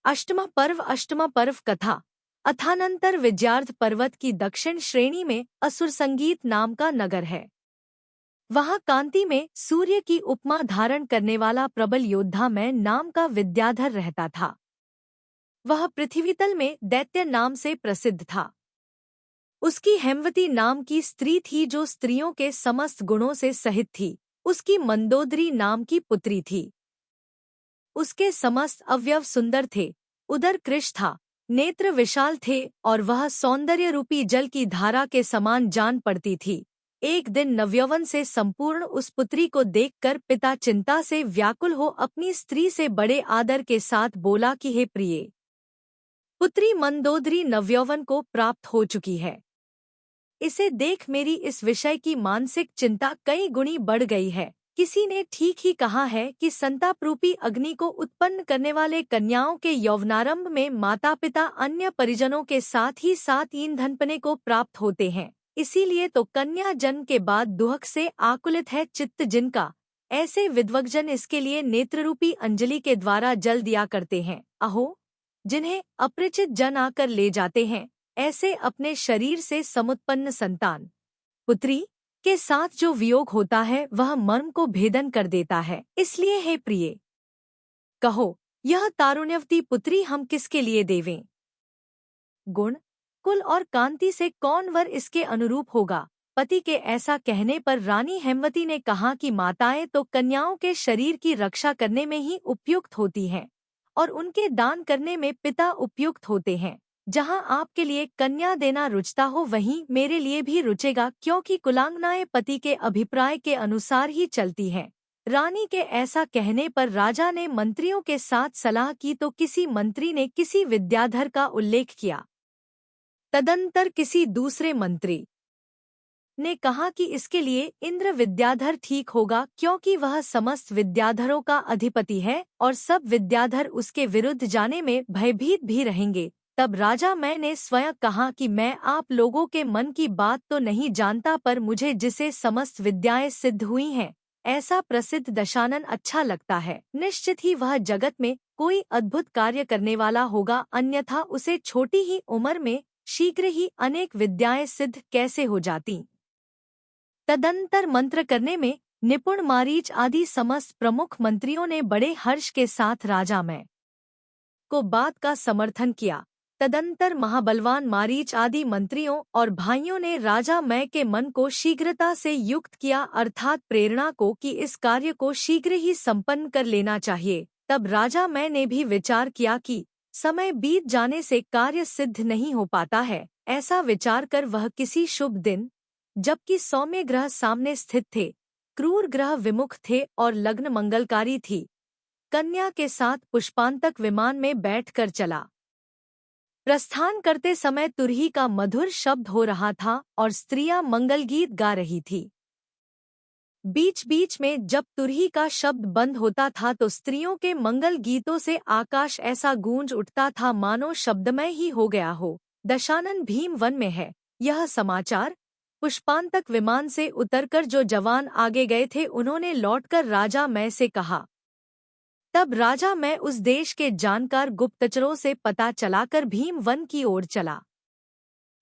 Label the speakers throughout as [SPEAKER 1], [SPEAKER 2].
[SPEAKER 1] अष्टमा पर्व कथा। अथानंतर विद्यार्थ पर्वत की दक्षिण श्रेणी में असुर संगीत नाम का नगर है। वहाँ कांति में सूर्य की उपमा धारण करने वाला प्रबल योद्धा मैं नाम का विद्याधर रहता था। वह पृथ्वीतल में दैत्य नाम से प्रसिद्ध था। उसकी हेमवती नाम की स्त्री थी जो स्त्रियों के समस्त गुणों से सहित थी। उसकी मंदोदरी नाम की पुत्री थी। उसके समस्त अवयव सुंदर थे, उदर कृश था, नेत्र विशाल थे और वह सौंदर्य रूपी जल की धारा के समान जान पड़ती थी। एक दिन नवयौवन से संपूर्ण उस पुत्री को देखकर पिता चिंता से व्याकुल हो अपनी स्त्री से बड़े आदर के साथ बोला कि हे प्रिय पुत्री, मंदोदरी नवयौवन को प्राप्त हो चुकी है। इसे देख मेरी इस विषय की मानसिक चिंता कई गुणी बढ़ गई है। किसी ने ठीक ही कहा है कि संतापरूपी अग्नि को उत्पन्न करने वाले कन्याओं के यौवनारंभ में माता पिता अन्य परिजनों के साथ ही साथ ईंधनपने को प्राप्त होते हैं। इसीलिए तो कन्या जन्म के बाद दुहक से आकुलित है चित्त जिनका, ऐसे विद्वग्जन इसके लिए नेत्ररूपी अंजलि के द्वारा जल दिया करते हैं। अहो, जिन्हें अपरिचित जन आकर ले जाते हैं, ऐसे अपने शरीर से समुत्पन्न संतान पुत्री के साथ जो वियोग होता है वह मर्म को भेदन कर देता है। इसलिए हे प्रिय, कहो यह तारुण्यवती पुत्री हम किसके लिए देवें? गुण, कुल और कांति से कौन वर इसके अनुरूप होगा? पति के ऐसा कहने पर रानी हेमवती ने कहा कि माताएं तो कन्याओं के शरीर की रक्षा करने में ही उपयुक्त होती हैं और उनके दान करने में पिता उपयुक्त होते हैं। जहाँ आपके लिए कन्या देना रुचता हो वहीं मेरे लिए भी रुचेगा, क्योंकि कुलांगनाएं पति के अभिप्राय के अनुसार ही चलती हैं। रानी के ऐसा कहने पर राजा ने मंत्रियों के साथ सलाह की तो किसी मंत्री ने किसी विद्याधर का उल्लेख किया। तदंतर किसी दूसरे मंत्री ने कहा कि इसके लिए इंद्र विद्याधर ठीक होगा, क्योंकि वह समस्त विद्याधरों का अधिपति है और सब विद्याधर उसके विरुद्ध जाने में भयभीत भी रहेंगे। तब राजा मैंने स्वयं कहा कि मैं आप लोगों के मन की बात तो नहीं जानता, पर मुझे जिसे समस्त विद्याएं सिद्ध हुई हैं ऐसा प्रसिद्ध दशानन अच्छा लगता है। निश्चित ही वह जगत में कोई अद्भुत कार्य करने वाला होगा, अन्यथा उसे छोटी ही उम्र में शीघ्र ही अनेक विद्याएं सिद्ध कैसे हो जाती। तदंतर मंत्र करने में निपुण मारीच आदि समस्त प्रमुख मंत्रियों ने बड़े हर्ष के साथ राजा मैं को बात का समर्थन किया। तदंतर महाबलवान मारीच आदि मंत्रियों और भाइयों ने राजा मैं के मन को शीघ्रता से युक्त किया, अर्थात प्रेरणा को कि इस कार्य को शीघ्र ही संपन्न कर लेना चाहिए। तब राजा मैं ने भी विचार किया कि समय बीत जाने से कार्य सिद्ध नहीं हो पाता है। ऐसा विचार कर वह किसी शुभ दिन, जबकि सौम्य ग्रह सामने स्थित थे, क्रूर ग्रह विमुख थे और लग्न मंगलकारी थी, कन्या के साथ पुष्पांतक विमान में बैठकर चला। प्रस्थान करते समय तुरही का मधुर शब्द हो रहा था और स्त्रियां मंगलगीत गा रही थी। बीच बीच में जब तुरही का शब्द बंद होता था तो स्त्रियों के मंगल गीतों से आकाश ऐसा गूंज उठता था मानो शब्दमय ही हो गया हो। दशानन भीम वन में है। यह समाचार पुष्पांतक विमान से उतरकर जो जवान आगे गए थे उन्होंने लौटकर राजा मैं से कहा। तब राजा मैं उस देश के जानकार गुप्तचरों से पता चलाकर भीम वन की ओर चला।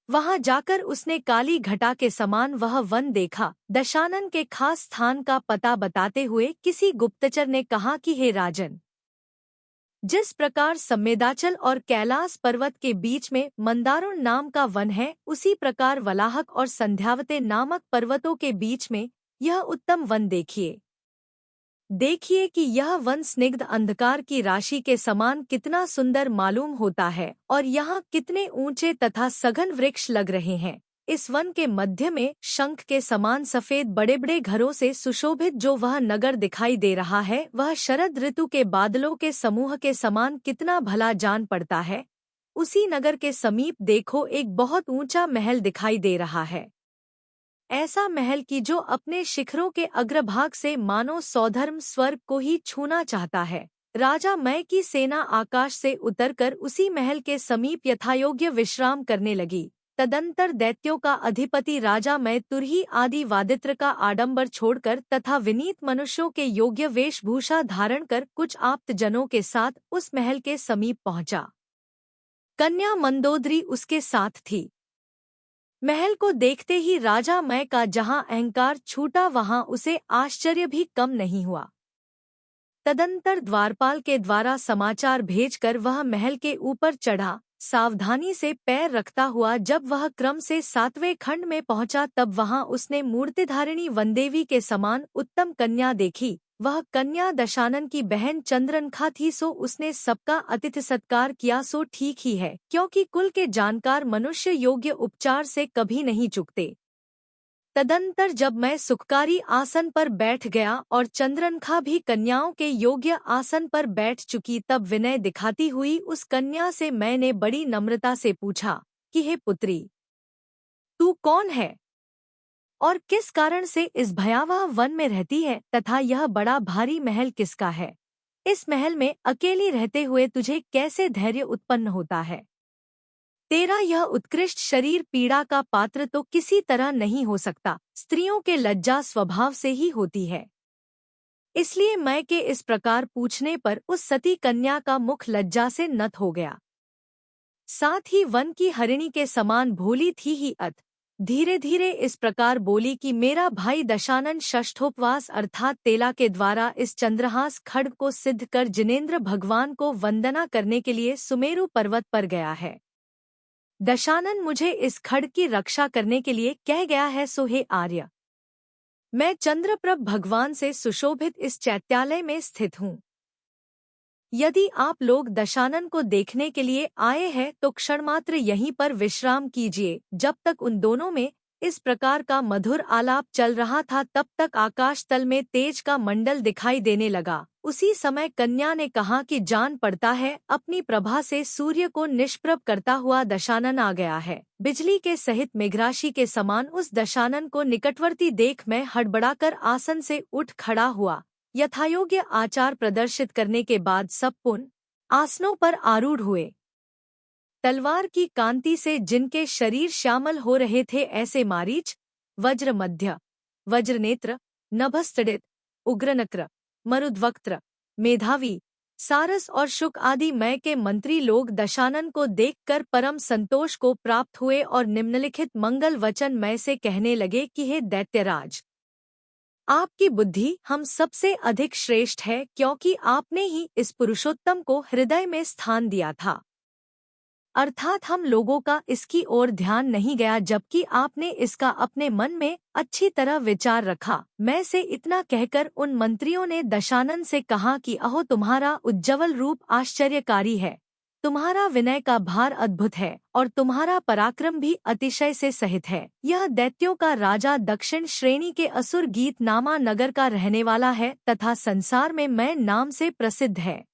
[SPEAKER 1] वहां जाकर उसने काली घटा के समान वह वन देखा। दशानन के खास स्थान का पता बताते हुए किसी गुप्तचर ने कहा कि हे राजन, जिस प्रकार सम्मेदाचल और कैलास पर्वत के बीच में मंदारुण नाम का वन है, उसी प्रकार वलाहक और संध्यावते नामक पर्वतों के बीच में यह उत्तम वन देखिए कि यह वन स्निग्ध अंधकार की राशि के समान कितना सुंदर मालूम होता है और यहाँ कितने ऊंचे तथा सघन वृक्ष लग रहे हैं। इस वन के मध्य में शंख के समान सफेद बड़े बड़े घरों से सुशोभित जो वह नगर दिखाई दे रहा है, वह शरद ऋतु के बादलों के समूह के समान कितना भला जान पड़ता है। उसी नगर के समीप देखो एक बहुत ऊंचा महल दिखाई दे रहा है, ऐसा महल कि जो अपने शिखरों के अग्रभाग से मानो सौधर्म स्वर्ग को ही छूना चाहता है। राजा मैं की सेना आकाश से उतरकर उसी महल के समीप यथायोग्य विश्राम करने लगी। तदंतर दैत्यों का अधिपति राजा मैं तुरही आदि वादित्र का आडंबर छोड़कर तथा विनीत मनुष्यों के योग्य वेशभूषा धारण कर कुछ आप्तजनों के साथ उस महल के समीप पहुंचा। कन्या मंदोदरी उसके साथ थी। महल को देखते ही राजा मैं का जहां अहंकार छूटा वहां उसे आश्चर्य भी कम नहीं हुआ। तदंतर द्वारपाल के द्वारा समाचार भेजकर वह महल के ऊपर चढ़ा। सावधानी से पैर रखता हुआ जब वह क्रम से 7वें खंड में पहुंचा तब वहां उसने मूर्तिधारिणी वनदेवी के समान उत्तम कन्या देखी। वह कन्या दशानन की बहन चंद्रनखा थी, सो उसने सबका अतिथि सत्कार किया, सो ठीक ही है, क्योंकि कुल के जानकार मनुष्य योग्य उपचार से कभी नहीं चूकते। तदंतर जब मैं सुखकारी आसन पर बैठ गया और चंद्रनखा भी कन्याओं के योग्य आसन पर बैठ चुकी तब विनय दिखाती हुई उस कन्या से मैंने बड़ी नम्रता से पूछा कि हे पुत्री, तू कौन है और किस कारण से इस भयावह वन में रहती है तथा यह बड़ा भारी महल किसका है? इस महल में अकेली रहते हुए तुझे कैसे धैर्य उत्पन्न होता है? तेरा यह उत्कृष्ट शरीर पीड़ा का पात्र तो किसी तरह नहीं हो सकता। स्त्रियों के लज्जा स्वभाव से ही होती है। इसलिए मैं के इस प्रकार पूछने पर उस सती कन्या का मुख लज्जा से नत हो गया। साथ ही वन की हरिणी के समान भोली थी ही धीरे धीरे इस प्रकार बोली कि मेरा भाई दशानन षष्ठोपवास अर्थात तेला के द्वारा इस चंद्रहास खड्ग को सिद्ध कर जिनेंद्र भगवान को वंदना करने के लिए सुमेरु पर्वत पर गया है। दशानन मुझे इस खड्ग की रक्षा करने के लिए कह गया है, सो हे आर्य, मैं चंद्रप्रभ भगवान से सुशोभित इस चैत्यालय में स्थित हूँ। यदि आप लोग दशानन को देखने के लिए आए हैं तो क्षणमात्र यहीं पर विश्राम कीजिए। जब तक उन दोनों में इस प्रकार का मधुर आलाप चल रहा था तब तक आकाश तल में तेज का मंडल दिखाई देने लगा। उसी समय कन्या ने कहा कि जान पड़ता है अपनी प्रभा से सूर्य को निष्प्रभ करता हुआ दशानन आ गया है। बिजली के सहित मेघराशि के समान उस दशानन को निकटवर्ती देख मैं हड़बड़ाकर आसन से उठ खड़ा हुआ। यथायोग्य आचार प्रदर्शित करने के बाद सब पुन आसनों पर आरूढ़ हुए। तलवार की कांति से जिनके शरीर श्यामल हो रहे थे ऐसे मारीच, वज्रमध्य, वज्रनेत्र, नभस्तडित, उग्रनक्र, मरुद्वक्त्र, मेधावी, सारस और शुक आदि मय के मंत्री लोग दशानन को देखकर परम संतोष को प्राप्त हुए और निम्नलिखित मंगल वचन मय से कहने लगे कि हे दैत्यराज, आपकी बुद्धि हम सबसे अधिक श्रेष्ठ है, क्योंकि आपने ही इस पुरुषोत्तम को हृदय में स्थान दिया था। अर्थात हम लोगों का इसकी ओर ध्यान नहीं गया, जबकि आपने इसका अपने मन में अच्छी तरह विचार रखा। मैं से इतना कहकर उन मंत्रियों ने दशानन से कहा कि अहो, तुम्हारा उज्ज्वल रूप आश्चर्यकारी है, तुम्हारा विनय का भार अद्भुत है और तुम्हारा पराक्रम भी अतिशय से सहित है। यह दैत्यों का राजा दक्षिण श्रेणी के असुर गीत नामा नगर का रहने वाला है तथा संसार में मैं नाम से प्रसिद्ध है।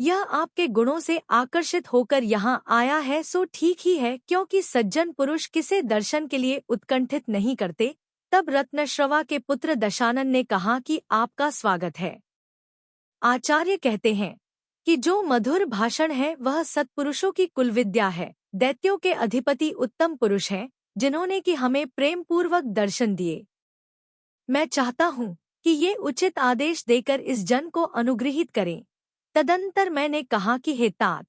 [SPEAKER 1] यह आपके गुणों से आकर्षित होकर यहाँ आया है, सो ठीक ही है, क्योंकि सज्जन पुरुष किसे दर्शन के लिए उत्कंठित नहीं करते। तब रत्नश्रवा के पुत्र दशानन ने कहा कि आपका स्वागत है। आचार्य कहते हैं कि जो मधुर भाषण है वह सत्पुरुषों की कुलविद्या है। दैत्यों के अधिपति उत्तम पुरुष हैं, जिन्होंने कि हमें प्रेम पूर्वक दर्शन दिए। मैं चाहता हूँ कि ये उचित आदेश देकर इस जन को अनुग्रहित करें। तदंतर मैंने कहा कि हे तात,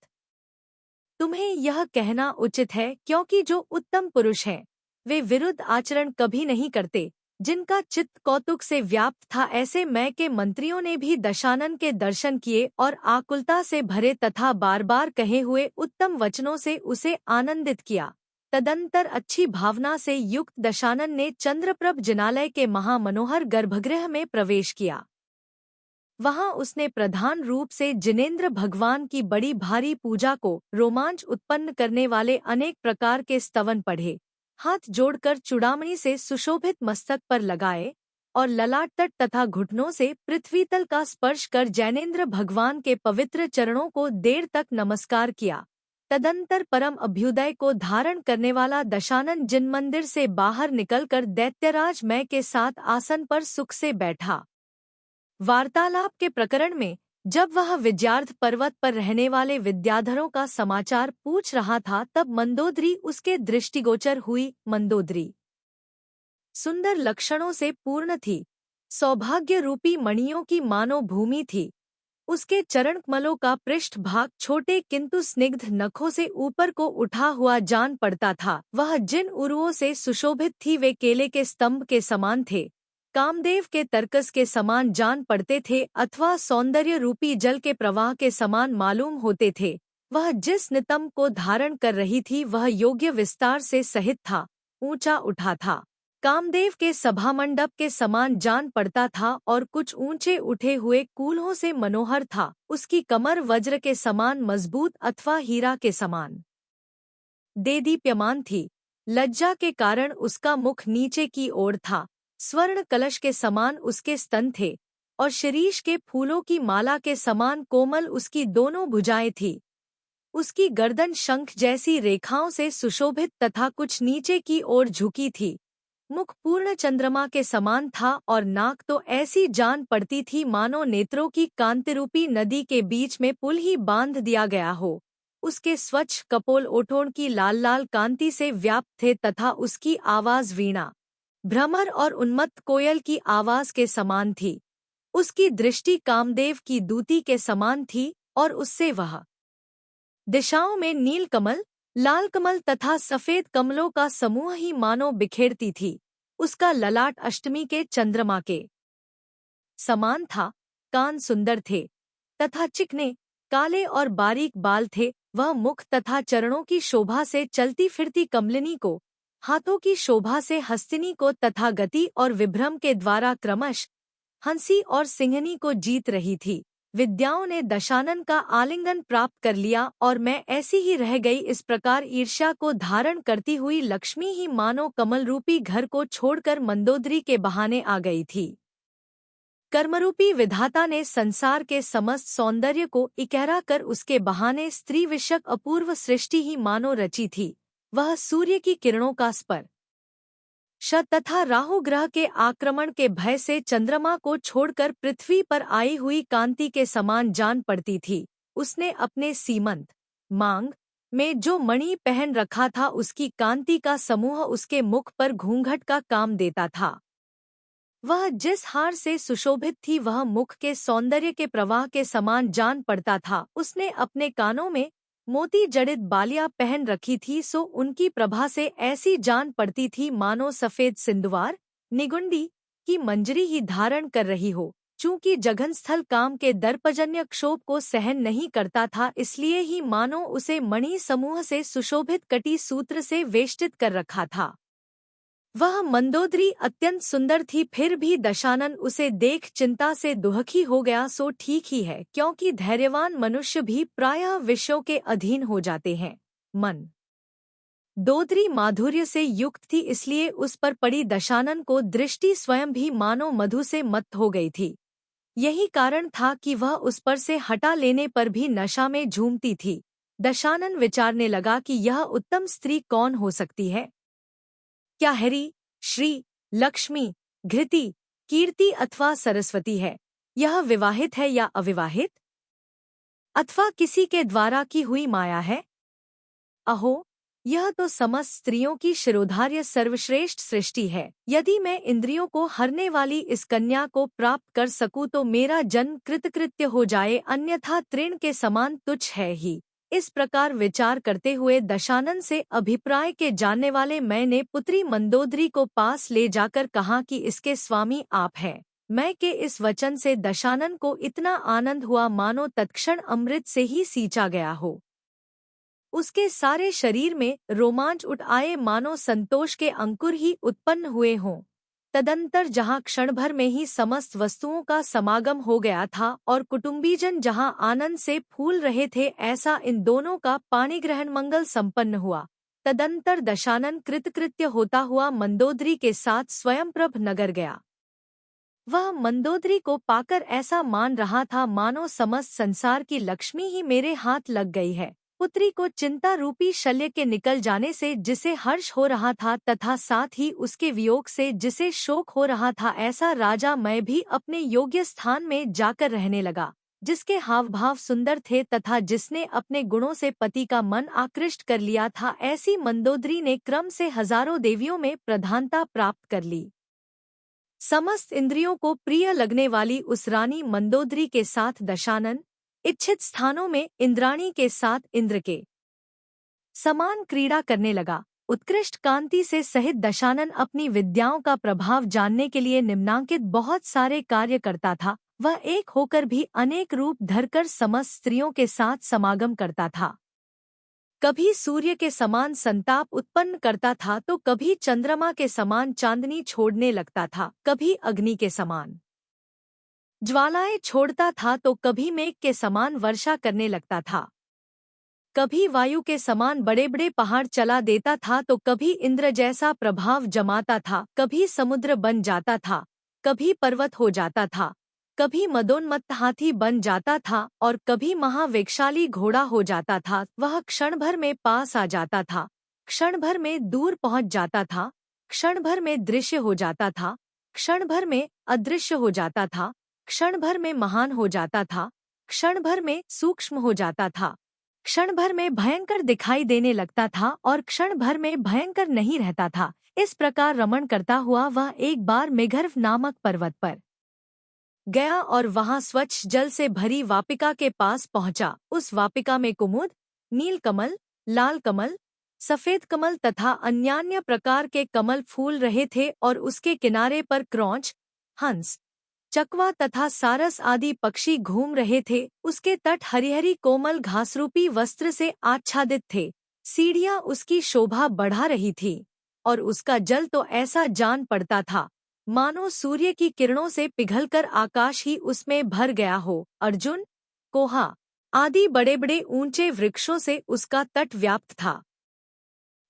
[SPEAKER 1] तुम्हें यह कहना उचित है, क्योंकि जो उत्तम पुरुष हैं वे विरुद्ध आचरण कभी नहीं करते। जिनका चित्त कौतुक से व्याप्त था ऐसे मय के मंत्रियों ने भी दशानन के दर्शन किए और आकुलता से भरे तथा बार बार कहे हुए उत्तम वचनों से उसे आनंदित किया। तदंतर अच्छी भावना से युक्त दशानन ने चंद्रप्रभ जिनालय के महामनोहर गर्भगृह में प्रवेश किया। वहां उसने प्रधान रूप से जिनेंद्र भगवान की बड़ी भारी पूजा को रोमांच उत्पन्न करने वाले अनेक प्रकार के स्तवन पढ़े, हाथ जोड़कर चूड़ामणि से सुशोभित मस्तक पर लगाए और ललाट तट तथा घुटनों से पृथ्वी तल का स्पर्श कर जैनेंद्र भगवान के पवित्र चरणों को देर तक नमस्कार किया। तदंतर परम अभ्युदय को धारण करने वाला दशानन जिन मंदिर से बाहर निकलकर दैत्यराज मय के साथ आसन पर सुख से बैठा। वार्तालाप के प्रकरण में जब वह विद्यार्थ पर्वत पर रहने वाले विद्याधरों का समाचार पूछ रहा था तब मंदोदरी उसके दृष्टिगोचर हुई। मंदोदरी सुंदर लक्षणों से पूर्ण थी, सौभाग्य रूपी मणियों की मानो भूमि थी। उसके चरणकमलों का पृष्ठभाग छोटे किंतु स्निग्ध नखों से ऊपर को उठा हुआ जान पड़ता था। वह जिन उरुओं से सुशोभित थी वे केले के स्तंभ के समान थे, कामदेव के तर्कस के समान जान पड़ते थे अथवा सौंदर्य रूपी जल के प्रवाह के समान मालूम होते थे। वह जिस नितंब को धारण कर रही थी वह योग्य विस्तार से सहित था, ऊंचा उठा था, कामदेव के सभामंडप के समान जान पड़ता था और कुछ ऊंचे उठे हुए कूल्हों से मनोहर था। उसकी कमर वज्र के समान मजबूत अथवा हीरा के समान देदीप्यमान थी। लज्जा के कारण उसका मुख नीचे की ओर था, स्वर्ण कलश के समान उसके स्तन थे और शिरीष के फूलों की माला के समान कोमल उसकी दोनों भुजाएं थी। उसकी गर्दन शंख जैसी रेखाओं से सुशोभित तथा कुछ नीचे की ओर झुकी थी। मुख पूर्ण चंद्रमा के समान था और नाक तो ऐसी जान पड़ती थी मानो नेत्रों की कांतिरूपी नदी के बीच में पुल ही बांध दिया गया हो। उसके स्वच्छ कपोल ओठों की लाल लाल कांति से व्याप्त थे तथा उसकी आवाज वीणा, भ्रमर और उन्मत्त कोयल की आवाज के समान थी। उसकी दृष्टि कामदेव की दूती के समान थी और उससे वह दिशाओं में नील कमल, लाल कमल तथा सफेद कमलों का समूह ही मानो बिखेरती थी। उसका ललाट अष्टमी के चंद्रमा के समान था, कान सुंदर थे तथा चिकने, काले और बारीक बाल थे। वह मुख तथा चरणों की शोभा से चलती फिरती कमलिनी को, हाथों की शोभा से हस्तिनी को तथा गति और विभ्रम के द्वारा क्रमश हंसी और सिंहनी को जीत रही थी। विद्याओं ने दशानन का आलिंगन प्राप्त कर लिया और मैं ऐसी ही रह गई। इस प्रकार ईर्ष्या को धारण करती हुई लक्ष्मी ही मानो कमल रूपी घर को छोड़कर मंदोदरी के बहाने आ गई थी। कर्मरूपी विधाता ने संसार के समस्त सौंदर्य को इकहरा कर उसके बहाने स्त्री विषयक अपूर्व सृष्टि ही मानो रची थी। वह सूर्य की किरणों का स्पर्श तथा राहु ग्रह के आक्रमण के भय से चंद्रमा को छोड़कर पृथ्वी पर आई हुई कांति के समान जान पड़ती थी। उसने अपने सीमंत मांग में जो मणि पहन रखा था उसकी कांति का समूह उसके मुख पर घूंघट का काम देता था। वह जिस हार से सुशोभित थी वह मुख के सौंदर्य के प्रवाह के समान जान पड़ता था। उसने अपने कानों में मोती जड़ित बालियां पहन रखी थी सो उनकी प्रभा से ऐसी जान पड़ती थी मानो सफेद सिंदूर निगुंडी की मंजरी ही धारण कर रही हो। चूंकि जघनस्थल काम के दर्पजन्य क्षोभ को सहन नहीं करता था इसलिए ही मानो उसे मणि समूह से सुशोभित कटी सूत्र से वेष्टित कर रखा था। वह मंदोदरी अत्यंत सुंदर थी, फिर भी दशानन उसे देख चिंता से दुखी हो गया। सो ठीक ही है, क्योंकि धैर्यवान मनुष्य भी प्रायः विषयों के अधीन हो जाते हैं। मन दोदरी माधुर्य से युक्त थी इसलिए उस पर पड़ी दशानन को दृष्टि स्वयं भी मानो मधु से मत्त हो गई थी। यही कारण था कि वह उस पर से हटा लेने पर भी नशा में झूमती थी। दशानन विचारने लगा कि यह उत्तम स्त्री कौन हो सकती है। क्या हरि, श्री, लक्ष्मी, घृति, कीर्ति अथवा सरस्वती है? यह विवाहित है या अविवाहित, अथवा किसी के द्वारा की हुई माया है? अहो, यह तो समस्त स्त्रियों की शिरोधार्य सर्वश्रेष्ठ सृष्टि है। यदि मैं इंद्रियों को हरने वाली इस कन्या को प्राप्त कर सकूं तो मेरा जन्म कृतकृत्य हो जाए, अन्यथा तृण के समान तुच्छ है ही। इस प्रकार विचार करते हुए दशानन से अभिप्राय के जानने वाले मैंने पुत्री मंदोदरी को पास ले जाकर कहा कि इसके स्वामी आप हैं। मैं के इस वचन से दशानन को इतना आनंद हुआ मानो तत्क्षण अमृत से ही सींचा गया हो। उसके सारे शरीर में रोमांच उठ आए मानो संतोष के अंकुर ही उत्पन्न हुए हों। तदंतर जहाँ क्षण भर में ही समस्त वस्तुओं का समागम हो गया था और कुटुंबीजन जहाँ आनंद से फूल रहे थे, ऐसा इन दोनों का पाणिग्रहण मंगल संपन्न हुआ। तदंतर दशानन कृतकृत्य होता हुआ मंदोदरी के साथ स्वयंप्रभ नगर गया। वह मंदोदरी को पाकर ऐसा मान रहा था मानो समस्त संसार की लक्ष्मी ही मेरे हाथ लग गई है। पुत्री को चिंता रूपी शल्य के निकल जाने से जिसे हर्ष हो रहा था तथा साथ ही उसके वियोग से जिसे शोक हो रहा था, ऐसा राजा मैं भी अपने योग्य स्थान में जाकर रहने लगा। जिसके हाव भाव सुंदर थे तथा जिसने अपने गुणों से पति का मन आकृष्ट कर लिया था, ऐसी मंदोदरी ने क्रम से हजारों देवियों में प्रधानता प्राप्त कर ली। समस्त इंद्रियों को प्रिय लगने वाली उस रानी मंदोदरी के साथ दशानन इच्छित स्थानों में इंद्राणी के साथ इंद्र के समान क्रीड़ा करने लगा। उत्कृष्ट कांति से सहित दशानन अपनी विद्याओं का प्रभाव जानने के लिए निम्नांकित बहुत सारे कार्य करता था। वह एक होकर भी अनेक रूप धरकर समस्त स्त्रियों के साथ समागम करता था। कभी सूर्य के समान संताप उत्पन्न करता था तो कभी चंद्रमा के समान चांदनी छोड़ने लगता था, कभी अग्नि के समान ज्वालाएं छोड़ता था तो कभी मेघ के समान वर्षा करने लगता था, कभी वायु के समान बड़े बड़े पहाड़ चला देता था तो कभी इंद्र जैसा प्रभाव जमाता था, कभी समुद्र बन जाता था, कभी पर्वत हो जाता था, कभी मदोन्मत्त हाथी बन जाता था और कभी महावेगशाली घोड़ा हो जाता था। वह क्षण भर में पास आ जाता था, क्षण भर में दूर पहुंच जाता था, क्षण भर में दृश्य हो जाता था, क्षण भर में अदृश्य हो जाता था, क्षण भर में महान हो जाता था, क्षण भर में सूक्ष्म हो जाता था, क्षण भर में भयंकर दिखाई देने लगता था और क्षण भर में भयंकर नहीं रहता था। इस प्रकार रमण करता हुआ वह एक बार मेघर्व नामक पर्वत पर गया और वहां स्वच्छ जल से भरी वापिका के पास पहुंचा। उस वापिका में कुमुद, नील कमल, लाल कमल, सफेद कमल तथा अन्यान्य प्रकार के कमल फूल रहे थे और उसके किनारे पर क्रौंच, हंस, चकवा तथा सारस आदि पक्षी घूम रहे थे। उसके तट हरिहरी कोमल घासरूपी वस्त्र से आच्छादित थे। सीढ़ियां उसकी शोभा बढ़ा रही थी और उसका जल तो ऐसा जान पड़ता था मानो सूर्य की किरणों से पिघलकर आकाश ही उसमें भर गया हो। अर्जुन, कोहा आदि बड़े बड़े ऊंचे वृक्षों से उसका तट व्याप्त था।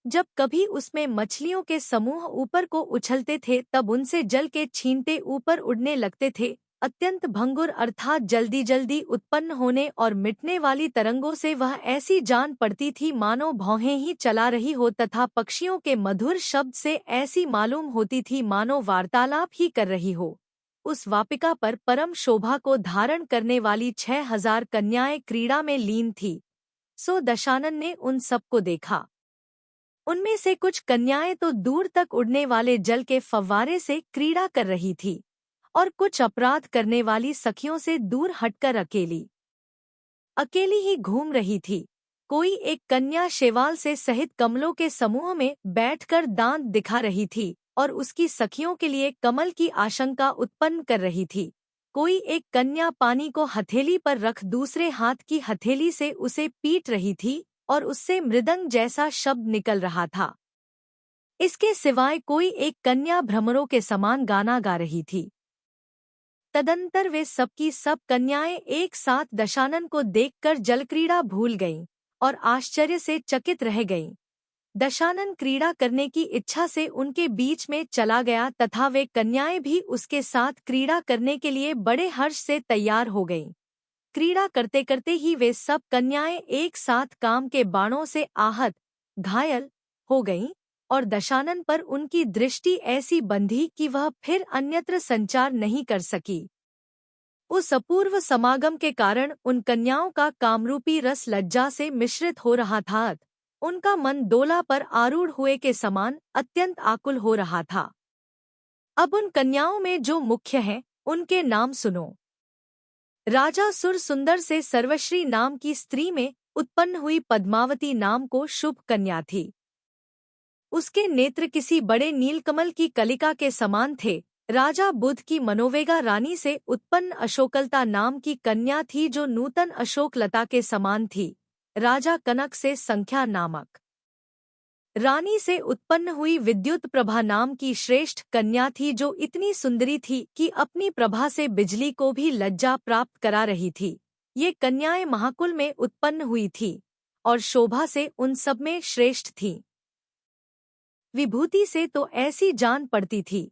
[SPEAKER 1] जब कभी उसमें मछलियों के समूह ऊपर को उछलते थे तब उनसे जल के छींटे ऊपर उड़ने लगते थे। अत्यंत भंगुर अर्थात जल्दी जल्दी उत्पन्न होने और मिटने वाली तरंगों से वह ऐसी जान पड़ती थी मानो भौहें ही चला रही हो तथा पक्षियों के मधुर शब्द से ऐसी मालूम होती थी मानो वार्तालाप ही कर रही हो। उस वापिका पर परम शोभा को धारण करने वाली 6000 कन्याएं क्रीड़ा में लीन थी। सो दशानन ने उन सबको देखा। उनमें से कुछ कन्याएं तो दूर तक उड़ने वाले जल के फव्वारे से क्रीड़ा कर रही थी और कुछ अपराध करने वाली सखियों से दूर हटकर अकेली ही घूम रही थी। कोई एक कन्या शेवाल से सहित कमलों के समूह में बैठकर दांत दिखा रही थी और उसकी सखियों के लिए कमल की आशंका उत्पन्न कर रही थी। कोई एक कन्या पानी को हथेली पर रख दूसरे हाथ की हथेली से उसे पीट रही थी और उससे मृदंग जैसा शब्द निकल रहा था। इसके सिवाय कोई एक कन्या भ्रमरों के समान गाना गा रही थी। तदंतर वे सबकी सब कन्याएं एक साथ दशानन को देखकर जलक्रीड़ा भूल गईं और आश्चर्य से चकित रह गईं। दशानन क्रीड़ा करने की इच्छा से उनके बीच में चला गया तथा वे कन्याएं भी उसके साथ क्रीड़ा करने के लिए बड़े हर्ष से तैयार हो गईं। क्रीड़ा करते करते ही वे सब कन्याएं एक साथ काम के बाणों से आहत घायल हो गईं और दशानन पर उनकी दृष्टि ऐसी बंधी कि वह फिर अन्यत्र संचार नहीं कर सकी। उस अपूर्व समागम के कारण उन कन्याओं का कामरूपी रस लज्जा से मिश्रित हो रहा था। उनका मन डोला पर आरूढ़ हुए के समान अत्यंत आकुल हो रहा था। अब उन कन्याओं में जो मुख्य हैं, उनके नाम सुनो। राजा सुर सुंदर से सर्वश्री नाम की स्त्री में उत्पन्न हुई पद्मावती नाम को शुभ कन्या थी। उसके नेत्र किसी बड़े नीलकमल की कलिका के समान थे। राजा बुध की मनोवेगा रानी से उत्पन्न अशोकलता नाम की कन्या थी जो नूतन अशोकलता के समान थी। राजा कनक से संख्या नामक रानी से उत्पन्न हुई विद्युत प्रभा नाम की श्रेष्ठ कन्या थी जो इतनी सुंदरी थी कि अपनी प्रभा से बिजली को भी लज्जा प्राप्त करा रही थी। ये कन्याएं महाकुल में उत्पन्न हुई थी और शोभा से उन सब में श्रेष्ठ थीं। विभूति से तो ऐसी जान पड़ती थी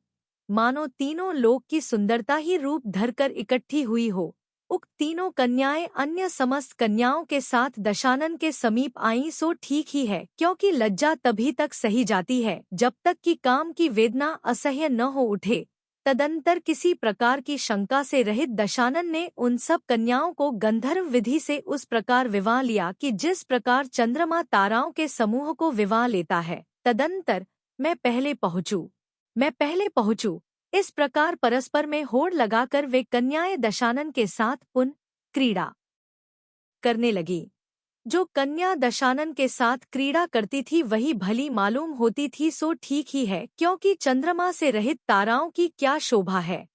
[SPEAKER 1] मानो तीनों लोक की सुंदरता ही रूप धरकर इकट्ठी हुई हो। उक्त तीनों कन्याएं अन्य समस्त कन्याओं के साथ दशानन के समीप आईं सो ठीक ही है, क्योंकि लज्जा तभी तक सही जाती है जब तक कि काम की वेदना असह्य न हो उठे। तदंतर किसी प्रकार की शंका से रहित दशानन ने उन सब कन्याओं को गंधर्व विधि से उस प्रकार विवाह लिया कि जिस प्रकार चंद्रमा ताराओं के समूह को विवाह लेता है। तदंतर मैं पहले पहुंचूं, इस प्रकार परस्पर में होड़ लगाकर वे कन्याएं दशानन के साथ पुन क्रीड़ा करने लगी। जो कन्या दशानन के साथ क्रीड़ा करती थी वही भली मालूम होती थी, सो ठीक ही है, क्योंकि चंद्रमा से रहित ताराओं की क्या शोभा है।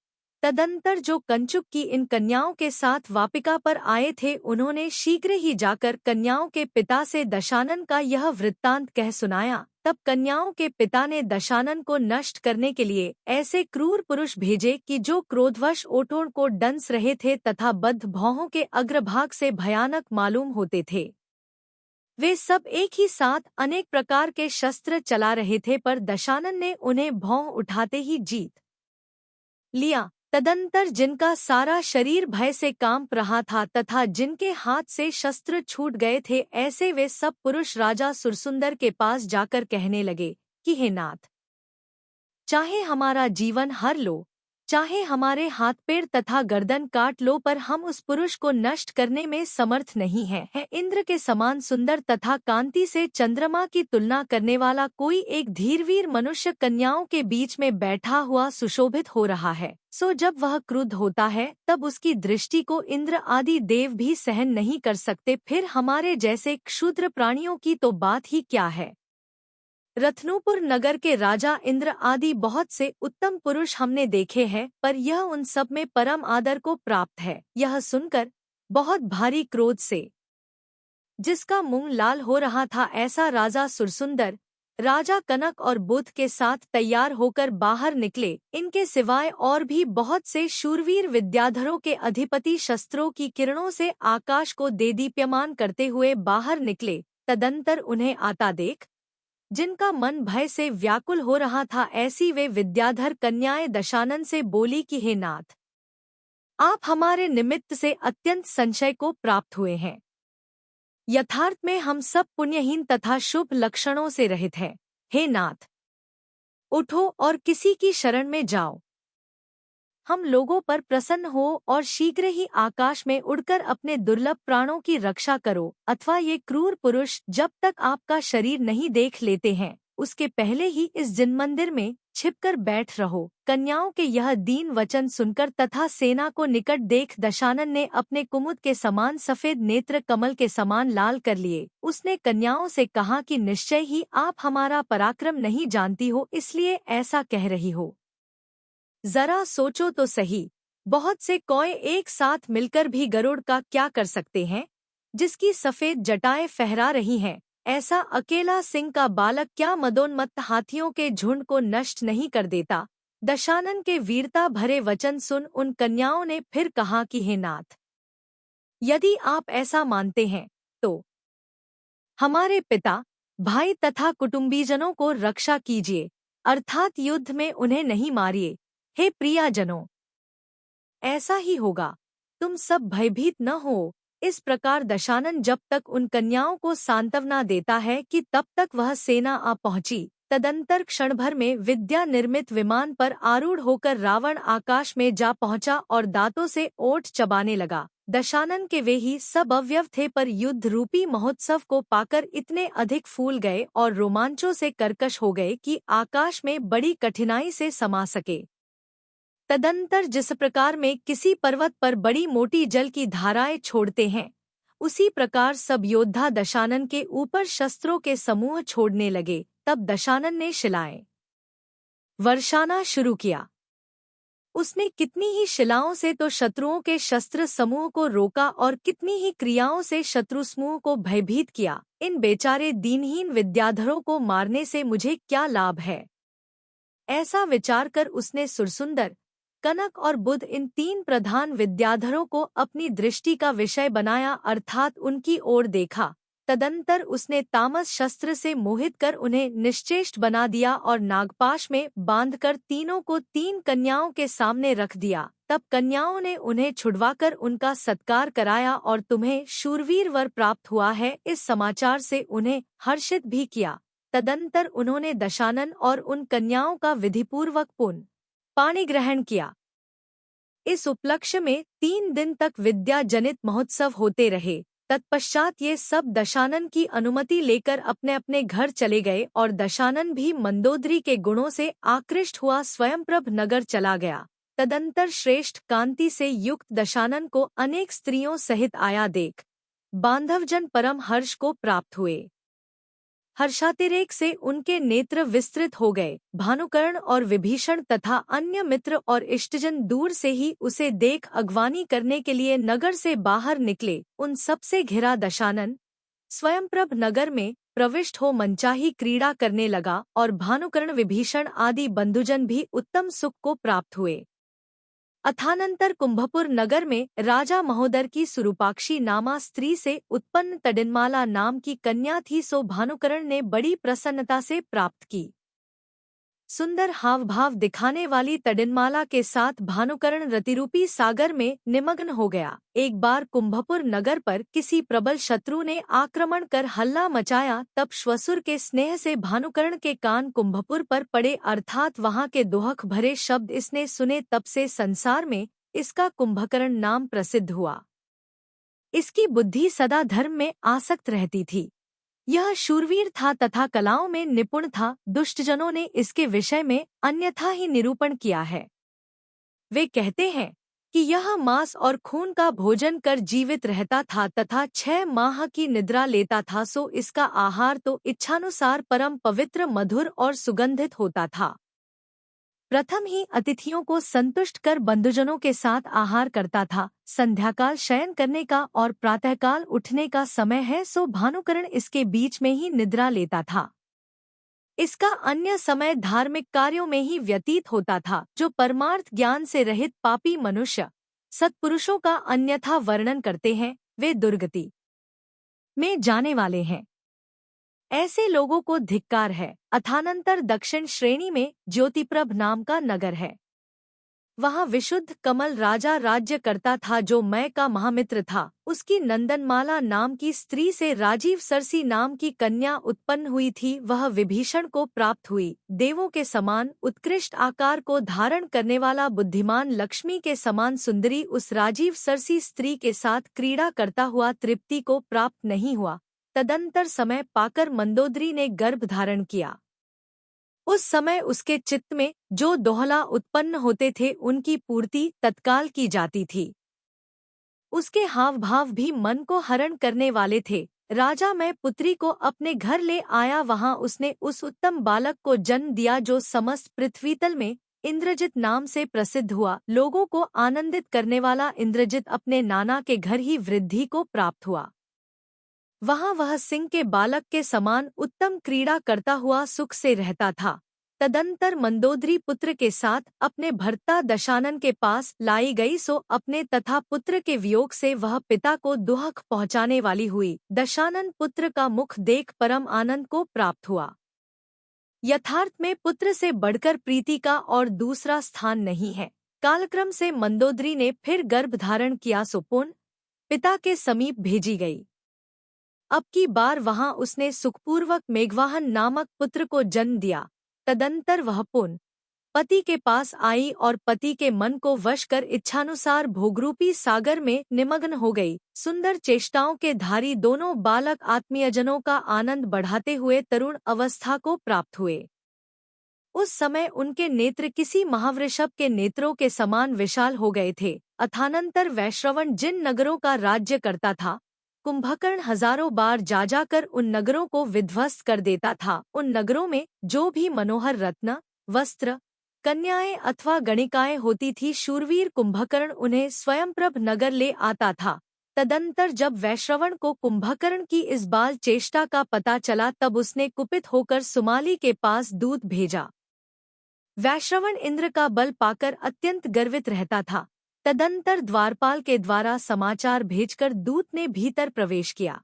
[SPEAKER 1] तदंतर जो कंचुक की इन कन्याओं के साथ वापिका पर आए थे उन्होंने शीघ्र ही जाकर कन्याओं के पिता से दशानन का यह वृत्तांत कह सुनाया। तब कन्याओं के पिता ने दशानन को नष्ट करने के लिए ऐसे क्रूर पुरुष भेजे कि जो क्रोधवश ओठों को डंस रहे थे तथा बद्ध भौहों के अग्रभाग से भयानक मालूम होते थे। वे सब एक ही साथ अनेक प्रकार के शस्त्र चला रहे थे, पर दशानन ने उन्हें भौं उठाते ही जीत लिया। तदंतर जिनका सारा शरीर भय से कांप रहा था तथा जिनके हाथ से शस्त्र छूट गए थे, ऐसे वे सब पुरुष राजा सुरसुंदर के पास जाकर कहने लगे कि हे नाथ, चाहे हमारा जीवन हर लो, चाहे हमारे हाथ पैर तथा गर्दन काट लो, पर हम उस पुरुष को नष्ट करने में समर्थ नहीं हैं। है इंद्र के समान सुंदर तथा कांति से चंद्रमा की तुलना करने वाला कोई एक धीरवीर मनुष्य कन्याओं के बीच में बैठा हुआ सुशोभित हो रहा है। सो जब वह क्रुद्ध होता है तब उसकी दृष्टि को इंद्र आदि देव भी सहन नहीं कर सकते, फिर हमारे जैसे क्षुद्र प्राणियों की तो बात ही क्या है। रत्नपुर नगर के राजा इंद्र आदि बहुत से उत्तम पुरुष हमने देखे हैं, पर यह उन सब में परम आदर को प्राप्त है। यह सुनकर बहुत भारी क्रोध से जिसका मुंह लाल हो रहा था, ऐसा राजा सुरसुंदर, राजा कनक और बुध के साथ तैयार होकर बाहर निकले। इनके सिवाय और भी बहुत से शूरवीर विद्याधरों के अधिपति शस्त्रों की किरणों से आकाश को देदीप्यमान करते हुए बाहर निकले। तदंतर उन्हें आता देख जिनका मन भय से व्याकुल हो रहा था, ऐसी वे विद्याधर कन्याएं दशानन से बोली कि हे नाथ, आप हमारे निमित्त से अत्यंत संशय को प्राप्त हुए हैं। यथार्थ में हम सब पुण्यहीन तथा शुभ लक्षणों से रहित हैं। हे नाथ, उठो और किसी की शरण में जाओ, हम लोगों पर प्रसन्न हो और शीघ्र ही आकाश में उड़कर अपने दुर्लभ प्राणों की रक्षा करो, अथवा ये क्रूर पुरुष जब तक आपका शरीर नहीं देख लेते हैं उसके पहले ही इस जिनमंदिर में छिपकर बैठ रहो। कन्याओं के यह दीन वचन सुनकर तथा सेना को निकट देख दशानन ने अपने कुमुद के समान सफेद नेत्र कमल के समान लाल कर लिए। उसने कन्याओं से कहा कि निश्चय ही आप हमारा पराक्रम नहीं जानती हो, इसलिए ऐसा कह रही हो। जरा सोचो तो सही, बहुत से कौए एक साथ मिलकर भी गरुड़ का क्या कर सकते हैं, जिसकी सफेद जटाएं फहरा रही हैं। ऐसा अकेला सिंह का बालक क्या मदोन्मत्त हाथियों के झुंड को नष्ट नहीं कर देता। दशानन के वीरता भरे वचन सुन उन कन्याओं ने फिर कहा कि हे नाथ, यदि आप ऐसा मानते हैं तो हमारे पिता, भाई तथा कुटुंबीजनों को रक्षा कीजिए, अर्थात युद्ध में उन्हें नहीं मारिए। हे प्रियाजनों, ऐसा ही होगा, तुम सब भयभीत न हो। इस प्रकार दशानन जब तक उन कन्याओं को सांत्वना देता है कि तब तक वह सेना आ पहुंची। तदंतर क्षणभर में विद्या निर्मित विमान पर आरूढ़ होकर रावण आकाश में जा पहुंचा और दांतों से ओठ चबाने लगा। दशानन के वे ही सब अवयव थे, पर युद्ध रूपी महोत्सव को पाकर इतने अधिक फूल गए और रोमांचों से कर्कश हो गए कि आकाश में बड़ी कठिनाई से समा सके। तदंतर जिस प्रकार में किसी पर्वत पर बड़ी मोटी जल की धाराएं छोड़ते हैं, उसी प्रकार सब योद्धा दशानन के ऊपर शस्त्रों के समूह छोड़ने लगे। तब दशानन ने शिलाएं वर्षाना शुरू किया। उसने कितनी ही शिलाओं से तो शत्रुओं के शस्त्र समूह को रोका और कितनी ही क्रियाओं से शत्रु समूह को भयभीत किया। इन बेचारे दीनहीन विद्याधरों को मारने से मुझे क्या लाभ है, ऐसा विचार कर उसने सुरसुंदर, कनक और बुध इन तीन प्रधान विद्याधरों को अपनी दृष्टि का विषय बनाया, अर्थात उनकी ओर देखा। तदंतर उसने तामस शस्त्र से मोहित कर उन्हें निश्चेष्ट बना दिया और नागपाश में बांधकर तीनों को तीन कन्याओं के सामने रख दिया। तब कन्याओं ने उन्हें छुड़वाकर उनका सत्कार कराया और तुम्हें शूरवीर वर प्राप्त हुआ है इस समाचार से उन्हें हर्षित भी किया। तदंतर उन्होंने दशानन और उन कन्याओं का विधिपूर्वक पुन पाणी ग्रहण किया। इस उपलक्ष्य में 3 दिन तक विद्या जनित महोत्सव होते रहे। तत्पश्चात ये सब दशानन की अनुमति लेकर अपने अपने घर चले गए और दशानन भी मंदोदरी के गुणों से आकृष्ट हुआ स्वयंप्रभ नगर चला गया। तदंतर श्रेष्ठ कांति से युक्त दशानन को अनेक स्त्रियों सहित आया देख बांधवजन परम हर्ष को प्राप्त हुए। हर्षातिरेक से उनके नेत्र विस्तृत हो गए। भानुकर्ण और विभीषण तथा अन्य मित्र और इष्टजन दूर से ही उसे देख अगवानी करने के लिए नगर से बाहर निकले। उन सबसे घिरा दशानन स्वयंप्रभ नगर में प्रविष्ट हो मनचाही क्रीड़ा करने लगा और भानुकर्ण विभीषण आदि बंधुजन भी उत्तम सुख को प्राप्त हुए। अथानंतर कुंभपुर नगर में राजा महोदर की सुरूपाक्षी नामा स्त्री से उत्पन्न तडिन्माला नाम की कन्या थी, सो भानुकर्ण ने बड़ी प्रसन्नता से प्राप्त की। सुंदर हाव भाव दिखाने वाली तडिन्माला के साथ भानुकर्ण रतिरूपी सागर में निमग्न हो गया। एक बार कुंभपुर नगर पर किसी प्रबल शत्रु ने आक्रमण कर हल्ला मचाया, तब श्वसुर के स्नेह से भानुकर्ण के कान कुंभपुर पर पड़े, अर्थात वहां के दोहक भरे शब्द इसने सुने। तब से संसार में इसका कुंभकर्ण नाम प्रसिद्ध हुआ। इसकी बुद्धि सदा धर्म में आसक्त रहती थी। यह शूरवीर था तथा कलाओं में निपुण था। दुष्टजनों ने इसके विषय में अन्यथा ही निरूपण किया है। वे कहते हैं कि यह मांस और खून का भोजन कर जीवित रहता था तथा 6 माह की निद्रा लेता था, सो इसका आहार तो इच्छानुसार परम पवित्र, मधुर और सुगंधित होता था। प्रथम ही अतिथियों को संतुष्ट कर बंधुजनों के साथ आहार करता था। संध्याकाल शयन करने का और प्रातःकाल उठने का समय है, सो भानुकर्ण इसके बीच में ही निद्रा लेता था। इसका अन्य समय धार्मिक कार्यों में ही व्यतीत होता था। जो परमार्थ ज्ञान से रहित पापी मनुष्य सत्पुरुषों का अन्यथा वर्णन करते हैं, वे दुर्गति में जाने वाले हैं। ऐसे लोगों को धिक्कार है। अथानंतर दक्षिण श्रेणी में ज्योतिप्रभ नाम का नगर है। वहाँ विशुद्ध कमल राजा राज्य करता था, जो मय का महामित्र था। उसकी नंदनमाला नाम की स्त्री से राजीव सरसी नाम की कन्या उत्पन्न हुई थी। वह विभीषण को प्राप्त हुई। देवों के समान उत्कृष्ट आकार को धारण करने वाला बुद्धिमान लक्ष्मी के समान सुंदरी उस राजीव सरसी स्त्री के साथ क्रीड़ा करता हुआ तृप्ति को प्राप्त नहीं हुआ। तदंतर समय पाकर मंदोदरी ने गर्भ धारण किया। उस समय उसके चित्त में जो दोहला उत्पन्न होते थे, उनकी पूर्ति तत्काल की जाती थी। उसके हाव भाव भी मन को हरण करने वाले थे। राजा मैं पुत्री को अपने घर ले आया। वहां उसने उस उत्तम बालक को जन्म दिया, जो समस्त पृथ्वीतल में इंद्रजित नाम से प्रसिद्ध हुआ। लोगों को आनंदित करने वाला इंद्रजित अपने नाना के घर ही वृद्धि को प्राप्त हुआ। वहाँ वह सिंह के बालक के समान उत्तम क्रीड़ा करता हुआ सुख से रहता था। तदंतर मंदोदरी पुत्र के साथ अपने भर्ता दशानन के पास लाई गई, सो अपने तथा पुत्र के वियोग से वह पिता को दुहक पहुँचाने वाली हुई। दशानन पुत्र का मुख देख परम आनंद को प्राप्त हुआ। यथार्थ में पुत्र से बढ़कर प्रीति का और दूसरा स्थान नहीं है। कालक्रम से मंदोदरी ने फिर गर्भ धारण किया, सो पुनः पिता के समीप भेजी गई। अब की बार वहां उसने सुखपूर्वक मेघवाहन नामक पुत्र को जन्म दिया। तदंतर वह पुनः पति के पास आई और पति के मन को वश कर इच्छानुसार भोगरूपी सागर में निमग्न हो गई। सुंदर चेष्टाओं के धारी दोनों बालक आत्मीयजनों का आनंद बढ़ाते हुए तरुण अवस्था को प्राप्त हुए। उस समय उनके नेत्र किसी महावृषभ के नेत्रों के समान विशाल हो गए थे। अथानंतर वैश्रवण जिन नगरों का राज्य करता था, कुंभकर्ण हजारों बार जा जाकर उन नगरों को विध्वस्त कर देता था। उन नगरों में जो भी मनोहर रत्न, वस्त्र, कन्याएं अथवा गणिकाएं होती थी, शूरवीर कुंभकर्ण उन्हें स्वयंप्रभ नगर ले आता था। तदंतर जब वैश्रवण को कुंभकर्ण की इस बाल चेष्टा का पता चला, तब उसने कुपित होकर सुमाली के पास दूत भेजा। वैश्रवण इंद्र का बल पाकर अत्यंत गर्वित रहता था। तदंतर द्वारपाल के द्वारा समाचार भेजकर दूत ने भीतर प्रवेश किया।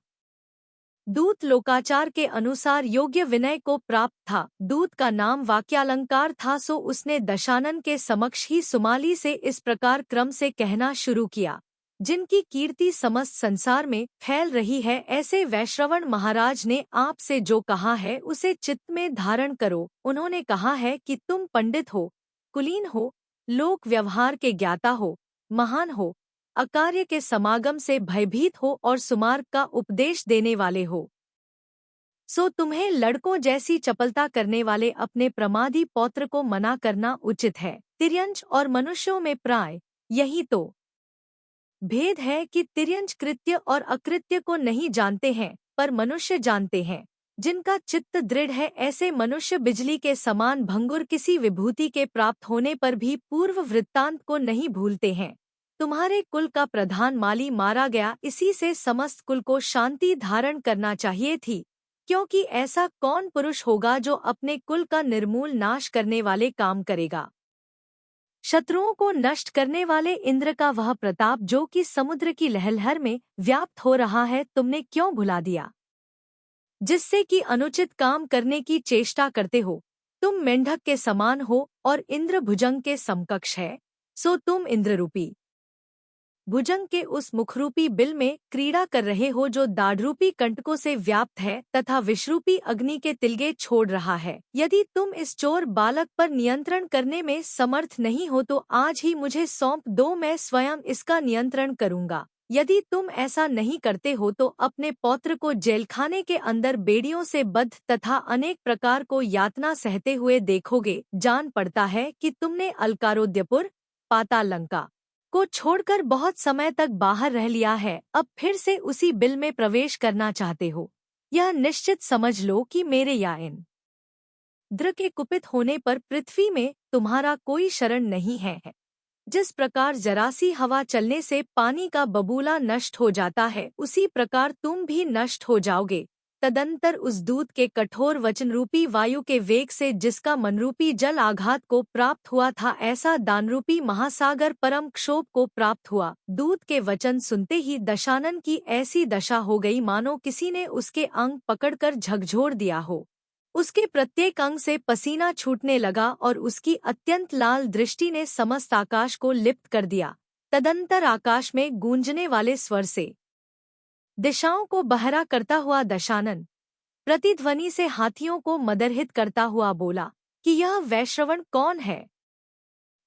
[SPEAKER 1] दूत लोकाचार के अनुसार योग्य विनय को प्राप्त था। दूत का नाम वाक्यालंकार था, सो उसने दशानन के समक्ष ही सुमाली से इस प्रकार क्रम से कहना शुरू किया, जिनकी कीर्ति समस्त संसार में फैल रही है। ऐसे वैश्रवण महाराज ने आपसे जो कहा है उसे चित्त में धारण करो। उन्होंने कहा है कि तुम पंडित हो, कुलीन हो, लोक व्यवहार के ज्ञाता हो, महान हो, अकार्य के समागम से भयभीत हो और सुमार्ग का उपदेश देने वाले हो। सो तुम्हें लड़कों जैसी चपलता करने वाले अपने प्रमादी पौत्र को मना करना उचित है। तिर्यंच और मनुष्यों में प्राय यही तो भेद है कि तिर्यंच कृत्य और अकृत्य को नहीं जानते हैं, पर मनुष्य जानते हैं। जिनका चित्त दृढ़ है, ऐसे मनुष्य बिजली के समान भंगुर किसी विभूति के प्राप्त होने पर भी पूर्व वृत्तांत को नहीं भूलते हैं। तुम्हारे कुल का प्रधान माली मारा गया, इसी से समस्त कुल को शांति धारण करना चाहिए थी, क्योंकि ऐसा कौन पुरुष होगा जो अपने कुल का निर्मूल नाश करने वाले काम करेगा। शत्रुओं को नष्ट करने वाले इंद्र का वह प्रताप जो कि समुद्र की लहलहर में व्याप्त हो रहा है, तुमने क्यों भुला दिया, जिससे कि अनुचित काम करने की चेष्टा करते हो। तुम मेंढक के समान हो और इंद्र भुजंग के समकक्ष है। सो तुम इंद्ररूपी भुजंग के उस मुखरूपी बिल में क्रीड़ा कर रहे हो जो दाढ़रूपी कंटकों से व्याप्त है तथा विषरूपी अग्नि के तिलगे छोड़ रहा है। यदि तुम इस चोर बालक पर नियंत्रण करने में समर्थ नहीं हो तो आज ही मुझे सौंप दो, मैं स्वयं इसका नियंत्रण करूंगा। यदि तुम ऐसा नहीं करते हो तो अपने पौत्र को जेलखाने के अंदर बेड़ियों से बद्ध तथा अनेक प्रकार को यातना सहते हुए देखोगे। जान पड़ता है कि तुमने अलकारोद्यपुर पाताल लंका को छोड़कर बहुत समय तक बाहर रह लिया है, अब फिर से उसी बिल में प्रवेश करना चाहते हो। यह निश्चित समझ लो कि मेरे या इंद्र के कुपित होने पर पृथ्वी में तुम्हारा कोई शरण नहीं है। जिस प्रकार जरासी हवा चलने से पानी का बबूला नष्ट हो जाता है, उसी प्रकार तुम भी नष्ट हो जाओगे। तदंतर उस दूत के कठोर वचन रूपी वायु के वेग से जिसका मनरूपी जल आघात को प्राप्त हुआ था, ऐसा दानरूपी महासागर परम क्षोभ को प्राप्त हुआ। दूत के वचन सुनते ही दशानन की ऐसी दशा हो गई मानो किसी ने उसके अंग पकड़कर झकझोर दिया हो। उसके प्रत्येक अंग से पसीना छूटने लगा और उसकी अत्यंत लाल दृष्टि ने समस्त आकाश को लिप्त कर दिया। तदंतर आकाश में गूंजने वाले स्वर से दिशाओं को बहरा करता हुआ दशानन प्रतिध्वनि से हाथियों को मदरहित करता हुआ बोला कि यह वैश्रवण कौन है,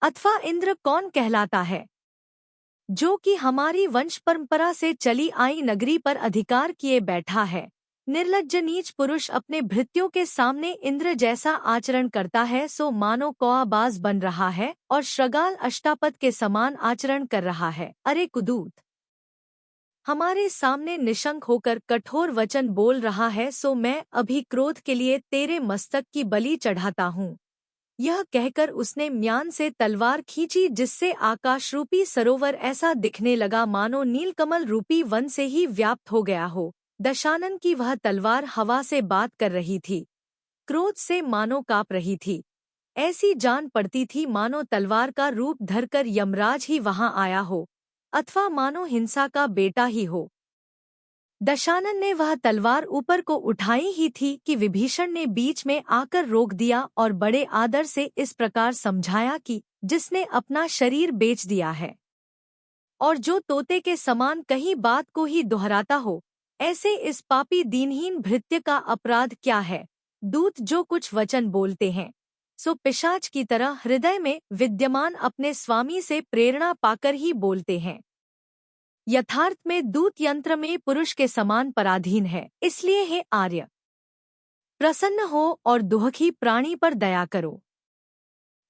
[SPEAKER 1] अथवा इंद्र कौन कहलाता है, जो कि हमारी वंश परंपरा से चली आई नगरी पर अधिकार किए बैठा है। निर्लज्ज नीच पुरुष अपने भृत्यों के सामने इंद्र जैसा आचरण करता है, सो मानो कौआबाज बन रहा है और श्रगाल अष्टापद के समान आचरण कर रहा है। अरे कुदूत, हमारे सामने निशंक होकर कठोर वचन बोल रहा है, सो मैं अभी क्रोध के लिए तेरे मस्तक की बलि चढ़ाता हूँ। यह कहकर उसने म्यान से तलवार खींची, जिससे आकाश रूपी सरोवर ऐसा दिखने लगा मानो नीलकमल रूपी वन से ही व्याप्त हो गया हो। दशानन की वह तलवार हवा से बात कर रही थी, क्रोध से मानो काँप रही थी। ऐसी जान पड़ती थी मानो तलवार का रूप धरकर यमराज ही वहां आया हो, अथवा मानो हिंसा का बेटा ही हो। दशानन ने वह तलवार ऊपर को उठाई ही थी कि विभीषण ने बीच में आकर रोक दिया और बड़े आदर से इस प्रकार समझाया कि जिसने अपना शरीर बेच दिया है और जो तोते के समान कहीं बात को ही दोहराता हो, ऐसे इस पापी दीनहीन भृत्य का अपराध क्या है। दूत जो कुछ वचन बोलते हैं, सो पिशाच की तरह हृदय में विद्यमान अपने स्वामी से प्रेरणा पाकर ही बोलते हैं। यथार्थ में दूत यंत्र में पुरुष के समान पराधीन है। इसलिए हे आर्य, प्रसन्न हो और दुखी प्राणी पर दया करो।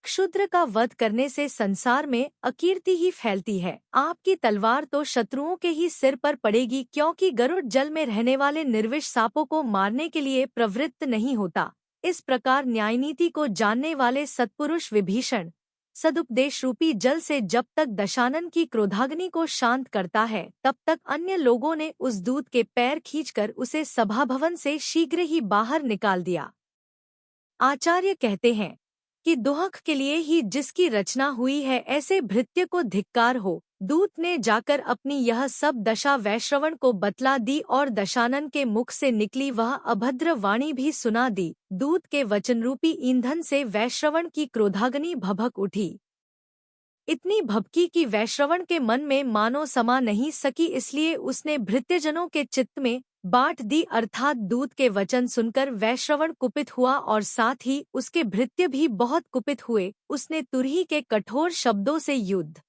[SPEAKER 1] क्षुद्र का वध करने से संसार में अकीर्ति ही फैलती है। आपकी तलवार तो शत्रुओं के ही सिर पर पड़ेगी, क्योंकि गरुड़ जल में रहने वाले निर्विष सांपों को मारने के लिए प्रवृत्त नहीं होता। इस प्रकार न्यायनीति को जानने वाले सत्पुरुष विभीषण सदुपदेश रूपी जल से जब तक दशानन की क्रोधाग्नि को शांत करता है, तब तक अन्य लोगों ने उस दूत के पैर खींचकर उसे सभाभवन से शीघ्र ही बाहर निकाल दिया। आचार्य कहते हैं कि दुहक के लिए ही जिसकी रचना हुई है, ऐसे भृत्य को धिक्कार हो। दूत ने जाकर अपनी यह सब दशा वैश्रवण को बतला दी और दशानन के मुख से निकली वह अभद्र वाणी भी सुना दी। दूत के वचनरूपी ईंधन से वैश्रवण की क्रोधाग्नि भभक उठी, इतनी भभकी कि वैश्रवण के मन में मानो समा नहीं सकी। इसलिए उसने भृत्यजनों के चित्त में बांट दी अर्थात दूत के वचन सुनकर वैश्रवण कुपित हुआ और साथ ही उसके भृत्य भी बहुत कुपित हुए। उसने तुरही के कठोर शब्दों से युद्ध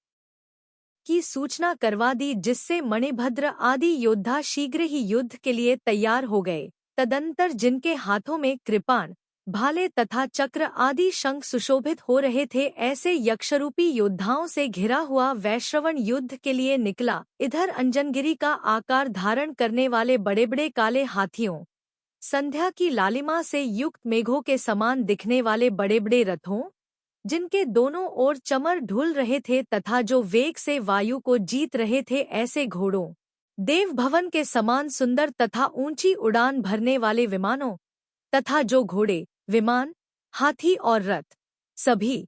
[SPEAKER 1] की सूचना करवा दी, जिससे मणिभद्र आदि योद्धा शीघ्र ही युद्ध के लिए तैयार हो गए। तदंतर जिनके हाथों में कृपाण, भाले तथा चक्र आदि शंख सुशोभित हो रहे थे, ऐसे यक्षरूपी योद्धाओं से घिरा हुआ वैश्रवण युद्ध के लिए निकला। इधर अंजनगिरी का आकार धारण करने वाले बड़े बड़े काले हाथियों, संध्या की लालिमा से युक्त मेघों के समान दिखने वाले बड़े बड़े रथों, जिनके दोनों ओर चमर ढुल रहे थे तथा जो वेग से वायु को जीत रहे थे, ऐसे घोड़ों, देव भवन के समान सुंदर तथा ऊंची उड़ान भरने वाले विमानों तथा जो घोड़े, विमान, हाथी और रथ सभी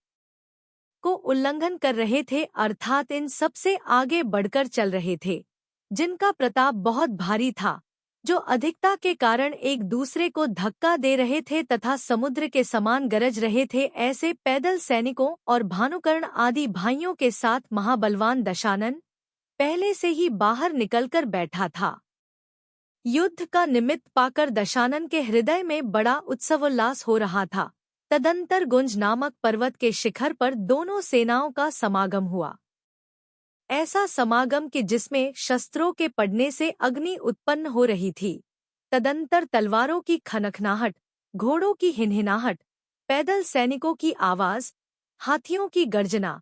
[SPEAKER 1] को उल्लंघन कर रहे थे, अर्थात इन सबसे आगे बढ़कर चल रहे थे, जिनका प्रताप बहुत भारी था, जो अधिकता के कारण एक दूसरे को धक्का दे रहे थे तथा समुद्र के समान गरज रहे थे, ऐसे पैदल सैनिकों और भानुकर्ण आदि भाइयों के साथ महाबलवान दशानन पहले से ही बाहर निकलकर बैठा था। युद्ध का निमित्त पाकर दशानन के हृदय में बड़ा उत्सवोल्लास हो रहा था। तदंतर गुंज नामक पर्वत के शिखर पर दोनों सेनाओं का समागम हुआ। ऐसा समागम कि जिसमें शस्त्रों के पड़ने से अग्नि उत्पन्न हो रही थी। तदंतर तलवारों की खनखनाहट, घोड़ों की हिनहिनाहट, पैदल सैनिकों की आवाज, हाथियों की गर्जना,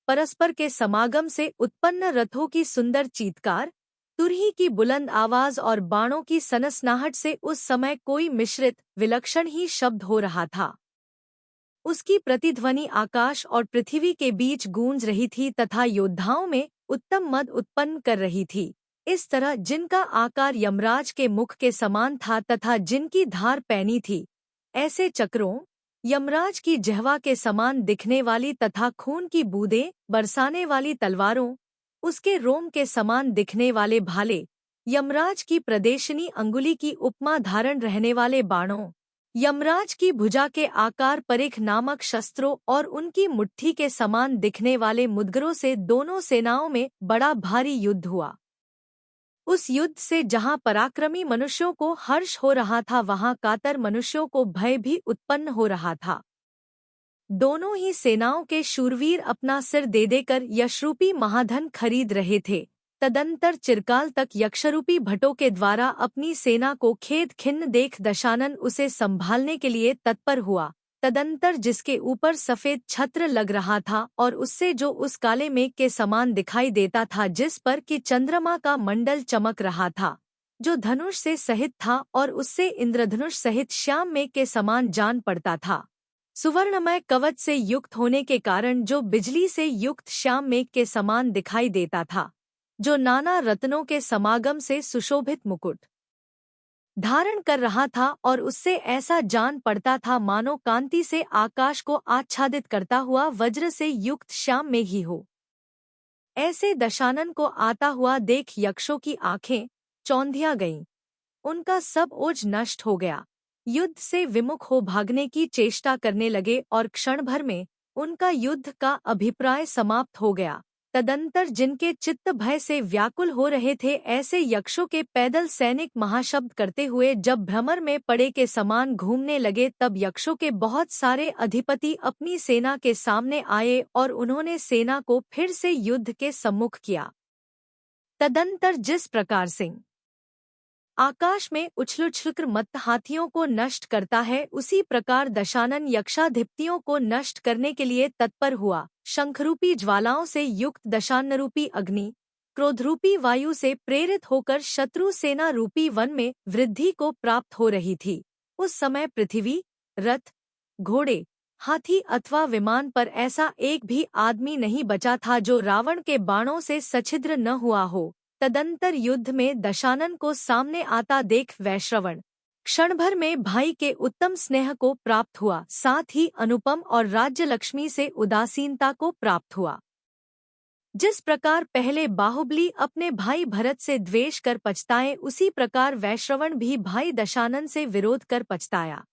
[SPEAKER 1] परस्पर के समागम से उत्पन्न रथों की सुंदर चीत्कार, तुरही की बुलंद आवाज और बाणों की सनसनाहट से उस समय कोई मिश्रित विलक्षण ही शब्द हो रहा था। उसकी प्रतिध्वनि आकाश और पृथ्वी के बीच गूंज रही थी तथा योद्धाओं में उत्तम मद उत्पन्न कर रही थी। इस तरह जिनका आकार यमराज के मुख के समान था तथा जिनकी धार पैनी थी, ऐसे चक्रों, यमराज की जिह्वा के समान दिखने वाली तथा खून की बूंदें बरसाने वाली तलवारों, उसके रोम के समान दिखने वाले भाले, यमराज की प्रदेशनी अंगुली की उपमा धारण रहने वाले बाणों, यमराज की भुजा के आकार परिख नामक शस्त्रों और उनकी मुट्ठी के समान दिखने वाले मुद्गरों से दोनों सेनाओं में बड़ा भारी युद्ध हुआ। उस युद्ध से जहां पराक्रमी मनुष्यों को हर्ष हो रहा था, वहां कातर मनुष्यों को भय भी उत्पन्न हो रहा था। दोनों ही सेनाओं के शूरवीर अपना सिर दे देकर यशरूपी महाधन खरीद रहे थे। तदंतर चिरकाल तक यक्षरूपी भटों के द्वारा अपनी सेना को खेद खिन्न देख दशानन उसे संभालने के लिए तत्पर हुआ। तदंतर जिसके ऊपर सफेद छत्र लग रहा था और उससे जो उस काले मेघ के समान दिखाई देता था, जिस पर कि चंद्रमा का मंडल चमक रहा था, जो धनुष से सहित था और उससे इंद्रधनुष सहित श्याम मेघ के समान जान पड़ता था, सुवर्णमय कवच से युक्त होने के कारण जो बिजली से युक्त श्याम मेघ के समान दिखाई देता था, जो नाना रत्नों के समागम से सुशोभित मुकुट धारण कर रहा था और उससे ऐसा जान पड़ता था मानो कांति से आकाश को आच्छादित करता हुआ वज्र से युक्त श्याम मेघ ही हो। ऐसे दशानन को आता हुआ देख यक्षों की आंखें चौंधिया गईं, उनका सब ओज नष्ट हो गया। युद्ध से विमुख हो भागने की चेष्टा करने लगे और क्षण भर में उनका युद्ध का अभिप्राय समाप्त हो गया। तदंतर जिनके चित्त भय से व्याकुल हो रहे थे, ऐसे यक्षों के पैदल सैनिक महाशब्द करते हुए जब भ्रमर में पड़े के समान घूमने लगे, तब यक्षों के बहुत सारे अधिपति अपनी सेना के सामने आए और उन्होंने सेना को फिर से युद्ध के सम्मुख किया। तदंतर जिस प्रकार सिंह आकाश में उछल-उछलकर मत हाथियों को नष्ट करता है, उसी प्रकार दशानन यक्षाधिपतियों को नष्ट करने के लिए तत्पर हुआ। शंखरूपी ज्वालाओं से युक्त दशानरूपी अग्नि, क्रोधरूपी वायु से प्रेरित होकर शत्रु सेना रूपी वन में वृद्धि को प्राप्त हो रही थी। उस समय पृथ्वी, रथ, घोड़े, हाथी अथवा विमान पर ऐसा एक भी आदमी नहीं बचा था जो रावण के बाणों से सछिद्र न हुआ हो। तदंतर युद्ध में दशानन को सामने आता देख वैश्रवण क्षण भर में भाई के उत्तम स्नेह को प्राप्त हुआ, साथ ही अनुपम और राज्य लक्ष्मी से उदासीनता को प्राप्त हुआ। जिस प्रकार पहले बाहुबली अपने भाई भरत से द्वेष कर पछताए, उसी प्रकार वैश्रवण भी भाई दशानन से विरोध कर पछताया।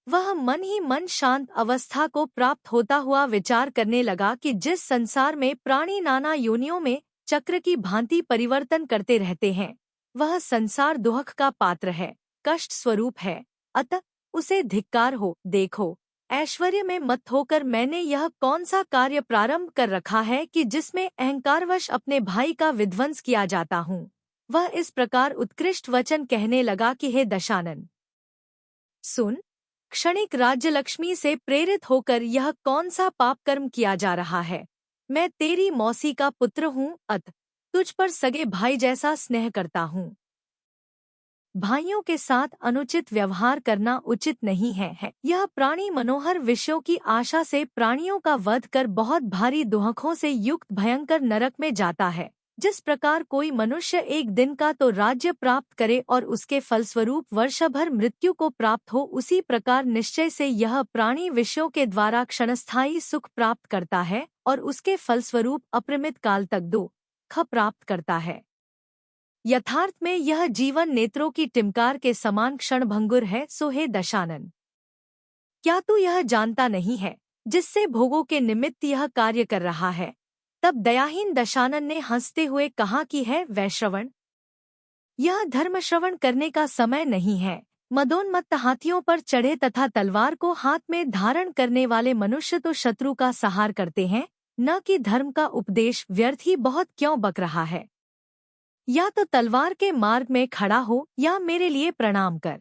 [SPEAKER 1] वह मन ही मन शांत अवस्था को प्राप्त होता हुआ विचार करने लगा कि जिस संसार में प्राणी नाना योनियों में चक्र की भांति परिवर्तन करते रहते हैं, वह संसार दुख का पात्र है, कष्ट स्वरूप है, अतः उसे धिक्कार हो। देखो, ऐश्वर्य में मत होकर मैंने यह कौन सा कार्य प्रारंभ कर रखा है कि जिसमें अहंकारवश अपने भाई का विध्वंस किया जाता हूँ। वह इस प्रकार उत्कृष्ट वचन कहने लगा कि हे दशानन, सुन, क्षणिक राज्यलक्ष्मी से प्रेरित होकर यह कौन सा पाप कर्म किया जा रहा है। मैं तेरी मौसी का पुत्र हूँ, अतः तुझ पर सगे भाई जैसा स्नेह करता हूँ। भाइयों के साथ अनुचित व्यवहार करना उचित नहीं है। यह प्राणी मनोहर विषयों की आशा से प्राणियों का वध कर बहुत भारी दुहकों से युक्त भयंकर नरक में जाता है। जिस प्रकार कोई मनुष्य एक दिन का तो राज्य प्राप्त करे और उसके फलस्वरूप वर्षभर मृत्यु को प्राप्त हो, उसी प्रकार निश्चय से यह प्राणी विषयों के द्वारा क्षणस्थायी सुख प्राप्त करता है और उसके फलस्वरूप अपरिमित काल तक दुख प्राप्त करता है। यथार्थ में यह जीवन नेत्रों की टिमकार के समान क्षणभंगुर है। सो हे दशानन, क्या तू यह जानता नहीं है जिससे भोगों के निमित्त यह कार्य कर रहा है। तब दयाहीन दशानन ने हंसते हुए कहा कि है वैश्रवण, यह धर्म श्रवण करने का समय नहीं है। मदोन्मत्त हाथियों पर चढ़े तथा तलवार को हाथ में धारण करने वाले मनुष्य तो शत्रु का सहार करते हैं, न कि धर्म का उपदेश व्यर्थ ही बहुत क्यों बक रहा है। या तो तलवार के मार्ग में खड़ा हो या मेरे लिए प्रणाम कर।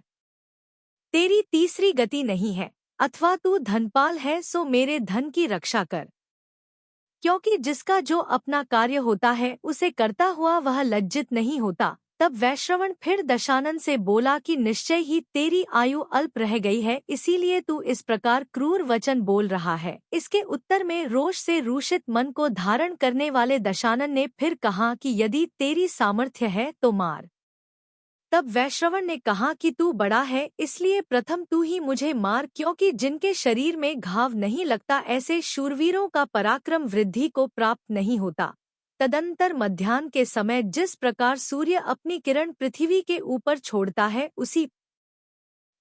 [SPEAKER 1] तेरी तीसरी गति नहीं है, अथवा तू धनपाल है सो मेरे धन की रक्षा कर, क्योंकि जिसका जो अपना कार्य होता है उसे करता हुआ वह लज्जित नहीं होता। तब वैश्रवण फिर दशानन से बोला कि निश्चय ही तेरी आयु अल्प रह गई है, इसीलिए तू इस प्रकार क्रूर वचन बोल रहा है। इसके उत्तर में रोष से रूषित मन को धारण करने वाले दशानन ने फिर कहा कि यदि तेरी सामर्थ्य है तो मार। तब वैश्रवण ने कहा कि तू बड़ा है, इसलिए प्रथम तू ही मुझे मार, क्योंकि जिनके शरीर में घाव नहीं लगता ऐसे शूरवीरों का पराक्रम वृद्धि को प्राप्त नहीं होता। तदंतर मध्याह्न के समय जिस प्रकार सूर्य अपनी किरण पृथ्वी के ऊपर छोड़ता है, उसी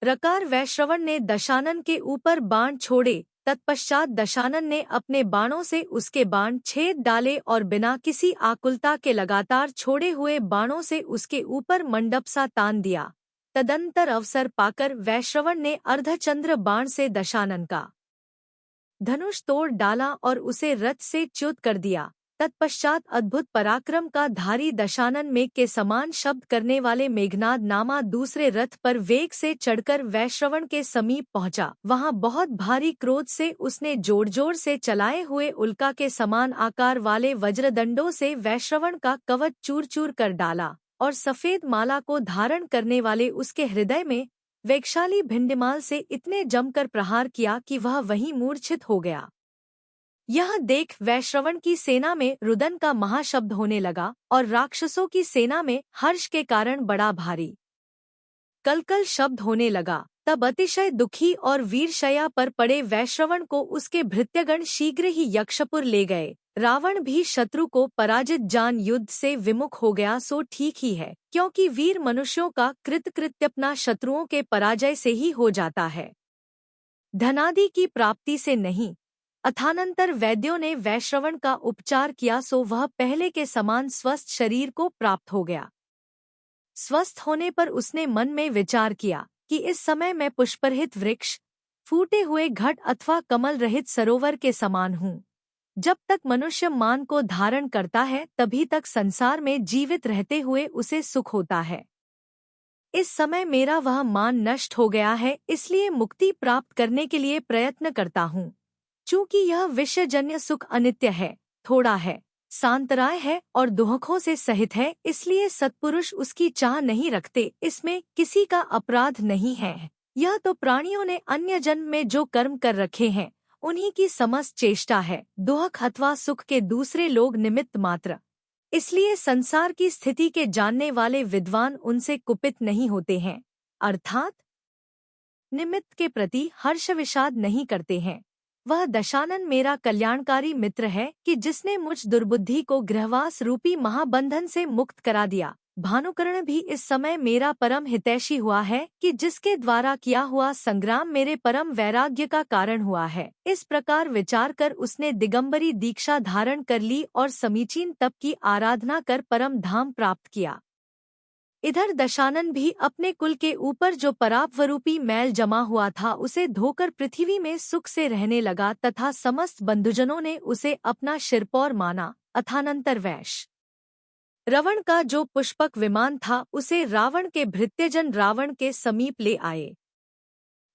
[SPEAKER 1] प्रकार वैश्रवण ने दशानन के ऊपर बाण छोड़े। तत्पश्चात दशानन ने अपने बाणों से उसके बाण छेद डाले और बिना किसी आकुलता के लगातार छोड़े हुए बाणों से उसके ऊपर मंडप सा तान दिया। तदंतर अवसर पाकर वैश्रवण ने अर्धचंद्र बाण से दशानन का धनुष तोड़ डाला और उसे रथ से च्युत कर दिया। तत्पश्चात अद्भुत पराक्रम का धारी दशानन मेघ के समान शब्द करने वाले मेघनाद नामा दूसरे रथ पर वेग से चढ़कर वैश्रवण के समीप पहुंचा। वहां बहुत भारी क्रोध से उसने जोर जोर से चलाए हुए उल्का के समान आकार वाले वज्रदंडों से वैश्रवण का कवच चूर चूर कर डाला और सफेद माला को धारण करने वाले उसके हृदय में वेगशाली भिंडमाल से इतने जमकर प्रहार किया कि वह वहीं मूर्छित हो गया। यह देख वैश्रवण की सेना में रुदन का महाशब्द होने लगा और राक्षसों की सेना में हर्ष के कारण बड़ा भारी कलकल शब्द होने लगा। तब अतिशय दुखी और वीरशया पर पड़े वैश्रवण को उसके भृत्यगण शीघ्र ही यक्षपुर ले गए। रावण भी शत्रु को पराजित जान युद्ध से विमुख हो गया। सो ठीक ही है, क्योंकि वीर मनुष्यों का कृतकृत्य अपना शत्रुओं के पराजय से ही हो जाता है, धनादि की प्राप्ति से नहीं। अथानंतर वैद्यों ने वैश्रवण का उपचार किया, सो वह पहले के समान स्वस्थ शरीर को प्राप्त हो गया। स्वस्थ होने पर उसने मन में विचार किया कि इस समय मैं पुष्परहित वृक्ष, फूटे हुए घट अथवा कमल रहित सरोवर के समान हूँ। जब तक मनुष्य मान को धारण करता है तभी तक संसार में जीवित रहते हुए उसे सुख होता है। इस समय मेरा वह मान नष्ट हो गया है, इसलिए मुक्ति प्राप्त करने के लिए प्रयत्न करता हूँ। चूंकि यह विषयजन्य सुख अनित्य है, थोड़ा है, सांतराय है और दुहकों से सहित है, इसलिए सत्पुरुष उसकी चाह नहीं रखते। इसमें किसी का अपराध नहीं है। यह तो प्राणियों ने अन्य जन्म में जो कर्म कर रखे हैं उन्हीं की समस्त चेष्टा है। दुहक अथवा सुख के दूसरे लोग निमित्त मात्र, इसलिए संसार की स्थिति के जानने वाले विद्वान उनसे कुपित नहीं होते हैं, अर्थात निमित्त के प्रति हर्ष विषाद नहीं करते हैं। वह दशानन मेरा कल्याणकारी मित्र है कि जिसने मुझ दुर्बुद्धि को गृहवास रूपी महाबंधन से मुक्त करा दिया। भानुकर्ण भी इस समय मेरा परम हितैषी हुआ है कि जिसके द्वारा किया हुआ संग्राम मेरे परम वैराग्य का कारण हुआ है। इस प्रकार विचार कर उसने दिगंबरी दीक्षा धारण कर ली और समीचीन तप की आराधना कर परम धाम प्राप्त किया। इधर दशानन भी अपने कुल के ऊपर जो परापवरूपी मैल जमा हुआ था उसे धोकर पृथ्वी में सुख से रहने लगा तथा समस्त बंधुजनों ने उसे अपना शिरपौर माना। अथानंतर वैश रवण का जो पुष्पक विमान था उसे रावण के भृत्यजन रावण के समीप ले आए।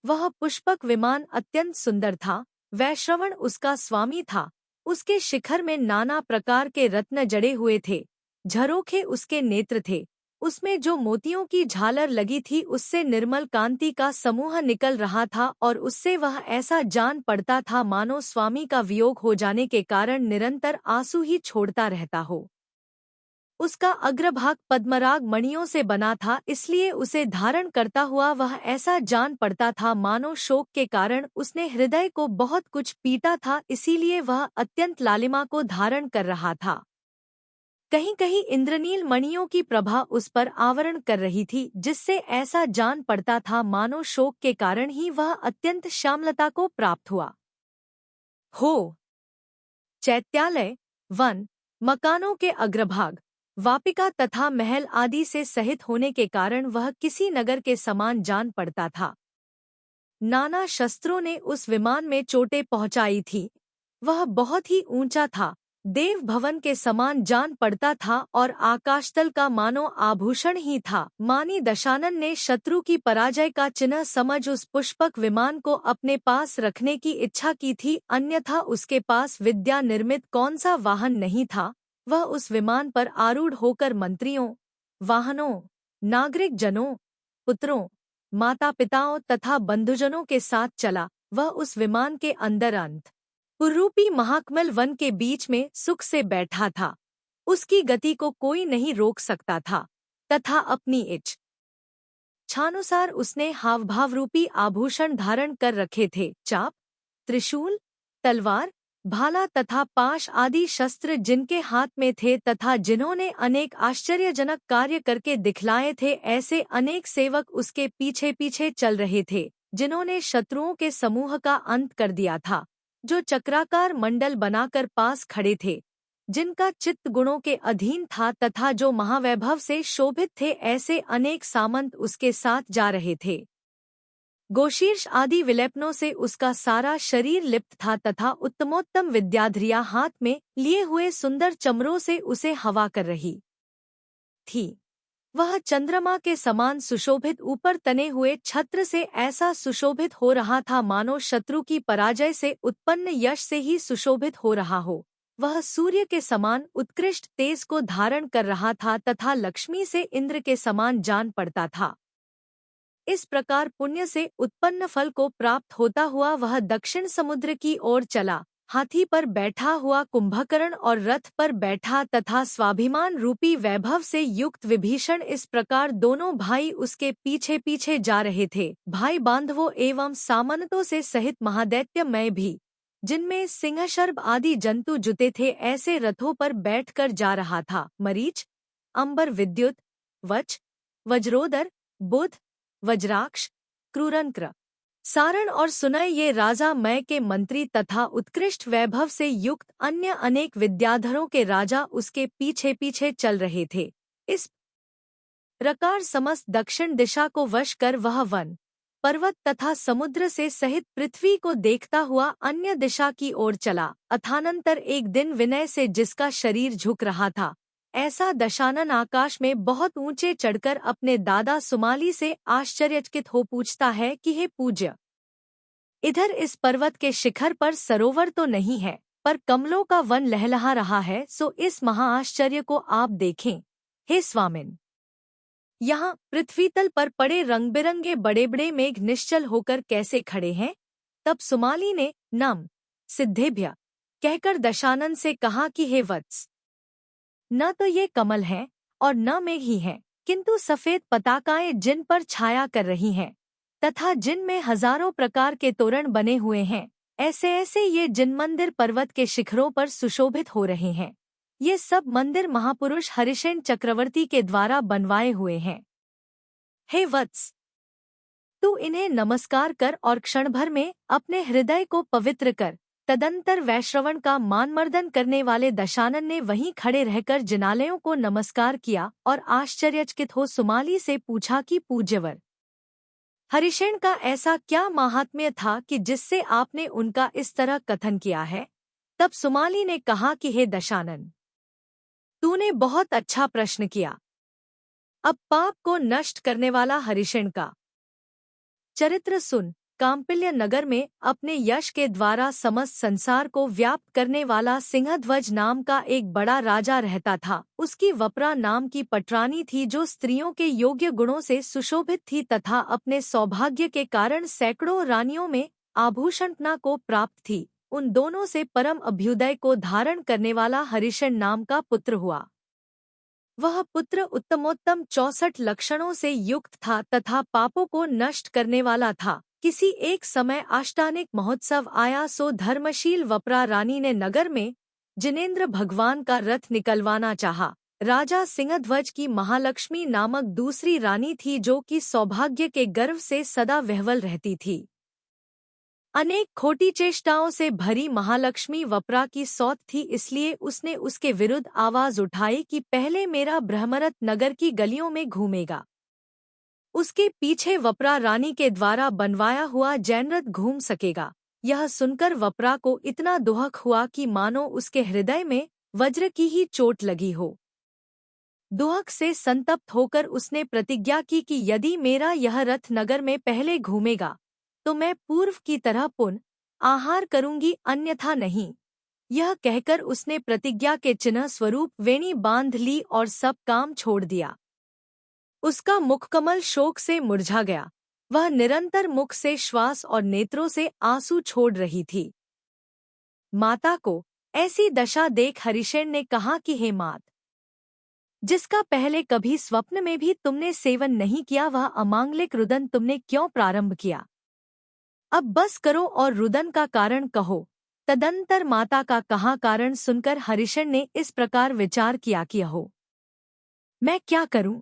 [SPEAKER 1] वह पुष्पक विमान अत्यंत सुंदर था। वैश्रवण उसका स्वामी था। उसके शिखर में नाना प्रकार के रत्न जड़े हुए थे। झरोखे उसके नेत्र थे। उसमें जो मोतियों की झालर लगी थी उससे निर्मल कांति का समूह निकल रहा था और उससे वह ऐसा जान पड़ता था मानो स्वामी का वियोग हो जाने के कारण निरंतर आंसू ही छोड़ता रहता हो। उसका अग्रभाग पद्मराग मणियों से बना था, इसलिए उसे धारण करता हुआ वह ऐसा जान पड़ता था मानो शोक के कारण उसने हृदय को बहुत कुछ पीटा था, इसीलिए वह अत्यंत लालिमा को धारण कर रहा था। कहीं कहीं इंद्रनील मणियों की प्रभा उस पर आवरण कर रही थी, जिससे ऐसा जान पड़ता था मानो शोक के कारण ही वह अत्यंत श्यामलता को प्राप्त हुआ हो। चैत्यालय, वन, मकानों के अग्रभाग, वापिका तथा महल आदि से सहित होने के कारण वह किसी नगर के समान जान पड़ता था। नाना शस्त्रों ने उस विमान में चोटें पहुंचाई थी। वह बहुत ही ऊंचा था, देव भवन के समान जान पड़ता था और आकाशतल का मानो आभूषण ही था। मानी दशानन ने शत्रु की पराजय का चिन्ह समझ उस पुष्पक विमान को अपने पास रखने की इच्छा की थी, अन्यथा उसके पास विद्या निर्मित कौन सा वाहन नहीं था। वह उस विमान पर आरूढ़ होकर मंत्रियों, वाहनों, नागरिक जनों, पुत्रों, माता पिताओं तथा बंधुजनों के साथ चला। वह उस विमान के अंदर अंत पुरूपी महाकमल वन के बीच में सुख से बैठा था। उसकी गति को कोई नहीं रोक सकता था तथा अपनी इच्छानुसार उसने हावभाव रूपी आभूषण धारण कर रखे थे। चाप, त्रिशूल, तलवार, भाला तथा पाश आदि शस्त्र जिनके हाथ में थे तथा जिन्होंने अनेक आश्चर्यजनक कार्य करके दिखलाए थे, ऐसे अनेक सेवक उसके पीछे पीछे चल रहे थे, जिन्होंने शत्रुओं के समूह का अंत कर दिया था। जो चक्राकार मंडल बनाकर पास खड़े थे, जिनका चित्त गुणों के अधीन था तथा जो महावैभव से शोभित थे, ऐसे अनेक सामंत उसके साथ जा रहे थे। गोशीर्ष आदि विलेपनों से उसका सारा शरीर लिप्त था तथा उत्तमोत्तम विद्याधरिया हाथ में लिए हुए सुंदर चमरों से उसे हवा कर रही थी। वह चंद्रमा के समान सुशोभित ऊपर तने हुए छत्र से ऐसा सुशोभित हो रहा था मानो शत्रु की पराजय से उत्पन्न यश से ही सुशोभित हो रहा हो। वह सूर्य के समान उत्कृष्ट तेज को धारण कर रहा था तथा लक्ष्मी से इंद्र के समान जान पड़ता था। इस प्रकार पुण्य से उत्पन्न फल को प्राप्त होता हुआ वह दक्षिण समुद्र की ओर चला। हाथी पर बैठा हुआ कुंभकर्ण और रथ पर बैठा तथा स्वाभिमान रूपी वैभव से युक्त विभीषण, इस प्रकार दोनों भाई उसके पीछे पीछे जा रहे थे। भाई बांधवों एवं सामंतों से सहित महादैत्यमय भी, जिनमें सिंहशर्भ आदि जंतु जुते थे, ऐसे रथों पर बैठकर जा रहा था। मरीच, अंबर विद्युत, वच, वज्रोदर, बुध, वज्राक्ष, क्रूरंक्र, सारण और सुनय ये राजा मय के मंत्री तथा उत्कृष्ट वैभव से युक्त अन्य अनेक विद्याधरों के राजा उसके पीछे पीछे चल रहे थे। इस प्रकार समस्त दक्षिण दिशा को वश कर वह वन, पर्वत तथा समुद्र से सहित पृथ्वी को देखता हुआ अन्य दिशा की ओर चला। अथानंतर एक दिन विनय से जिसका शरीर झुक रहा था, ऐसा दशानन आकाश में बहुत ऊंचे चढ़कर अपने दादा सुमाली से आश्चर्यचकित हो पूछता है कि हे पूज्य, इधर इस पर्वत के शिखर पर सरोवर तो नहीं है, पर कमलों का वन लहलहा रहा है, सो इस महाआश्चर्य को आप देखें। हे स्वामिन, यहाँ पृथ्वीतल पर पड़े रंग बिरंगे बड़े बड़े मेघ निश्चल होकर कैसे खड़े हैं। तब सुमाली ने नम सिद्धेभ्य कहकर दशानन से कहा कि हे वत्स, न तो ये कमल हैं और न मेघ ही हैं, किंतु सफेद पताकाएं जिन पर छाया कर रही हैं तथा जिनमें हजारों प्रकार के तोरण बने हुए हैं, ऐसे ऐसे ये जिन मंदिर पर्वत के शिखरों पर सुशोभित हो रहे हैं, ये सब मंदिर महापुरुष हरिसेन चक्रवर्ती के द्वारा बनवाए हुए हैं। हे वत्स, तू इन्हें नमस्कार कर और क्षण भर में अपने हृदय को पवित्र कर तदंतर वैश्रवण का मानमर्दन करने वाले दशानन ने वहीं खड़े रहकर जिनालयों को नमस्कार किया और आश्चर्यचकित हो सुमाली से पूछा कि पूज्यवर, हरिशेन का ऐसा क्या महात्म्य था कि जिससे आपने उनका इस तरह कथन किया है? तब सुमाली ने कहा कि हे दशानन, तूने बहुत अच्छा प्रश्न किया। अब पाप को नष्ट करने वाला हरिशेन का चरित्र सुन। काम्पिल्य नगर में अपने यश के द्वारा समस्त संसार को व्याप्त करने वाला सिंहध्वज नाम का एक बड़ा राजा रहता था। उसकी वपरा नाम की पटरानी थी जो स्त्रियों के योग्य गुणों से सुशोभित थी तथा अपने सौभाग्य के कारण सैकड़ों रानियों में आभूषणना को प्राप्त थी। उन दोनों से परम अभ्युदय को धारण करने वाला हरिशन नाम का पुत्र हुआ। वह पुत्र उत्तमोत्तम 64 लक्षणों से युक्त था तथा पापों को नष्ट करने वाला था। किसी एक समय अष्टानिक महोत्सव आया सो धर्मशील वपरा रानी ने नगर में जिनेंद्र भगवान का रथ निकलवाना चाहा। राजा सिंहध्वज की महालक्ष्मी नामक दूसरी रानी थी जो कि सौभाग्य के गर्व से सदा विह्वल रहती थी। अनेक खोटी चेष्टाओं से भरी महालक्ष्मी वपरा की सौत थी, इसलिए उसने उसके विरुद्ध आवाज उठाई कि पहले मेरा ब्रह्मरथ नगर की गलियों में घूमेगा। उसके पीछे वपरा रानी के द्वारा बनवाया हुआ जैनरथ घूम सकेगा। यह सुनकर वपरा को इतना दुहक हुआ कि मानो उसके हृदय में वज्र की ही चोट लगी हो। दुहक से संतप्त होकर उसने प्रतिज्ञा की कि यदि मेरा यह रथ नगर में पहले घूमेगा तो मैं पूर्व की तरह पुन आहार करूंगी, अन्यथा नहीं। यह कहकर उसने प्रतिज्ञा के चिन्ह स्वरूप वेणी बांध ली और सब काम छोड़ दिया। उसका मुखकमल शोक से मुरझा गया। वह निरंतर मुख से श्वास और नेत्रों से आंसू छोड़ रही थी। माता को ऐसी दशा देख हरिशेन ने कहा कि हे मात, जिसका पहले कभी स्वप्न में भी तुमने सेवन नहीं किया वह अमांगलिक रुदन तुमने क्यों प्रारंभ किया? अब बस करो और रुदन का कारण कहो। तदंतर माता का कहा कारण सुनकर हरिशेन ने इस प्रकार विचार किया कि हो, मैं क्या करूं?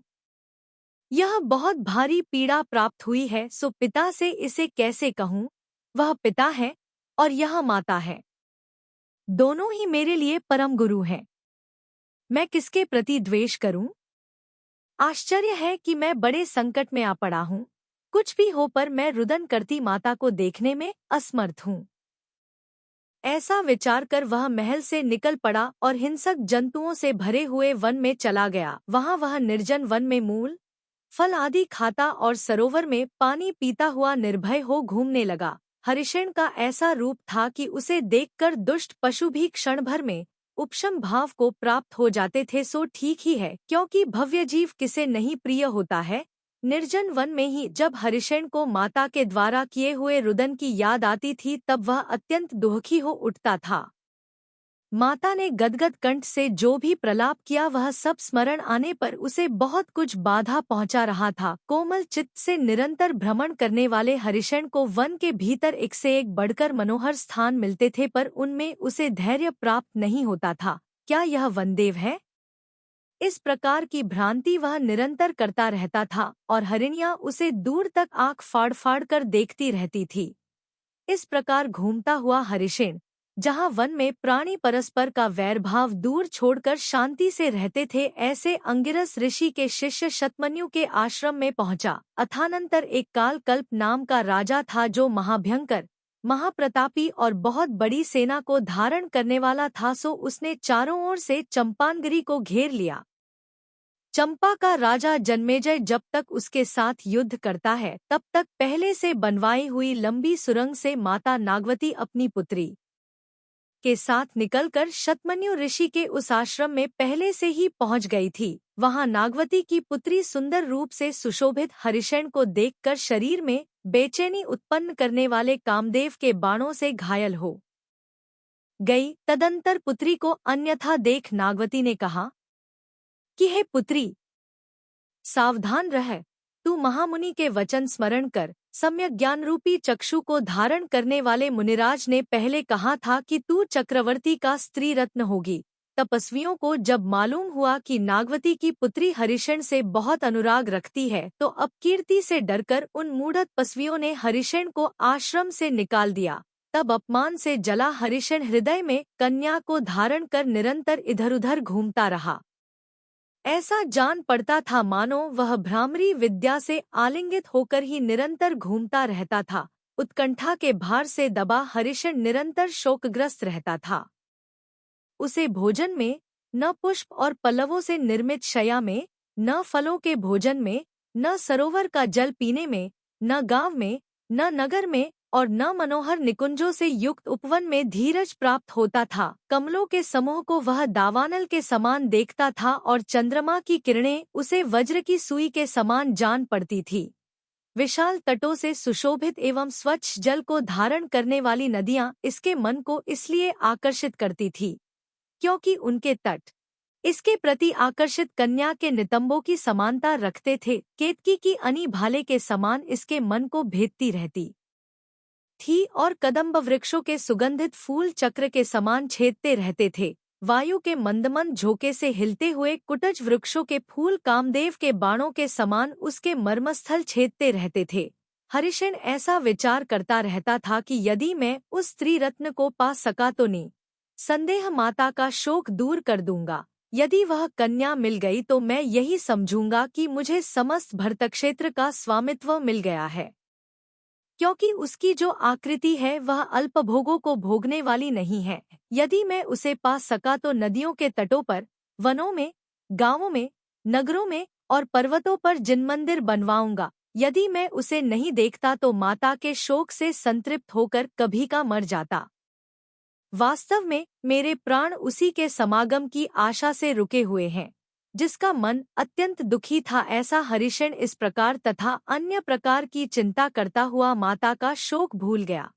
[SPEAKER 1] यह बहुत भारी पीड़ा प्राप्त हुई है, सो पिता से इसे कैसे कहूं? वह पिता है और यह माता है, दोनों ही मेरे लिए परम गुरु हैं। मैं किसके प्रति द्वेष करूं? आश्चर्य है कि मैं बड़े संकट में आ पड़ा हूं। कुछ भी हो पर मैं रुदन करती माता को देखने में असमर्थ हूं। ऐसा विचार कर वह महल से निकल पड़ा और हिंसक जंतुओं से भरे हुए वन में चला गया। वहां वह निर्जन वन में मूल फल आदि खाता और सरोवर में पानी पीता हुआ निर्भय हो घूमने लगा। हरिशेन का ऐसा रूप था कि उसे देखकर दुष्ट पशु भी क्षण भर में उपशम भाव को प्राप्त हो जाते थे। सो ठीक ही है, क्योंकि भव्य जीव किसे नहीं प्रिय होता है। निर्जन वन में ही जब हरिशेन को माता के द्वारा किए हुए रुदन की याद आती थी तब वह अत्यंत दुखी हो उठता था। माता ने गदगद कंठ से जो भी प्रलाप किया वह सब स्मरण आने पर उसे बहुत कुछ बाधा पहुंचा रहा था। कोमल चित्त से निरंतर भ्रमण करने वाले हरिशेन को वन के भीतर एक से एक बढ़कर मनोहर स्थान मिलते थे, पर उनमें उसे धैर्य प्राप्त नहीं होता था। क्या यह वनदेव है? इस प्रकार की भ्रांति वह निरंतर करता रहता था और हरिणियां उसे दूर तक आंख फाड़ फाड़ कर देखती रहती थी। इस प्रकार घूमता हुआ हरिशेन जहां वन में प्राणी परस्पर का वैरभाव दूर छोड़कर शांति से रहते थे, ऐसे अंगिरस ऋषि के शिष्य शतमन्यु के आश्रम में पहुंचा। अथानंतर एक कालकल्प नाम का राजा था जो महाभयंकर, महाप्रतापी और बहुत बड़ी सेना को धारण करने वाला था। सो उसने चारों ओर से चंपानगिरी को घेर लिया। चंपा का राजा जन्मेजय जब तक उसके साथ युद्ध करता है तब तक पहले से बनवाई हुई लंबी सुरंग से माता नागवती अपनी पुत्री के साथ निकलकर शतमन्यु ऋषि के उस आश्रम में पहले से ही पहुंच गई थी। वहां नागवती की पुत्री सुंदर रूप से सुशोभित हरिशेन को देखकर शरीर में बेचैनी उत्पन्न करने वाले कामदेव के बाणों से घायल हो गई। तदंतर पुत्री को अन्यथा देख नागवती ने कहा कि हे पुत्री, सावधान रह। तू महामुनि के वचन स्मरण कर। सम्यक ज्ञान रूपी चक्षु को धारण करने वाले मुनिराज ने पहले कहा था कि तू चक्रवर्ती का स्त्री रत्न होगी। तपस्वियों को जब मालूम हुआ कि नागवती की पुत्री हरिशेन से बहुत अनुराग रखती है तो अपकीर्ति से डरकर उन मूढ़ तपस्वियों ने हरिशेन को आश्रम से निकाल दिया। तब अपमान से जला हरिशन हृदय में कन्या को धारण कर निरंतर इधर-उधर घूमता रहा। ऐसा जान पड़ता था मानो वह भ्रामरी विद्या से आलिंगित होकर ही निरंतर घूमता रहता था। उत्कंठा के भार से दबा हरिशन निरंतर शोकग्रस्त रहता था। उसे भोजन में, न पुष्प और पल्लवों से निर्मित शय्या में, न फलों के भोजन में, न सरोवर का जल पीने में, न गांव में, न नगर में और न मनोहर निकुंजों से युक्त उपवन में धीरज प्राप्त होता था। कमलों के समूह को वह दावानल के समान देखता था और चंद्रमा की किरणें उसे वज्र की सुई के समान जान पड़ती थी। विशाल तटों से सुशोभित एवं स्वच्छ जल को धारण करने वाली नदियां इसके मन को इसलिए आकर्षित करती थी क्योंकि उनके तट इसके प्रति आकर्षित कन्या के नितंबों की समानता रखते थे। केतकी की अनी भाले के समान इसके मन को भेदती रहती थी और कदम्ब वृक्षों के सुगंधित फूल चक्र के समान छेदते रहते थे। वायु के मंदमंद झोंके से हिलते हुए कुटज वृक्षों के फूल कामदेव के बाणों के समान उसके मर्मस्थल छेदते रहते थे। हरिशन ऐसा विचार करता रहता था कि यदि मैं उस स्त्री रत्न को पा सका तो संदेह माता का शोक दूर कर दूंगा। यदि वह कन्या मिल गई तो मैं यही समझूंगा कि मुझे समस्त भरतक्षेत्र का स्वामित्व मिल गया है, क्योंकि उसकी जो आकृति है वह अल्पभोगों को भोगने वाली नहीं है। यदि मैं उसे पा सका तो नदियों के तटों पर, वनों में, गांवों में, नगरों में और पर्वतों पर जिन मंदिर बनवाऊंगा। यदि मैं उसे नहीं देखता तो माता के शोक से संतृप्त होकर कभी का मर जाता। वास्तव में मेरे प्राण उसी के समागम की आशा से रुके हुए हैं, जिसका मन अत्यंत दुखी था। ऐसा हरिशन इस प्रकार तथा अन्य प्रकार की चिंता करता हुआ माता का शोक भूल गया।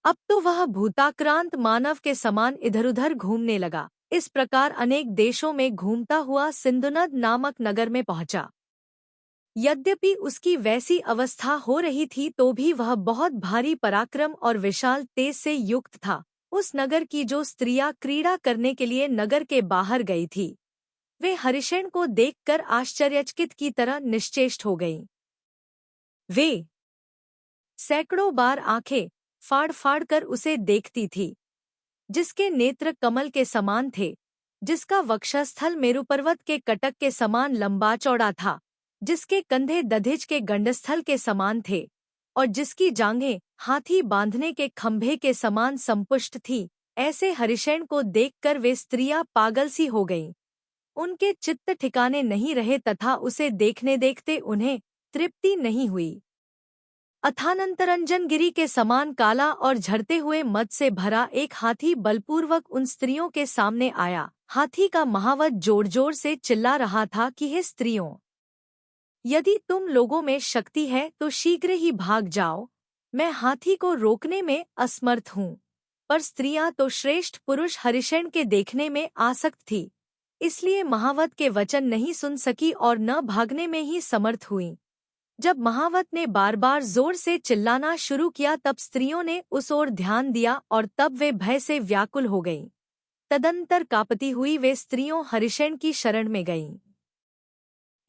[SPEAKER 1] अब तो वह भूताक्रांत मानव के समान इधर-उधर घूमने लगा। इस प्रकार अनेक देशों में घूमता हुआ सिंधुनद नामक नगर में पहुंचा। यद्यपि उसकी वैसी अवस्था हो रही थी तो भी वह बहुत भारी पराक्रम और विशाल तेज से युक्त था। उस नगर की जो स्त्रियां क्रीड़ा करने के लिए नगर के बाहर गई थी, वे हरिशन को देखकर आश्चर्यचकित की तरह निश्चेष्ट हो गईं। वे सैकड़ों बार आंखें फाड़ फाड़ कर उसे देखती थी, जिसके नेत्र कमल के समान थे, जिसका वक्षस्थल मेरुपर्वत के कटक के समान लंबा चौड़ा था, जिसके कंधे दधिच के गंडस्थल के समान थे और जिसकी जांघें हाथी बांधने के खंभे के समान संपुष्ट थी। ऐसे हरिशन को देखकर वे स्त्रियां पागल सी हो गईं। उनके चित्त ठिकाने नहीं रहे तथा उसे देखने देखते उन्हें तृप्ति नहीं हुई। अथानंतरंजन गिरी के समान काला और झरते हुए मद से भरा एक हाथी बलपूर्वक उन स्त्रियों के सामने आया। हाथी का महावत जोर जोर से चिल्ला रहा था कि हे स्त्रियों, यदि तुम लोगों में शक्ति है तो शीघ्र ही भाग जाओ, मैं हाथी को रोकने में असमर्थ हूँ। पर स्त्रियां तो श्रेष्ठ पुरुष हरिशन के देखने में आसक्त थी, इसलिए महावत के वचन नहीं सुन सकी और न भागने में ही समर्थ हुईं। जब महावत ने बार बार जोर से चिल्लाना शुरू किया तब स्त्रियों ने उस ओर ध्यान दिया और तब वे भय से व्याकुल हो गईं। तदंतर कांपती हुई वे स्त्रियों हरिशन की शरण में गईं।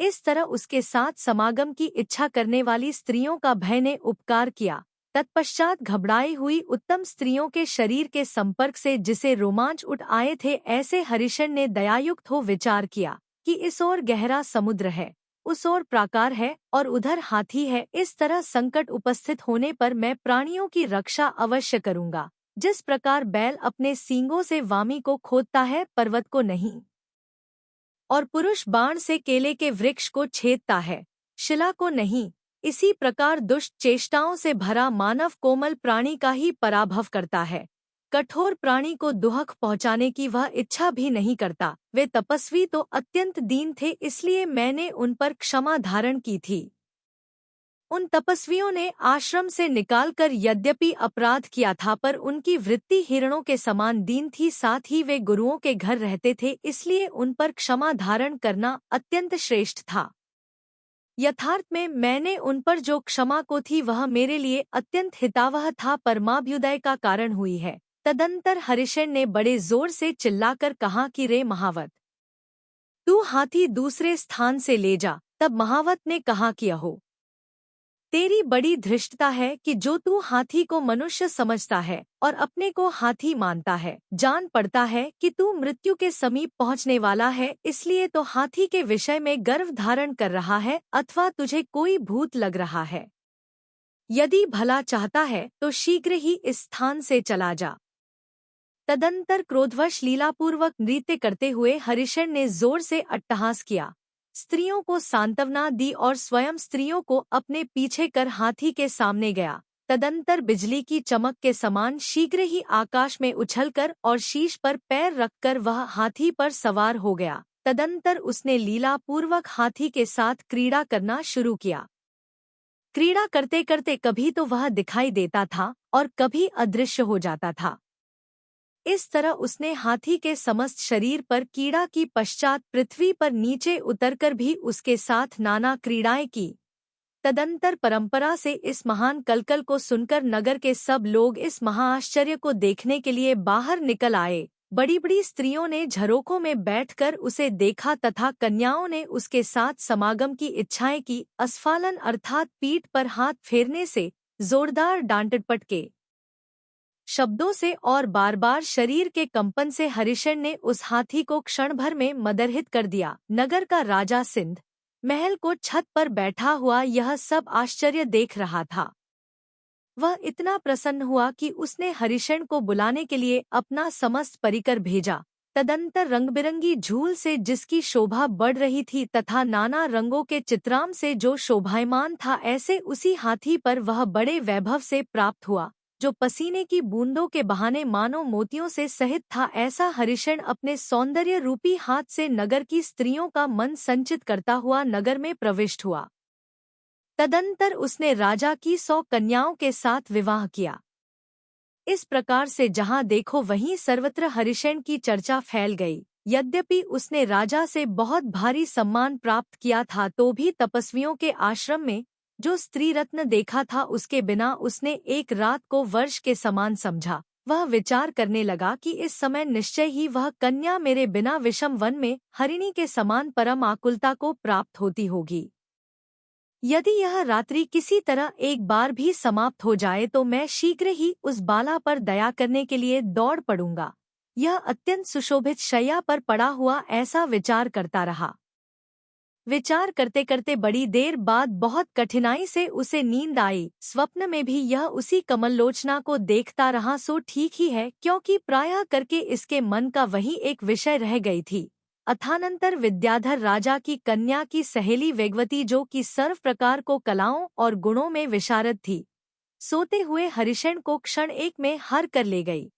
[SPEAKER 1] इस तरह उसके साथ समागम की इच्छा करने वाली स्त्रियों का भय ने उपकार किया। तत्पश्चात घबराई हुई उत्तम स्त्रियों के शरीर के संपर्क से जिसे रोमांच उठ आए थे, ऐसे हरिशन ने दयायुक्त हो विचार किया कि इस ओर गहरा समुद्र है, उस ओर प्राकार है और उधर हाथी है। इस तरह संकट उपस्थित होने पर मैं प्राणियों की रक्षा अवश्य करूंगा। जिस प्रकार बैल अपने सींगों से वामी को खोदता है, पर्वत को नहीं, और पुरुष बाण से केले के वृक्ष को छेदता है, शिला को नहीं, इसी प्रकार दुष्ट चेष्टाओं से भरा मानव कोमल प्राणी का ही पराभव करता है। कठोर प्राणी को दुहक पहुंचाने की वह इच्छा भी नहीं करता। वे तपस्वी तो अत्यंत दीन थे, इसलिए मैंने उन पर क्षमा धारण की थी। उन तपस्वियों ने आश्रम से निकालकर यद्यपि अपराध किया था, पर उनकी वृत्ति हिरणों के समान दीन थी। साथ ही वे गुरुओं के घर रहते थे, इसलिए उन पर क्षमा धारण करना अत्यंत श्रेष्ठ था। यथार्थ में मैंने उन पर जो क्षमा को थी वह मेरे लिए अत्यंत हितावह था, परमाभ्युदय का कारण हुई है। तदंतर हरिशन ने बड़े जोर से चिल्लाकर कहा कि रे महावत, तू हाथी दूसरे स्थान से ले जा। तब महावत ने कहा कि अहो, तेरी बड़ी धृष्टता है कि जो तू हाथी को मनुष्य समझता है और अपने को हाथी मानता है। जान पड़ता है कि तू मृत्यु के समीप पहुंचने वाला है, इसलिए तो हाथी के विषय में गर्व धारण कर रहा है, अथवा तुझे कोई भूत लग रहा है। यदि भला चाहता है तो शीघ्र ही इस स्थान से चला जा। तदंतर क्रोधवश लीलापूर्वक नृत्य करते हुए हरिशन ने जोर से अट्टहास किया, स्त्रियों को सांत्वना दी और स्वयं स्त्रियों को अपने पीछे कर हाथी के सामने गया। तदंतर बिजली की चमक के समान शीघ्र ही आकाश में उछलकर और शीश पर पैर रखकर वह हाथी पर सवार हो गया। तदंतर उसने लीलापूर्वक हाथी के साथ क्रीड़ा करना शुरू किया। क्रीड़ा करते करते कभी तो वह दिखाई देता था और कभी अदृश्य हो जाता था। इस तरह उसने हाथी के समस्त शरीर पर कीड़ा की पश्चात पृथ्वी पर नीचे उतरकर भी उसके साथ नाना क्रीड़ाएं की। तदंतर परंपरा से इस महान कलकल को सुनकर नगर के सब लोग इस महाआश्चर्य को देखने के लिए बाहर निकल आए। बड़ी बड़ी स्त्रियों ने झरोखों में बैठकर उसे देखा तथा कन्याओं ने उसके साथ समागम की इच्छाएं की। अस्फालन अर्थात पीठ पर हाथ फेरने से, जोरदार डांटपट के शब्दों से और बार बार शरीर के कंपन से हरिशन ने उस हाथी को क्षण भर में मदरहित कर दिया। नगर का राजा सिंध महल को छत पर बैठा हुआ यह सब आश्चर्य देख रहा था। वह इतना प्रसन्न हुआ कि उसने हरिशन को बुलाने के लिए अपना समस्त परिकर भेजा। तदंतर रंगबिरंगी झूल से जिसकी शोभा बढ़ रही थी तथा नाना रंगों के चित्राम से जो शोभायमान था, ऐसे उसी हाथी पर वह बड़े वैभव से प्राप्त हुआ, जो पसीने की बूंदों के बहाने मानो मोतियों से सहित था। ऐसा हरिशन अपने सौंदर्य रूपी हाथ से नगर की स्त्रियों का मन संचित करता हुआ नगर में प्रविष्ट हुआ। तदंतर उसने राजा की 100 कन्याओं के साथ विवाह किया। इस प्रकार से जहाँ देखो वहीं सर्वत्र हरिशन की चर्चा फैल गई। यद्यपि उसने राजा से बहुत भारी सम्मान प्राप्त किया था, तो भी तपस्वियों के आश्रम में जो स्त्री रत्न देखा था उसके बिना उसने एक रात को वर्ष के समान समझा। वह विचार करने लगा कि इस समय निश्चय ही वह कन्या मेरे बिना विषम वन में हरिणी के समान परम आकुलता को प्राप्त होती होगी। यदि यह रात्रि किसी तरह एक बार भी समाप्त हो जाए तो मैं शीघ्र ही उस बाला पर दया करने के लिए दौड़ पड़ूंगा। यह अत्यंत सुशोभित शैया पर पड़ा हुआ ऐसा विचार करता रहा। विचार करते करते बड़ी देर बाद बहुत कठिनाई से उसे नींद आई। स्वप्न में भी यह उसी कमललोचना को देखता रहा, सो ठीक ही है, क्योंकि प्रायः करके इसके मन का वही एक विषय रह गई थी। अथानंतर विद्याधर राजा की कन्या की सहेली वेगवती, जो कि सर्व प्रकार को कलाओं और गुणों में विशारद थी, सोते हुए हरिशन को क्षण एक में हर कर ले गई।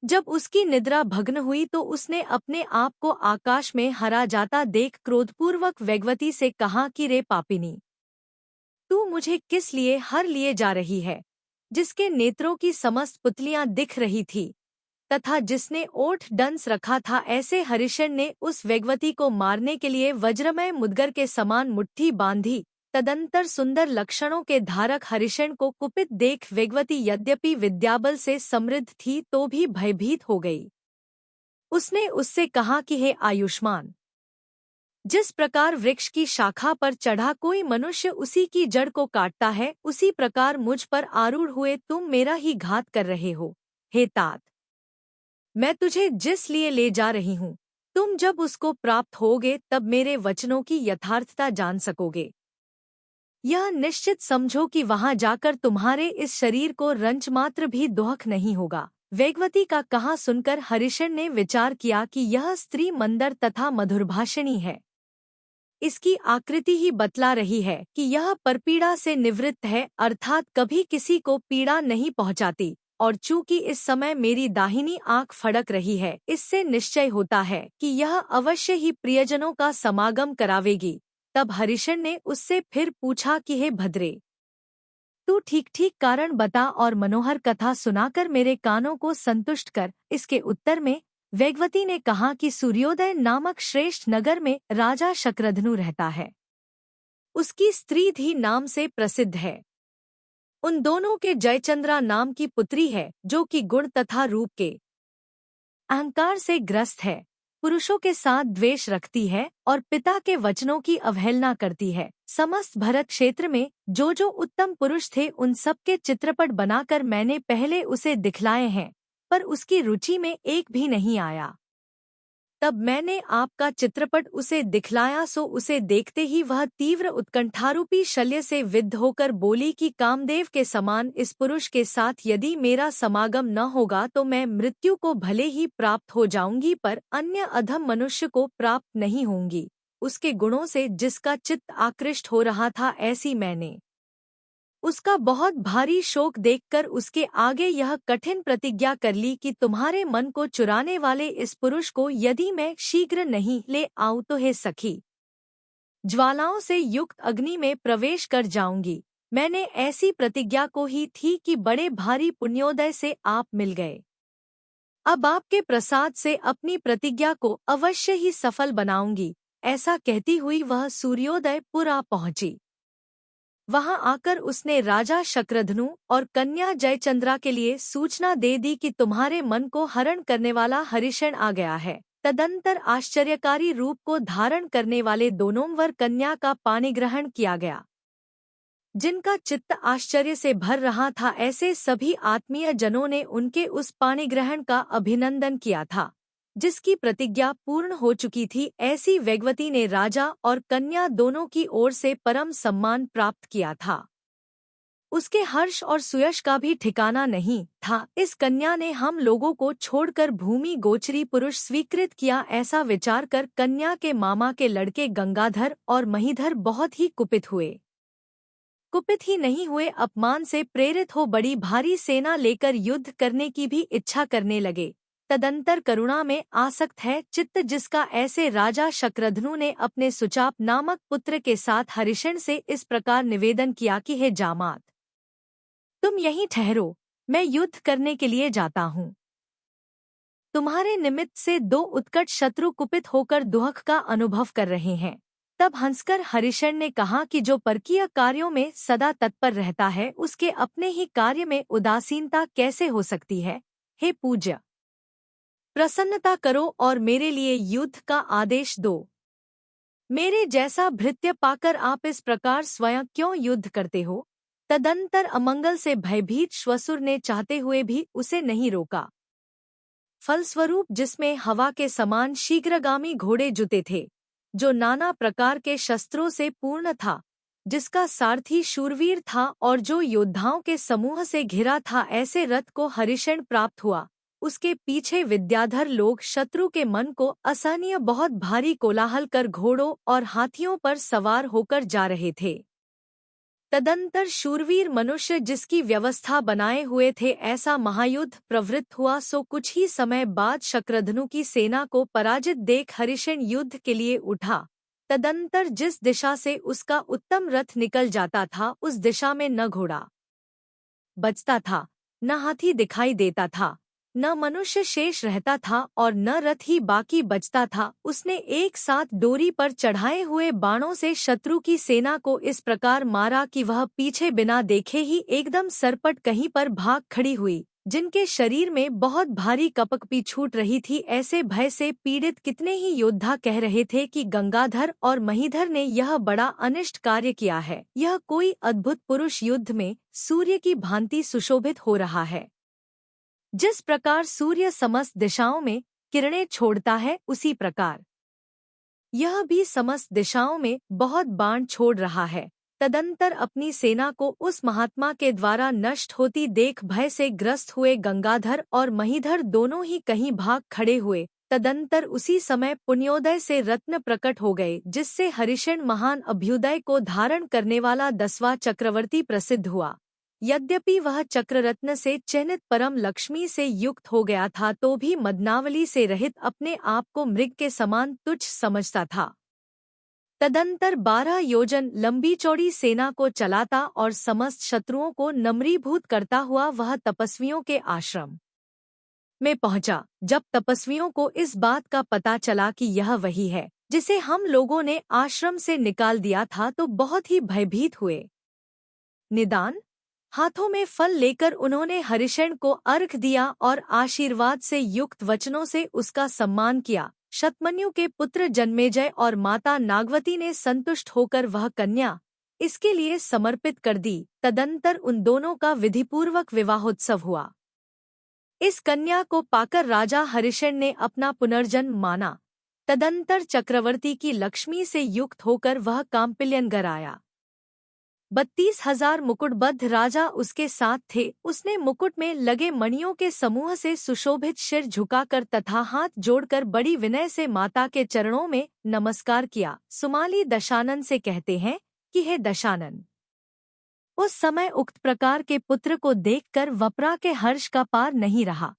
[SPEAKER 1] जब उसकी निद्रा भग्न हुई तो उसने अपने आप को आकाश में हरा जाता देख क्रोधपूर्वक वेगवती से कहा कि रे पापिनी, तू मुझे किस लिए हर लिए जा रही है? जिसके नेत्रों की समस्त पुतलियां दिख रही थी तथा जिसने ओठ डंस रखा था, ऐसे हरिशन ने उस वेगवती को मारने के लिए वज्रमय मुद्गर के समान मुट्ठी बांधी। तदंतर सुंदर लक्षणों के धारक हरिशन को कुपित देख वेगवती यद्यपि विद्याबल से समृद्ध थी तो भी भयभीत हो गई। उसने उससे कहा कि हे आयुष्मान, जिस प्रकार वृक्ष की शाखा पर चढ़ा कोई मनुष्य उसी की जड़ को काटता है, उसी प्रकार मुझ पर आरूढ़ हुए तुम मेरा ही घात कर रहे हो। हे तात, मैं तुझे जिस लिए ले जा रही हूँ, तुम जब उसको प्राप्त होगे तब मेरे वचनों की यथार्थता जान सकोगे। यह निश्चित समझो कि वहां जाकर तुम्हारे इस शरीर को रंच मात्र भी दुख नहीं होगा। वेगवती का कहा सुनकर हरिशन ने विचार किया कि यह स्त्री मंदर तथा मधुरभाषिणी है। इसकी आकृति ही बतला रही है कि यह परपीड़ा से निवृत्त है, अर्थात कभी किसी को पीड़ा नहीं पहुंचाती। और चूंकि इस समय मेरी दाहिनी आंख फड़क रही है, इससे निश्चय होता है कि यह अवश्य ही प्रियजनों का समागम करावेगी। तब हरिशन ने उससे फिर पूछा कि हे भद्रे, तू ठीक ठीक कारण बता और मनोहर कथा सुनाकर मेरे कानों को संतुष्ट कर। इसके उत्तर में वेगवती ने कहा कि सूर्योदय नामक श्रेष्ठ नगर में राजा शक्रधनु रहता है। उसकी स्त्री धी नाम से प्रसिद्ध है। उन दोनों के जयचंद्रा नाम की पुत्री है, जो कि गुण तथा रूप के अहंकार से ग्रस्त है। पुरुषों के साथ द्वेष रखती है और पिता के वचनों की अवहेलना करती है। समस्त भरत क्षेत्र में जो जो उत्तम पुरुष थे उन सब के चित्रपट बनाकर मैंने पहले उसे दिखलाए हैं, पर उसकी रुचि में एक भी नहीं आया। तब मैंने आपका चित्रपट उसे दिखलाया सो उसे देखते ही वह तीव्र उत्कंठारूपी शल्य से विद्ध होकर बोली कि कामदेव के समान इस पुरुष के साथ यदि मेरा समागम न होगा तो मैं मृत्यु को भले ही प्राप्त हो जाऊंगी पर अन्य अधम मनुष्य को प्राप्त नहीं होंगी। उसके गुणों से जिसका चित्त आकृष्ट हो रहा था ऐसी मैंने उसका बहुत भारी शोक देखकर उसके आगे यह कठिन प्रतिज्ञा कर ली कि तुम्हारे मन को चुराने वाले इस पुरुष को यदि मैं शीघ्र नहीं ले आऊं तो हे सखी, ज्वालाओं से युक्त अग्नि में प्रवेश कर जाऊंगी। मैंने ऐसी प्रतिज्ञा को ही थी कि बड़े भारी पुण्योदय से आप मिल गए। अब आपके प्रसाद से अपनी प्रतिज्ञा को अवश्य ही सफल बनाऊंगी। ऐसा कहती हुई वह सूर्योदयपुर आ पहुंची। वहां आकर उसने राजा शक्रधनु और कन्या जयचंद्रा के लिए सूचना दे दी कि तुम्हारे मन को हरण करने वाला हरिषण आ गया है। तदंतर आश्चर्यकारी रूप को धारण करने वाले दोनों वर कन्या का पाणिग्रहण किया गया। जिनका चित्त आश्चर्य से भर रहा था ऐसे सभी आत्मीय जनों ने उनके उस पाणिग्रहण का अभिनंदन किया था। जिसकी प्रतिज्ञा पूर्ण हो चुकी थी ऐसी वेगवती ने राजा और कन्या दोनों की ओर से परम सम्मान प्राप्त किया था। उसके हर्ष और सुयश का भी ठिकाना नहीं था। इस कन्या ने हम लोगों को छोड़कर भूमि गोचरी पुरुष स्वीकृत किया ऐसा विचार कर कन्या के मामा के लड़के गंगाधर और महीधर बहुत ही कुपित हुए। कुपित ही नहीं हुए, अपमान से प्रेरित हो बड़ी भारी सेना लेकर युद्ध करने की भी इच्छा करने लगे। तदंतर करुणा में आसक्त है चित्त जिसका ऐसे राजा शक्रधनु ने अपने सुचाप नामक पुत्र के साथ हरिषण से इस प्रकार निवेदन किया कि हे जामात, तुम यहीं ठहरो, मैं युद्ध करने के लिए जाता हूँ। तुम्हारे निमित्त से दो उत्कट शत्रु कुपित होकर दुहक का अनुभव कर रहे हैं। तब हंसकर हरिषण ने कहा कि जो परकीय कार्यों में सदा तत्पर रहता है उसके अपने ही कार्य में उदासीनता कैसे हो सकती है। हे पूज्य, प्रसन्नता करो और मेरे लिए युद्ध का आदेश दो। मेरे जैसा भृत्य पाकर आप इस प्रकार स्वयं क्यों युद्ध करते हो। तदंतर अमंगल से भयभीत श्वसुर ने चाहते हुए भी उसे नहीं रोका। फलस्वरूप जिसमें हवा के समान शीघ्रगामी घोड़े जुते थे, जो नाना प्रकार के शस्त्रों से पूर्ण था, जिसका सारथी शूरवीर था और जो योद्धाओं के समूह से घिरा था, ऐसे रथ को हरिषण प्राप्त हुआ। उसके पीछे विद्याधर लोग शत्रु के मन को असहनीय बहुत भारी कोलाहल कर घोड़ों और हाथियों पर सवार होकर जा रहे थे। तदंतर शूरवीर मनुष्य जिसकी व्यवस्था बनाए हुए थे ऐसा महायुद्ध प्रवृत्त हुआ। सो कुछ ही समय बाद शक्रधनु की सेना को पराजित देख हरिषण युद्ध के लिए उठा। तदंतर जिस दिशा से उसका उत्तम रथ निकल जाता था उस दिशा में न घोड़ा बचता था, न हाथी दिखाई देता था, न मनुष्य शेष रहता था और न रथ ही बाकी बचता था। उसने एक साथ डोरी पर चढ़ाए हुए बाणों से शत्रु की सेना को इस प्रकार मारा कि वह पीछे बिना देखे ही एकदम सरपट कहीं पर भाग खड़ी हुई। जिनके शरीर में बहुत भारी कपकपी छूट रही थी, ऐसे भय से पीड़ित कितने ही योद्धा कह रहे थे कि गंगाधर और महीधर ने यह बड़ा अनिष्ट कार्य किया है। यह कोई अद्भुत पुरुष युद्ध में सूर्य की भांति सुशोभित हो रहा है। जिस प्रकार सूर्य समस्त दिशाओं में किरणें छोड़ता है उसी प्रकार यह भी समस्त दिशाओं में बहुत बाण छोड़ रहा है। तदंतर अपनी सेना को उस महात्मा के द्वारा नष्ट होती देख भय से ग्रस्त हुए गंगाधर और महीधर दोनों ही कहीं भाग खड़े हुए। तदंतर उसी समय पुण्योदय से रत्न प्रकट हो गए, जिससे हरिषण महान अभ्युदय को धारण करने वाला 10वां चक्रवर्ती प्रसिद्ध हुआ। यद्यपि वह चक्ररत्न से चिन्हित परम लक्ष्मी से युक्त हो गया था तो भी मदनावली से रहित अपने आप को मृग के समान तुच्छ समझता था। तदंतर 12 योजन लंबी चौड़ी सेना को चलाता और समस्त शत्रुओं को नम्रीभूत करता हुआ वह तपस्वियों के आश्रम में पहुंचा। जब तपस्वियों को इस बात का पता चला कि यह वही है जिसे हम लोगों ने आश्रम से निकाल दिया था तो बहुत ही भयभीत हुए। निदान हाथों में फल लेकर उन्होंने हरिषण को अर्घ दिया और आशीर्वाद से युक्त वचनों से उसका सम्मान किया। शतमन्यु के पुत्र जन्मेजय और माता नागवती ने संतुष्ट होकर वह कन्या इसके लिए समर्पित कर दी। तदंतर उन दोनों का विधिपूर्वक विवाहोत्सव हुआ। इस कन्या को पाकर राजा हरिशेन ने अपना पुनर्जन्म माना। तदंतर चक्रवर्ती की लक्ष्मी से युक्त होकर वह काम्पिल्यनगर आया। 32,000 मुकुटबद्ध राजा उसके साथ थे। उसने मुकुट में लगे मणियों के समूह से सुशोभित सिर झुकाकर तथा हाथ जोड़कर बड़ी विनय से माता के चरणों में नमस्कार किया। सुमाली दशानन से कहते हैं कि हे दशानन, उस समय उक्त प्रकार के पुत्र को देखकर वपरा के हर्ष का पार नहीं रहा।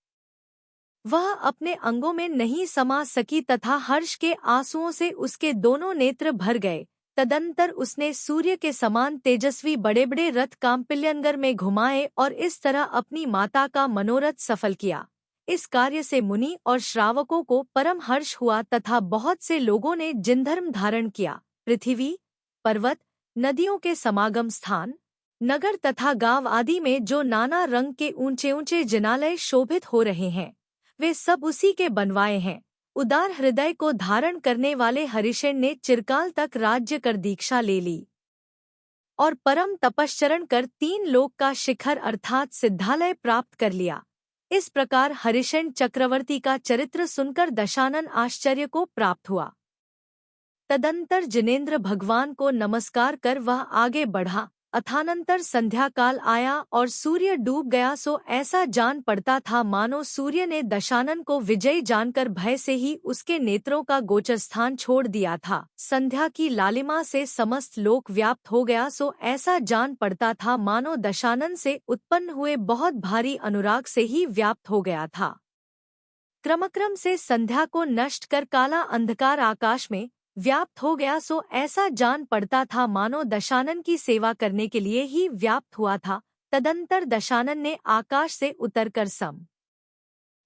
[SPEAKER 1] वह अपने अंगों में नहीं समा सकी तथा हर्ष के आंसुओं से उसके दोनों नेत्र भर गए। तदंतर उसने सूर्य के समान तेजस्वी बड़े बड़े रथ काम्पिल्यनगर में घुमाए और इस तरह अपनी माता का मनोरथ सफल किया। इस कार्य से मुनि और श्रावकों को परम हर्ष हुआ तथा बहुत से लोगों ने जिनधर्म धारण किया। पृथ्वी, पर्वत, नदियों के समागम स्थान, नगर तथा गांव आदि में जो नाना रंग के ऊंचे ऊंचे जिनालय शोभित हो रहे हैं, वे सब उसी के बनवाए हैं। उदार हृदय को धारण करने वाले हरिशेन ने चिरकाल तक राज्य कर दीक्षा ले ली और परम तपश्चरण कर 3 लोक का शिखर अर्थात सिद्धालय प्राप्त कर लिया। इस प्रकार हरिशेन चक्रवर्ती का चरित्र सुनकर दशानन आश्चर्य को प्राप्त हुआ। तदंतर जिनेंद्र भगवान को नमस्कार कर वह आगे बढ़ा। अथानंतर संध्या काल आया और सूर्य डूब गया, सो ऐसा जान पड़ता था मानो सूर्य ने दशानन को विजयी जानकर भय से ही उसके नेत्रों का गोचर स्थान छोड़ दिया था। संध्या की लालिमा से समस्त लोक व्याप्त हो गया, सो ऐसा जान पड़ता था मानो दशानन से उत्पन्न हुए बहुत भारी अनुराग से ही व्याप्त हो गया था। क्रमक्रम से संध्या को नष्ट कर काला अंधकार आकाश में व्याप्त हो गया, सो ऐसा जान पड़ता था मानो दशानन की सेवा करने के लिए ही व्याप्त हुआ था। तदंतर दशानन ने आकाश से उतरकर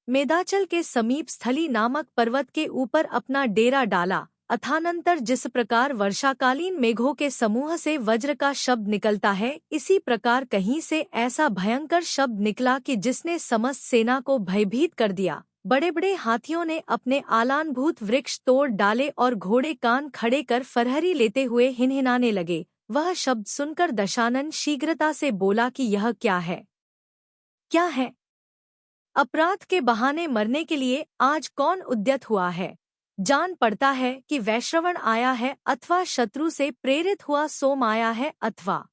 [SPEAKER 1] मेदाचल के समीप स्थली नामक पर्वत के ऊपर अपना डेरा डाला। अथानंतर जिस प्रकार वर्षाकालीन मेघों के समूह से वज्र का शब्द निकलता है, इसी प्रकार कहीं से ऐसा भयंकर शब्द निकला कि जिसने समस्त सेना को भयभीत कर दिया। बड़े बड़े हाथियों ने अपने आलानभूत वृक्ष तोड़ डाले और घोड़े कान खड़े कर फरहरी लेते हुए हिनहिनाने लगे। वह शब्द सुनकर दशानन शीघ्रता से बोला कि यह क्या है, क्या है? अपराध के बहाने मरने के लिए आज कौन उद्यत हुआ है? जान पड़ता है कि वैश्रवण आया है, अथवा शत्रु से प्रेरित हुआ सोम आया है, अथवा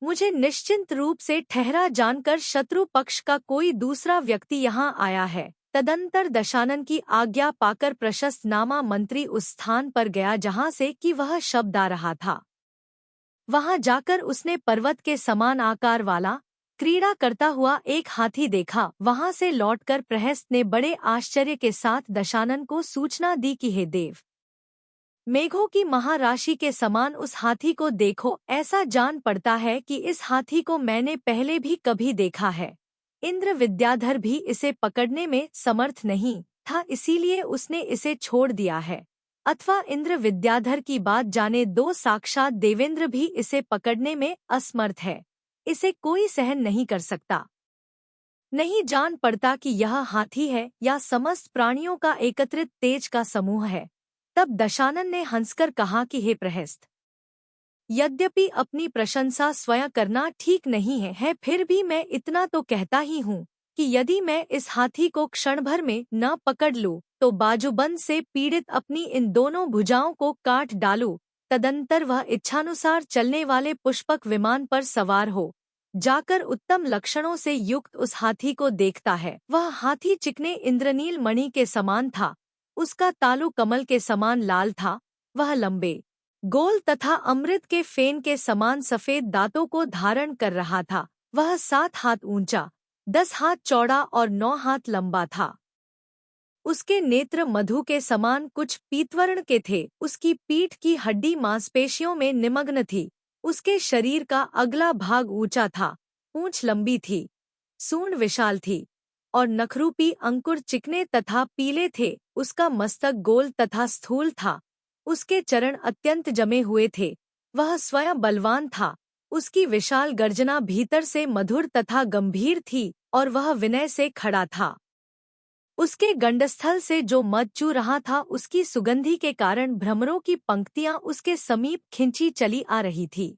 [SPEAKER 1] मुझे निश्चिंत रूप से ठहरा जानकर शत्रु पक्ष का कोई दूसरा व्यक्ति यहाँ आया है। तदंतर दशानन की आज्ञा पाकर प्रशस्त नामा मंत्री उस स्थान पर गया जहाँ से कि वह शब्द आ रहा था। वहाँ जाकर उसने पर्वत के समान आकार वाला क्रीड़ा करता हुआ एक हाथी देखा। वहाँ से लौटकर प्रहस्त ने बड़े आश्चर्य के साथ दशानन को सूचना दी कि हे देव, मेघों की महाराशि के समान उस हाथी को देखो। ऐसा जान पड़ता है कि इस हाथी को मैंने पहले भी कभी देखा है। इंद्र विद्याधर भी इसे पकड़ने में समर्थ नहीं था, इसीलिए उसने इसे छोड़ दिया है, अथवा इंद्र विद्याधर की बात जाने दो, साक्षात देवेंद्र भी इसे पकड़ने में असमर्थ है। इसे कोई सहन नहीं कर सकता। नहीं जान पड़ता कि यह हाथी है या समस्त प्राणियों का एकत्रित तेज का समूह है। तब दशानन ने हंसकर कहा कि हे प्रहस्त, यद्यपि अपनी प्रशंसा स्वयं करना ठीक नहीं है, फिर भी मैं इतना तो कहता ही हूँ कि यदि मैं इस हाथी को क्षण भर में न पकड़ लूँ तो बाजूबंद से पीड़ित अपनी इन दोनों भुजाओं को काट डालूं। तदंतर वह इच्छानुसार चलने वाले पुष्पक विमान पर सवार हो जाकर उत्तम लक्षणों से युक्त उस हाथी को देखता है। वह हाथी चिकने इंद्रनील मणि के समान था, उसका तालु कमल के समान लाल था। वह लंबे, गोल तथा अमृत के फेन के समान सफेद दांतों को धारण कर रहा था। वह 7 हाथ ऊंचा, 10 हाथ चौड़ा और 9 हाथ लंबा था। उसके नेत्र मधु के समान कुछ पीतवर्ण के थे। उसकी पीठ की हड्डी मांसपेशियों में निमग्न थी। उसके शरीर का अगला भाग ऊंचा था, पूंछ लंबी थी, सूंड विशाल थी और नखरूपी अंकुर चिकने तथा पीले थे। उसका मस्तक गोल तथा स्थूल था। उसके चरण अत्यंत जमे हुए थे। वह स्वयं बलवान था। उसकी विशाल गर्जना भीतर से मधुर तथा गंभीर थी और वह विनय से खड़ा था। उसके गंडस्थल से जो मद चू रहा था उसकी सुगंधी के कारण भ्रमरों की पंक्तियां उसके समीप खिंची चली आ रही थी।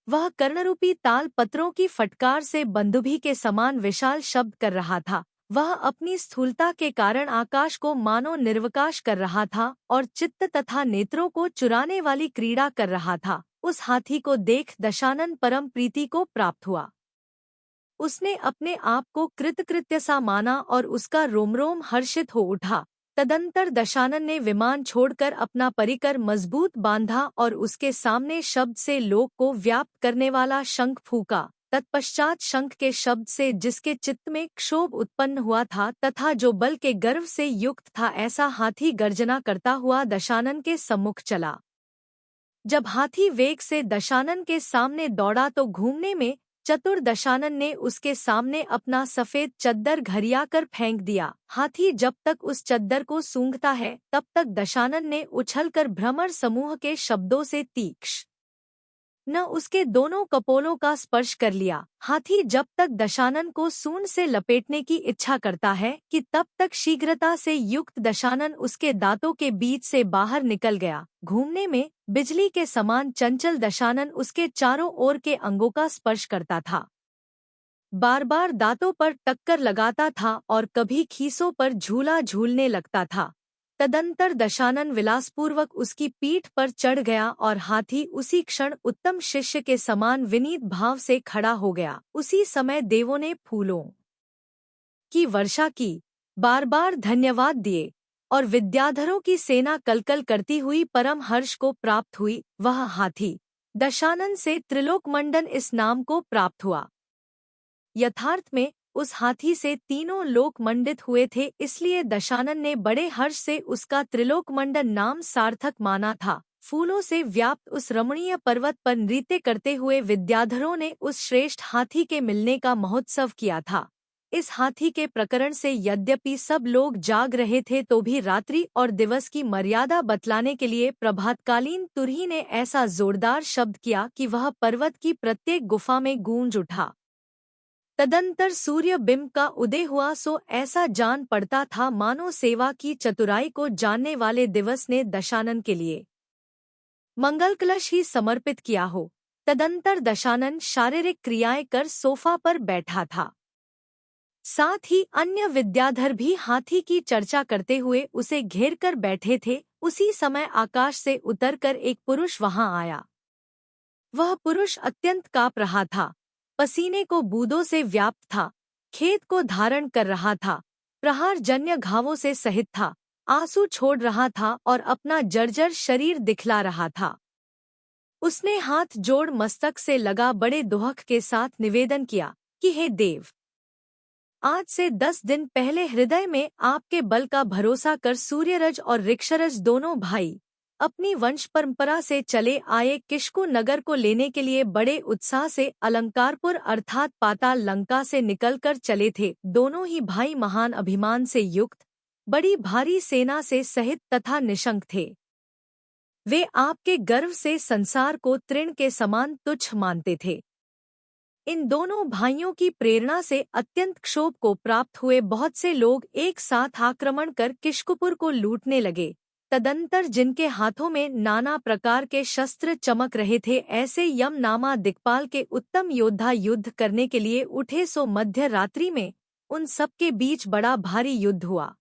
[SPEAKER 1] वह कर्णरूपी ताल पत्रों की फटकार से बंदूभी के समान विशाल शब्द कर रहा था। वह अपनी स्थूलता के कारण आकाश को मानो निर्वकाश कर रहा था और चित्त तथा नेत्रों को चुराने वाली क्रीड़ा कर रहा था। उस हाथी को देख दशानन परम प्रीति को प्राप्त हुआ। उसने अपने आप को कृतकृत्य सा माना और उसका रोम हर्षित हो उठा। तदंतर दशानन ने विमान छोड़कर अपना परिकर मजबूत बांधा और उसके सामने शब्द से लोक को व्याप्त करने वाला शंख फूका। तत्पश्चात शंख के शब्द से जिसके चित्त में क्षोभ उत्पन्न हुआ था तथा जो बल के गर्व से युक्त था, ऐसा हाथी गर्जना करता हुआ दशानन के सम्मुख चला। जब हाथी वेग से दशानन के सामने दौड़ा तो घूमने में चतुर दशानन ने उसके सामने अपना सफेद चद्दर घरिया कर फेंक दिया। हाथी जब तक उस चद्दर को सूंघता है तब तक दशानन ने उछलकर भ्रमर समूह के शब्दों से तीक्ष्ण न उसके दोनों कपोलों का स्पर्श कर लिया। हाथी जब तक दशानन को सूंड से लपेटने की इच्छा करता है कि तब तक शीघ्रता से युक्त दशानन उसके दांतों के बीच से बाहर निकल गया। घूमने में बिजली के समान चंचल दशानन उसके चारों ओर के अंगों का स्पर्श करता था, बार बार दांतों पर टक्कर लगाता था और कभी खीसों पर झूला झूलने लगता था। तदंतर दशानन विलासपूर्वक उसकी पीठ पर चढ़ गया और हाथी उसी क्षण उत्तम शिष्य के समान विनीत भाव से खड़ा हो गया। उसी समय देवों ने फूलों की वर्षा की, बार बार धन्यवाद दिए और विद्याधरों की सेना कलकल करती हुई परम हर्ष को प्राप्त हुई। वह हाथी दशानन से त्रिलोकमंडन इस नाम को प्राप्त हुआ। यथार्थ में उस हाथी से तीनों लोक मंडित हुए थे, इसलिए दशानन ने बड़े हर्ष से उसका त्रिलोकमंडन नाम सार्थक माना था। फूलों से व्याप्त उस रमणीय पर्वत पर नृत्य करते हुए विद्याधरों ने उस श्रेष्ठ हाथी के मिलने का महोत्सव किया था। इस हाथी के प्रकरण से यद्यपि सब लोग जाग रहे थे तो भी रात्रि और दिवस की मर्यादा बतलाने के लिए प्रभातकालीन तुरही ने ऐसा जोरदार शब्द किया कि वह पर्वत की प्रत्येक गुफा में गूंज उठा। तदंतर सूर्य बिंब का उदय हुआ सो ऐसा जान पड़ता था मानो सेवा की चतुराई को जानने वाले दिवस ने दशानन के लिए मंगल कलश ही समर्पित किया हो। तदंतर दशानन शारीरिक क्रियाएं कर सोफा पर बैठा था। साथ ही अन्य विद्याधर भी हाथी की चर्चा करते हुए उसे घेर कर बैठे थे। उसी समय आकाश से उतरकर एक पुरुष वहां आया। वह पुरुष अत्यंत काँप रहा था, पसीने को बूंदों से व्याप्त था, खेत को धारण कर रहा था, प्रहार जन्य घावों से सहित था, आंसू छोड़ रहा था और अपना जर्जर शरीर दिखला रहा था। उसने हाथ जोड़ मस्तक से लगा बड़े दुहक के साथ निवेदन किया कि हे देव, आज से 10 दिन पहले हृदय में आपके बल का भरोसा कर सूर्यरज और ऋक्षरज दोनों भाई अपनी वंश परंपरा से चले आए किष्कु नगर को लेने के लिए बड़े उत्साह से अलंकारपुर अर्थात पाताल लंका से निकलकर चले थे। दोनों ही भाई महान अभिमान से युक्त बड़ी भारी सेना से सहित तथा निशंक थे। वे आपके गर्व से संसार को तृण के समान तुच्छ मानते थे। इन दोनों भाइयों की प्रेरणा से अत्यंत क्षोभ को प्राप्त हुए बहुत से लोग एक साथ आक्रमण कर किष्कुपुर को लूटने लगे। तदंतर जिनके हाथों में नाना प्रकार के शस्त्र चमक रहे थे, ऐसे यम नामा दिक्पाल के उत्तम योद्धा युद्ध करने के लिए उठे सो मध्य रात्रि में उन सबके बीच बड़ा भारी युद्ध हुआ।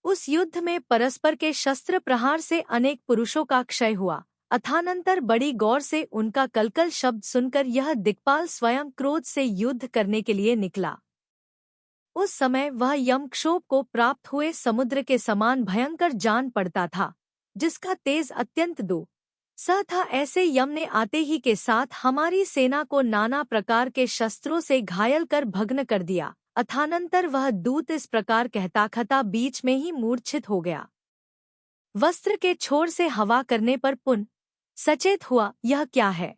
[SPEAKER 1] उस युद्ध में परस्पर के शस्त्र प्रहार से अनेक पुरुषों का क्षय हुआ। अथानंतर बड़ी गौर से उनका कलकल शब्द सुनकर यह दिक्पाल स्वयं क्रोध से युद्ध करने के लिए निकला। उस समय वह यमक्षोभ को प्राप्त हुए समुद्र के समान भयंकर जान पड़ता था, जिसका तेज अत्यंत दो स था। ऐसे यम ने आते ही के साथ हमारी सेना को नाना प्रकार के शस्त्रों से घायल कर भग्न कर दिया। अथानंतर वह दूत इस प्रकार कहता बीच में ही मूर्छित हो गया। वस्त्र के छोर से हवा करने पर पुन सचेत हुआ, यह क्या है?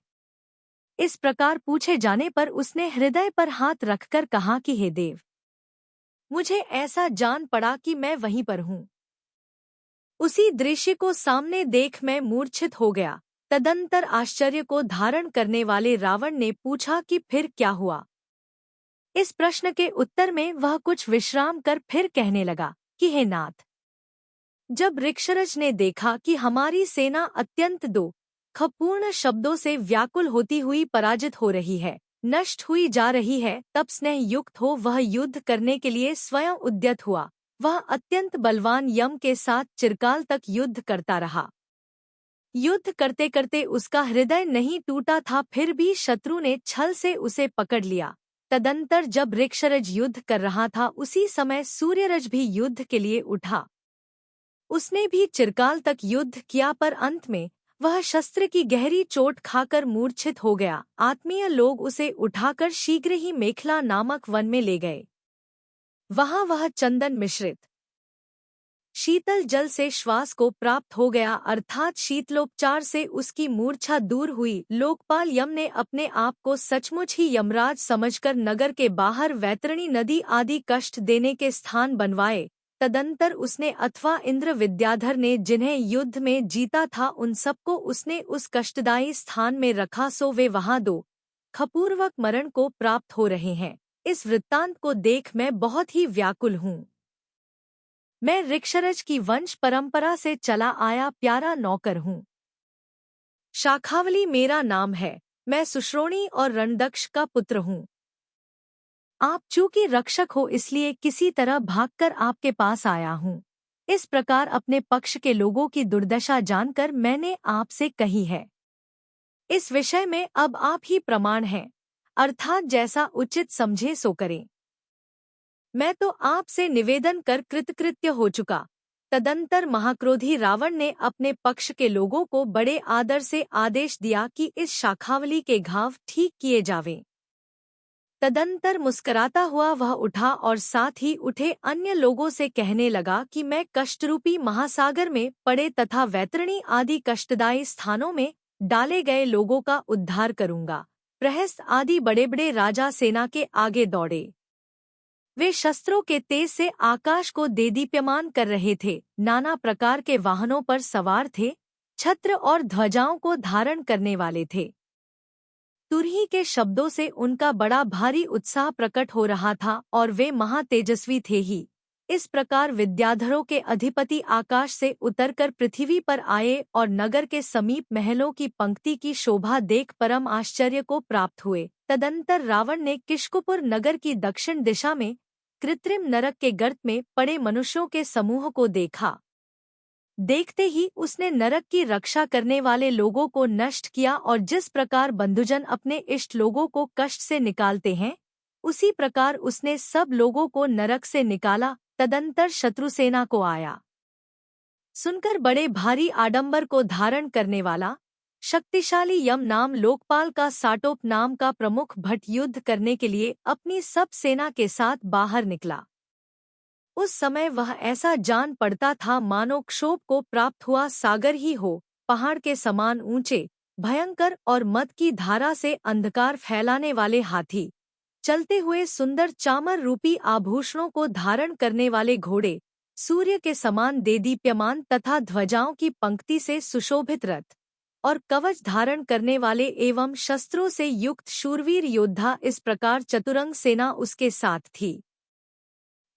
[SPEAKER 1] इस प्रकार पूछे जाने पर उसने हृदय पर हाथ रखकर कहा कि हे देव, मुझे ऐसा जान पड़ा कि मैं वहीं पर हूँ। उसी दृश्य को सामने देख मैं मूर्छित हो गया। तदंतर आश्चर्य को धारण करने वाले रावण ने पूछा कि फिर क्या हुआ? इस प्रश्न के उत्तर में वह कुछ विश्राम कर फिर कहने लगा कि हे नाथ, जब ऋक्षरज ने देखा कि हमारी सेना अत्यंत दुःखपूर्ण शब्दों से व्याकुल होती हुई पराजित हो रही है, नष्ट हुई जा रही है, तब स्नेह युक्त हो वह युद्ध करने के लिए स्वयं उद्यत हुआ। वह अत्यंत बलवान यम के साथ चिरकाल तक युद्ध करता रहा। युद्ध करते करते उसका हृदय नहीं टूटा था, फिर भी शत्रु ने छल से उसे पकड़ लिया। तदंतर जब ऋक्षरज युद्ध कर रहा था, उसी समय सूर्यरज भी युद्ध के लिए उठा। उसने भी चिरकाल तक युद्ध किया, पर अंत में वह शस्त्र की गहरी चोट खाकर मूर्छित हो गया। आत्मीय लोग उसे उठाकर शीघ्र ही मेखला नामक वन में ले गए। वहां वह चंदन मिश्रित शीतल जल से श्वास को प्राप्त हो गया, अर्थात शीतलोपचार से उसकी मूर्छा दूर हुई। लोकपाल यम ने अपने आप को सचमुच ही यमराज समझकर नगर के बाहर वैतरणी नदी आदि कष्ट देने के स्थान बनवाए। तदंतर उसने अथवा इंद्र विद्याधर ने जिन्हें युद्ध में जीता था, उन सबको उसने उस कष्टदायी स्थान में रखा, सो वे वहां दुःखपूर्वक मरण को प्राप्त हो रहे हैं। इस वृत्तांत को देख मैं बहुत ही व्याकुल हूँ। मैं ऋक्षरज की वंश परंपरा से चला आया प्यारा नौकर हूँ। शाखावली मेरा नाम है। मैं सुश्रोणी और रणदक्ष का पुत्र हूँ। आप चूंकि रक्षक हो, इसलिए किसी तरह भागकर आपके पास आया हूँ। इस प्रकार अपने पक्ष के लोगों की दुर्दशा जानकर मैंने आपसे कही है। इस विषय में अब आप ही प्रमाण हैं, अर्थात जैसा उचित समझे सो करें। मैं तो आपसे निवेदन कर कृतकृत्य हो चुका। तदंतर महाक्रोधी रावण ने अपने पक्ष के लोगों को बड़े आदर से आदेश दिया कि इस शाखावली के घाव ठीक किए जावें। तदंतर मुस्कराता हुआ वह उठा और साथ ही उठे अन्य लोगों से कहने लगा कि मैं कष्टरूपी महासागर में पड़े तथा वैतरणी आदि कष्टदायी स्थानों में डाले गए लोगों का उद्धार करूंगा। प्रहस्त आदि बड़े बड़े राजा सेना के आगे दौड़े। वे शस्त्रों के तेज से आकाश को देदीप्यमान कर रहे थे, नाना प्रकार के वाहनों पर सवार थे, छत्र और ध्वजाओं को धारण करने वाले थे। तुरही के शब्दों से उनका बड़ा भारी उत्साह प्रकट हो रहा था और वे महातेजस्वी थे ही। इस प्रकार विद्याधरों के अधिपति आकाश से उतरकर पृथ्वी पर आए और नगर के समीप महलों की पंक्ति की शोभा देख परम आश्चर्य को प्राप्त हुए। तदंतर रावण ने किष्कुपुर नगर की दक्षिण दिशा में कृत्रिम नरक के गर्त में पड़े मनुष्यों के समूह को देखा। देखते ही उसने नरक की रक्षा करने वाले लोगों को नष्ट किया और जिस प्रकार बंधुजन अपने इष्ट लोगों को कष्ट से निकालते हैं, उसी प्रकार उसने सब लोगों को नरक से निकाला। तदंतर शत्रुसेना को आया सुनकर बड़े भारी आडंबर को धारण करने वाला शक्तिशाली यम नाम लोकपाल का साटोप नाम का प्रमुख भट युद्ध करने के लिए अपनी सब सेना के साथ बाहर निकला। उस समय वह ऐसा जान पड़ता था मानो क्षोभ को प्राप्त हुआ सागर ही हो। पहाड़ के समान ऊंचे, भयंकर और मद की धारा से अंधकार फैलाने वाले हाथी, चलते हुए सुंदर चामर रूपी आभूषणों को धारण करने वाले घोड़े, सूर्य के समान देदीप्यमान तथा ध्वजाओं की पंक्ति से सुशोभित रथ और कवच धारण करने वाले एवं शस्त्रों से युक्त शूरवीर योद्धा, इस प्रकार चतुरंग सेना उसके साथ थी।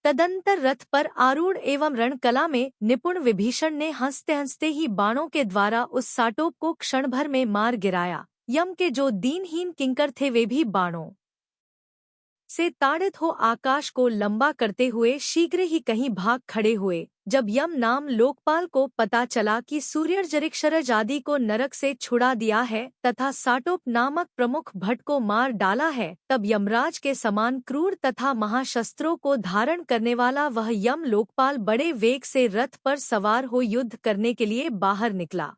[SPEAKER 1] तदंतर रथ पर आरूढ़ एवं रणकला में निपुण विभीषण ने हंसते हंसते ही बाणों के द्वारा उस साटोप को क्षण भर में मार गिराया। यम के जो दीनहीन किंकर थे, वे भी बाणों से ताड़ित हो आकाश को लंबा करते हुए शीघ्र ही कहीं भाग खड़े हुए। जब यम नाम लोकपाल को पता चला कि सूर्यर्ज ऋक्षरज आदि को नरक से छुड़ा दिया है तथा साटोप नामक प्रमुख भट को मार डाला है, तब यमराज के समान क्रूर तथा महाशस्त्रों को धारण करने वाला वह यम लोकपाल बड़े वेग से रथ पर सवार हो युद्ध करने के लिए बाहर निकला।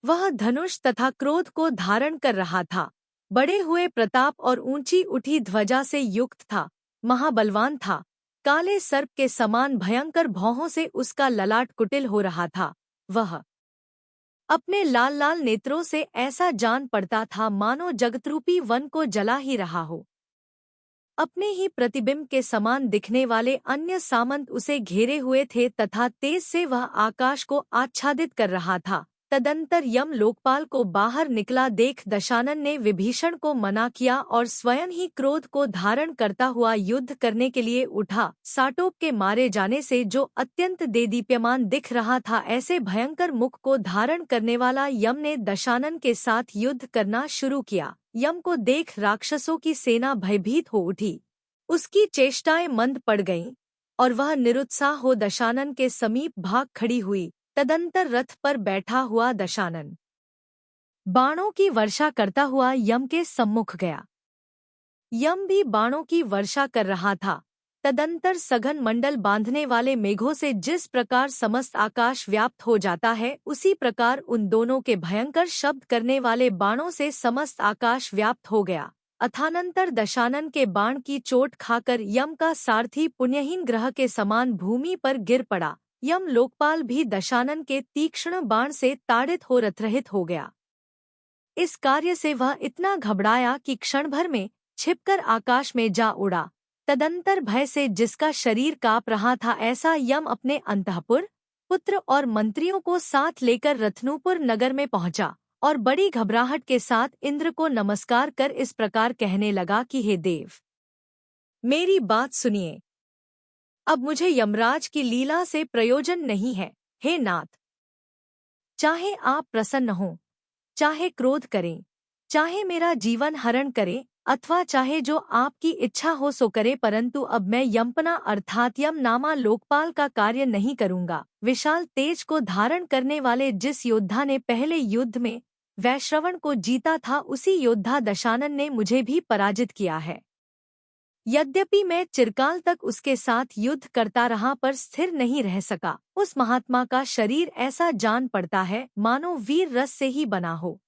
[SPEAKER 1] वह धनुष तथा क्रोध को धारण कर रहा था, बड़े हुए प्रताप और ऊंची उठी ध्वजा से युक्त था, महाबलवान था। काले सर्प के समान भयंकर भौहों से उसका ललाट कुटिल हो रहा था। वह अपने लाल लाल नेत्रों से ऐसा जान पड़ता था मानो जगतरूपी वन को जला ही रहा हो। अपने ही प्रतिबिंब के समान दिखने वाले अन्य सामंत उसे घेरे हुए थे तथा तेज से वह आकाश को आच्छादित कर रहा था। तदंतर यम लोकपाल को बाहर निकला देख दशानन ने विभीषण को मना किया और स्वयं ही क्रोध को धारण करता हुआ युद्ध करने के लिए उठा। साटोप के मारे जाने से जो अत्यंत देदीप्यमान दिख रहा था, ऐसे भयंकर मुख को धारण करने वाला यम ने दशानन के साथ युद्ध करना शुरू किया। यम को देख राक्षसों की सेना भयभीत हो उठी, उसकी चेष्टाएं मंद पड़ गईं और वह निरुत्साह हो दशानन के समीप भाग खड़ी हुई। तदंतर रथ पर बैठा हुआ दशानन बाणों की वर्षा करता हुआ यम के सम्मुख गया। यम भी बाणों की वर्षा कर रहा था। तदंतर सघन मंडल बांधने वाले मेघों से जिस प्रकार समस्त आकाश व्याप्त हो जाता है, उसी प्रकार उन दोनों के भयंकर शब्द करने वाले बाणों से समस्त आकाश व्याप्त हो गया। अथानंतर दशानन के बाण की चोट खाकर यम का सारथी पुण्यहीन ग्रह के समान भूमि पर गिर पड़ा। यम लोकपाल भी दशानन के तीक्ष्ण बाण से ताड़ित हो रथरहित हो गया। इस कार्य से वह इतना घबराया कि क्षण भर में छिपकर आकाश में जा उड़ा। तदंतर भय से जिसका शरीर काँप रहा था, ऐसा यम अपने अंतःपुर, पुत्र और मंत्रियों को साथ लेकर रत्नूपुर नगर में पहुंचा और बड़ी घबराहट के साथ इंद्र को नमस्कार कर इस प्रकार कहने लगा कि हे देव, मेरी बात सुनिए। अब मुझे यमराज की लीला से प्रयोजन नहीं है। हे नाथ, चाहे आप प्रसन्न हों, चाहे क्रोध करें, चाहे मेरा जीवन हरण करें, अथवा चाहे जो आपकी इच्छा हो सो करे, परंतु अब मैं यमपना अर्थात यम नामा लोकपाल का कार्य नहीं करूंगा। विशाल तेज को धारण करने वाले जिस योद्धा ने पहले युद्ध में वैश्रवण को जीता था, उसी योद्धा दशानन ने मुझे भी पराजित किया है। यद्यपि मैं चिरकाल तक उसके साथ युद्ध करता रहा, पर स्थिर नहीं रह सका। उस महात्मा का शरीर ऐसा जान पड़ता है मानो वीर रस से ही बना हो।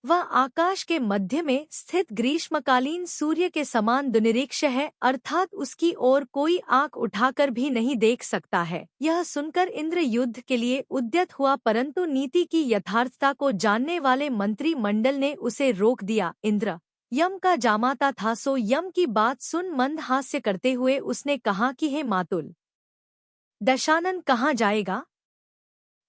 [SPEAKER 1] वह आकाश के मध्य में स्थित ग्रीष्मकालीन सूर्य के समान दुर्निरीक्ष है, अर्थात उसकी ओर कोई आंख उठाकर भी नहीं देख सकता है। यह सुनकर इंद्र युद्ध के लिए उद्यत हुआ, परंतु नीति की यथार्थता को जानने वाले मंत्री मंडल ने उसे रोक दिया। इंद्र यम का जामाता था, सो यम की बात सुन मंद हास्य करते हुए उसने कहा कि हे मातुल, दशानन कहाँ जाएगा?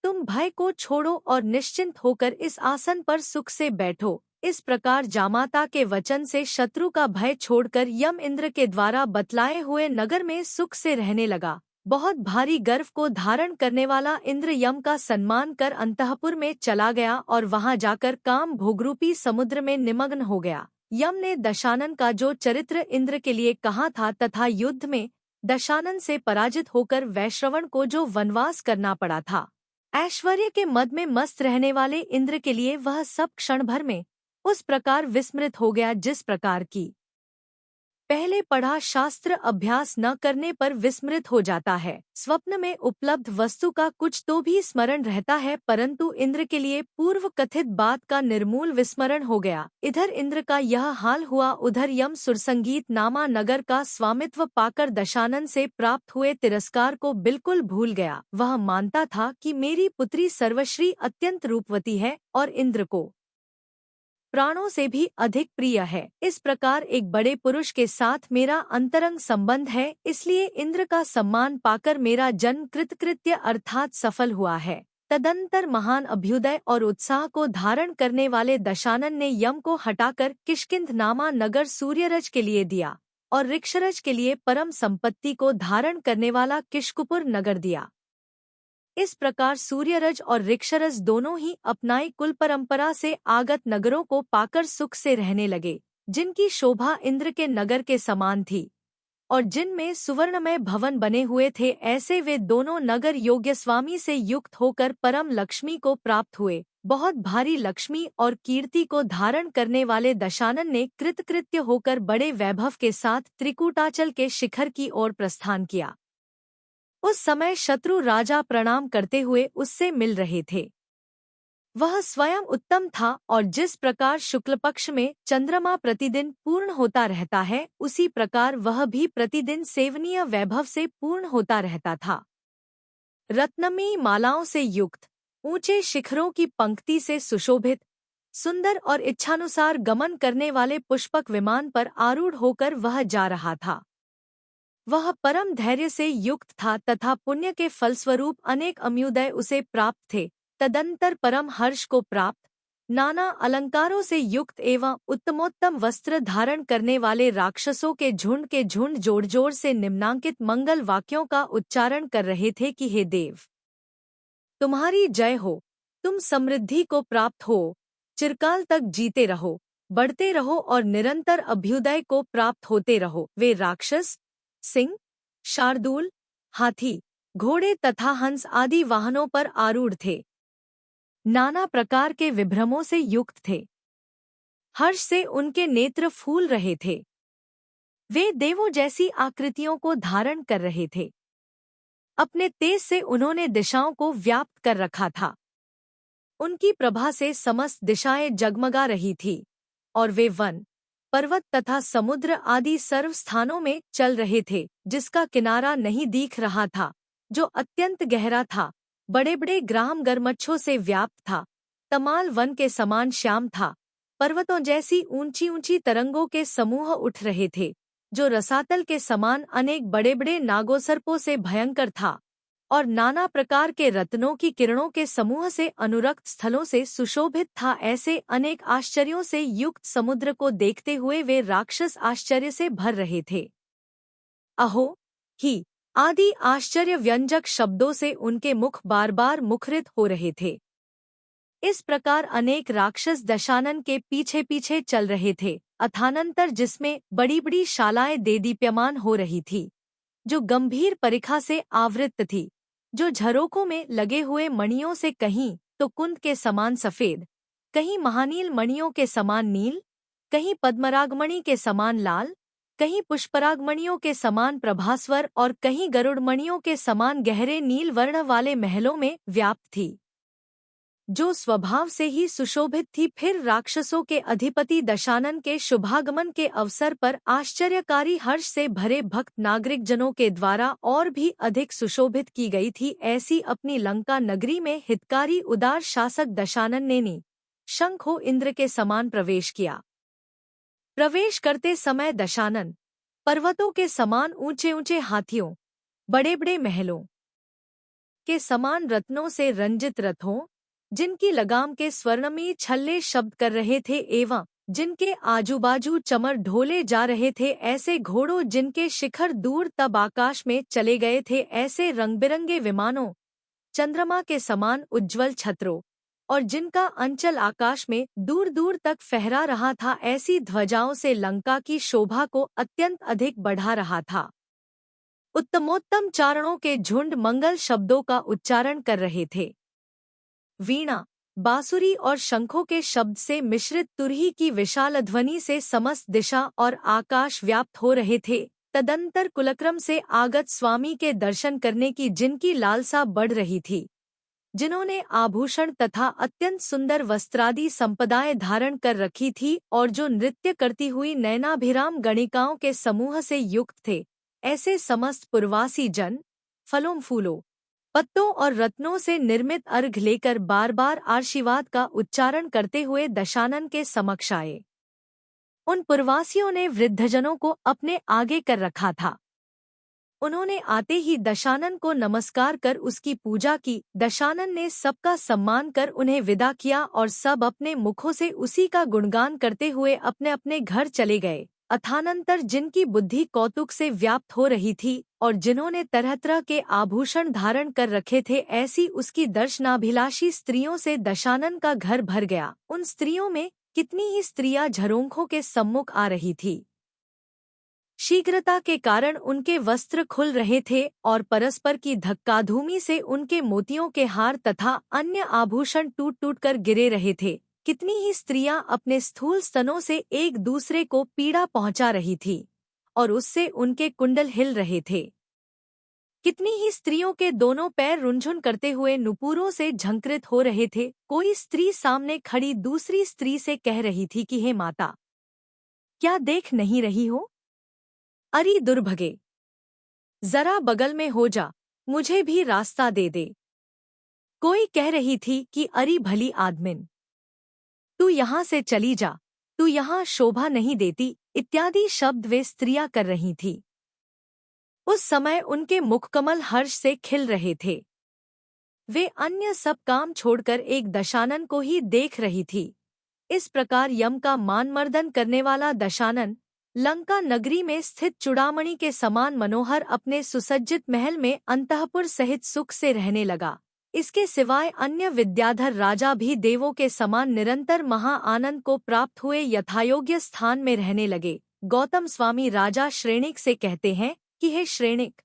[SPEAKER 1] तुम भय को छोड़ो और निश्चिंत होकर इस आसन पर सुख से बैठो। इस प्रकार जामाता के वचन से शत्रु का भय छोड़कर यम इंद्र के द्वारा बतलाए हुए नगर में सुख से रहने लगा। बहुत भारी गर्व को धारण करने वाला इंद्र यम का सम्मान कर अंतःपुर में चला गया और वहां जाकर काम भोगरूपी समुद्र में निमग्न हो गया। यम ने दशानन का जो चरित्र इंद्र के लिए कहा था, तथा युद्ध में दशानन से पराजित होकर वैश्रवण को जो वनवास करना पड़ा था, ऐश्वर्य के मद में मस्त रहने वाले इंद्र के लिए वह सब क्षण भर में उस प्रकार विस्मृत हो गया जिस प्रकार की पहले पढ़ा शास्त्र अभ्यास न करने पर विस्मृत हो जाता है। स्वप्न में उपलब्ध वस्तु का कुछ तो भी स्मरण रहता है, परंतु इंद्र के लिए पूर्व कथित बात का निर्मूल विस्मरण हो गया। इधर इंद्र का यह हाल हुआ, उधर यम सुरसंगीत नामा नगर का स्वामित्व पाकर दशानन से प्राप्त हुए तिरस्कार को बिल्कुल भूल गया। वह मानता था कि मेरी पुत्री सर्वश्री अत्यंत रूपवती है और इंद्र को प्राणों से भी अधिक प्रिय है। इस प्रकार एक बड़े पुरुष के साथ मेरा अंतरंग संबंध है, इसलिए इंद्र का सम्मान पाकर मेरा जन्म कृतकृत्य अर्थात सफल हुआ है। तदंतर महान अभ्युदय और उत्साह को धारण करने वाले दशानन ने यम को हटाकर किष्किंध नामा नगर सूर्यरज के लिए दिया और ऋक्षरज के लिए परम संपत्ति को धारण करने वाला किष्कुपुर नगर दिया। इस प्रकार सूर्यरज और ऋक्षरज दोनों ही अपनाई कुल परंपरा से आगत नगरों को पाकर सुख से रहने लगे, जिनकी शोभा इंद्र के नगर के समान थी और जिनमें सुवर्णमय भवन बने हुए थे। ऐसे वे दोनों नगर योग्य स्वामी से युक्त होकर परम लक्ष्मी को प्राप्त हुए। बहुत भारी लक्ष्मी और कीर्ति को धारण करने वाले दशानन ने कृतकृत्य होकर बड़े वैभव के साथ त्रिकूटाचल के शिखर की ओर प्रस्थान किया। उस समय शत्रु राजा प्रणाम करते हुए उससे मिल रहे थे। वह स्वयं उत्तम था और जिस प्रकार शुक्ल पक्ष में चंद्रमा प्रतिदिन पूर्ण होता रहता है, उसी प्रकार वह भी प्रतिदिन सेवनीय वैभव से पूर्ण होता रहता था। रत्नमयी मालाओं से युक्त, ऊंचे शिखरों की पंक्ति से सुशोभित, सुंदर और इच्छानुसार गमन करने वाले पुष्पक विमान पर आरूढ़ होकर वह जा रहा था। वह परम धैर्य से युक्त था तथा पुण्य के फलस्वरूप अनेक अम्युदय उसे प्राप्त थे। तदंतर परम हर्ष को प्राप्त, नाना अलंकारों से युक्त एवं उत्तमोत्तम वस्त्र धारण करने वाले राक्षसों के झुंड जोड़ जोड़ से निम्नांकित मंगल वाक्यों का उच्चारण कर रहे थे कि हे देव, तुम्हारी जय हो, तुम समृद्धि को प्राप्त हो, चिरकाल तक जीते रहो, बढ़ते रहो और निरंतर अभ्युदय को प्राप्त होते रहो। वे राक्षस सिंह, शार्दूल, हाथी, घोड़े तथा हंस आदि वाहनों पर आरूढ़ थे, नाना प्रकार के विभ्रमों से युक्त थे। हर्ष से उनके नेत्र फूल रहे थे। वे देवों जैसी आकृतियों को धारण कर रहे थे। अपने तेज से उन्होंने दिशाओं को व्याप्त कर रखा था। उनकी प्रभा से समस्त दिशाएं जगमगा रही थी और वे वन, पर्वत तथा समुद्र आदि सर्व स्थानों में चल रहे थे, जिसका किनारा नहीं दिख रहा था, जो अत्यंत गहरा था, बड़े बड़े ग्राम गर्मच्छों से व्याप्त था, तमाल वन के समान श्याम था, पर्वतों जैसी ऊंची ऊंची तरंगों के समूह उठ रहे थे, जो रसातल के समान अनेक बड़े बड़े नागोसर्पों से भयंकर था, और नाना प्रकार के रत्नों की किरणों के समूह से अनुरक्त स्थलों से सुशोभित था। ऐसे अनेक आश्चर्यों से युक्त समुद्र को देखते हुए वे राक्षस आश्चर्य से भर रहे थे। अहो ही आदि आश्चर्य व्यंजक शब्दों से उनके मुख बार बार मुखरित हो रहे थे। इस प्रकार अनेक राक्षस दशानन के पीछे पीछे चल रहे थे, अथानंतर जिसमें बड़ी बड़ी शालाएं देदीप्यमान हो रही थी, जो गंभीर परिखा से आवृत्त थी, जो झरोकों में लगे हुए मणियों से कहीं तो कुंद के समान सफेद, कहीं महानील मणियों के समान नील, कहीं पद्मरागमणि के समान लाल, कहीं पुष्परागमणियों के समान प्रभास्वर और कहीं गरुड़मणियों के समान गहरे नील वर्ण वाले महलों में व्याप्त थी, जो स्वभाव से ही सुशोभित थी। फिर राक्षसों के अधिपति दशानन के शुभागमन के अवसर पर आश्चर्यकारी हर्ष से भरे भक्त नागरिक जनों के द्वारा और भी अधिक सुशोभित की गई थी। ऐसी अपनी लंका नगरी में हितकारी उदार शासक दशानन ने नी शंखो इंद्र के समान प्रवेश किया। प्रवेश करते समय दशानन पर्वतों के समान ऊंचे ऊंचे हाथियों, बड़े बड़े महलों के समान रत्नों से रंजित रथों, जिनकी लगाम के स्वर्णमयी छल्ले शब्द कर रहे थे एवं जिनके आजूबाजू चमर ढोले जा रहे थे, ऐसे घोड़ों जिनके शिखर दूर तब आकाश में चले गए थे, ऐसे रंग-बिरंगे विमानों, चंद्रमा के समान उज्ज्वल छत्रों और जिनका अंचल आकाश में दूर दूर तक फहरा रहा था, ऐसी ध्वजाओं से लंका की शोभा को अत्यंत अधिक बढ़ा रहा था। उत्तमोत्तम चारणों के झुंड मंगल शब्दों का उच्चारण कर रहे थे। वीणा, बांसुरी और शंखों के शब्द से मिश्रित तुरही की विशाल ध्वनि से समस्त दिशा और आकाश व्याप्त हो रहे थे। तदंतर कुलक्रम से आगत स्वामी के दर्शन करने की जिनकी लालसा बढ़ रही थी, जिन्होंने आभूषण तथा अत्यंत सुंदर वस्त्रादि संपदाएं धारण कर रखी थी और जो नृत्य करती हुई नयनाभिराम गणिकाओं के समूह से युक्त थे, ऐसे समस्त पुरवासी जन फलों फूलों, पत्तों और रत्नों से निर्मित अर्घ लेकर बार बार आशीर्वाद का उच्चारण करते हुए दशानन के समक्ष आए। उन पुरवासियों ने वृद्धजनों को अपने आगे कर रखा था। उन्होंने आते ही दशानन को नमस्कार कर उसकी पूजा की। दशानन ने सबका सम्मान कर उन्हें विदा किया और सब अपने मुखों से उसी का गुणगान करते हुए अपने अपने घर चले गए। अथानंतर जिनकी बुद्धि कौतुक से व्याप्त हो रही थी और जिन्होंने तरह तरह के आभूषण धारण कर रखे थे, ऐसी उसकी दर्शनाभिलाषी स्त्रियों से दशानन का घर भर गया। उन स्त्रियों में कितनी ही स्त्रियां झरोखों के सम्मुख आ रही थी। शीघ्रता के कारण उनके वस्त्र खुल रहे थे और परस्पर की धक्काधूमी से उनके मोतियों के हार तथा अन्य आभूषण टूट टूट कर गिरे रहे थे। कितनी ही स्त्रियां अपने स्थूल स्तनों से एक दूसरे को पीड़ा पहुंचा रही थी और उससे उनके कुंडल हिल रहे थे। कितनी ही स्त्रियों के दोनों पैर रुंझुन करते हुए नुपुरों से झंकृत हो रहे थे। कोई स्त्री सामने खड़ी दूसरी स्त्री से कह रही थी कि हे माता, क्या देख नहीं रही हो? अरे दुर्भगे, जरा बगल में हो जा, मुझे भी रास्ता दे दे। कोई कह रही थी कि अरे भली आदमिन, तू यहाँ से चली जा, तू यहाँ शोभा नहीं देती, इत्यादि शब्द वे स्त्रियां कर रही थी। उस समय उनके मुखकमल हर्ष से खिल रहे थे। वे अन्य सब काम छोड़कर एक दशानन को ही देख रही थी। इस प्रकार यम का मानमर्दन करने वाला दशानन लंका नगरी में स्थित चूड़ामणि के समान मनोहर अपने सुसज्जित महल में अंतःपुर सहित सुख से रहने लगा। इसके सिवाय अन्य विद्याधर राजा भी देवों के समान निरंतर महा आनंद को प्राप्त हुए यथायोग्य स्थान में रहने लगे। गौतम स्वामी राजा श्रेणिक से कहते हैं कि हे श्रेणिक,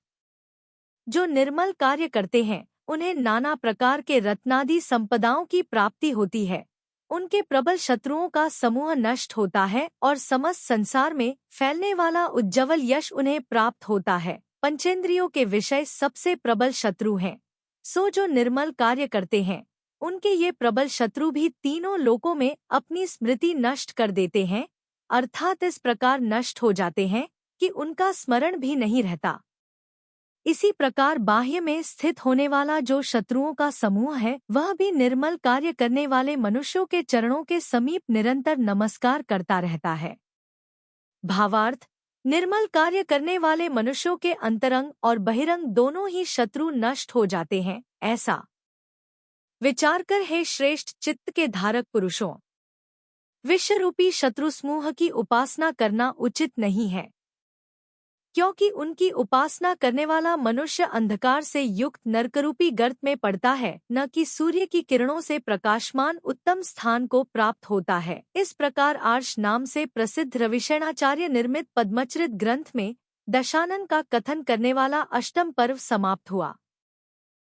[SPEAKER 1] जो निर्मल कार्य करते हैं उन्हें नाना प्रकार के रत्नादि संपदाओं की प्राप्ति होती है। उनके प्रबल शत्रुओं का समूह नष्ट होता है और समस्त संसार में फैलने वाला उज्ज्वल यश उन्हें प्राप्त होता है। पंचेंद्रियों के विषय सबसे प्रबल शत्रु हैं। सो जो निर्मल कार्य करते हैं उनके ये प्रबल शत्रु भी तीनों लोकों में अपनी स्मृति नष्ट कर देते हैं, अर्थात इस प्रकार नष्ट हो जाते हैं कि उनका स्मरण भी नहीं रहता। इसी प्रकार बाह्य में स्थित होने वाला जो शत्रुओं का समूह है वह भी निर्मल कार्य करने वाले मनुष्यों के चरणों के समीप निरंतर नमस्कार करता रहता है। भावार्थ, निर्मल कार्य करने वाले मनुष्यों के अंतरंग और बहिरंग दोनों ही शत्रु नष्ट हो जाते हैं। ऐसा विचार कर हे श्रेष्ठ चित्त के धारक पुरुषों, विश्वरूपी शत्रु समूह की उपासना करना उचित नहीं है, क्योंकि उनकी उपासना करने वाला मनुष्य अंधकार से युक्त नरकरूपी गर्त में पड़ता है, न कि सूर्य की किरणों से प्रकाशमान उत्तम स्थान को प्राप्त होता है। इस प्रकार आर्ष नाम से प्रसिद्ध रविशेणाचार्य निर्मित पद्मचरित ग्रंथ में दशानन का कथन करने वाला अष्टम पर्व समाप्त हुआ।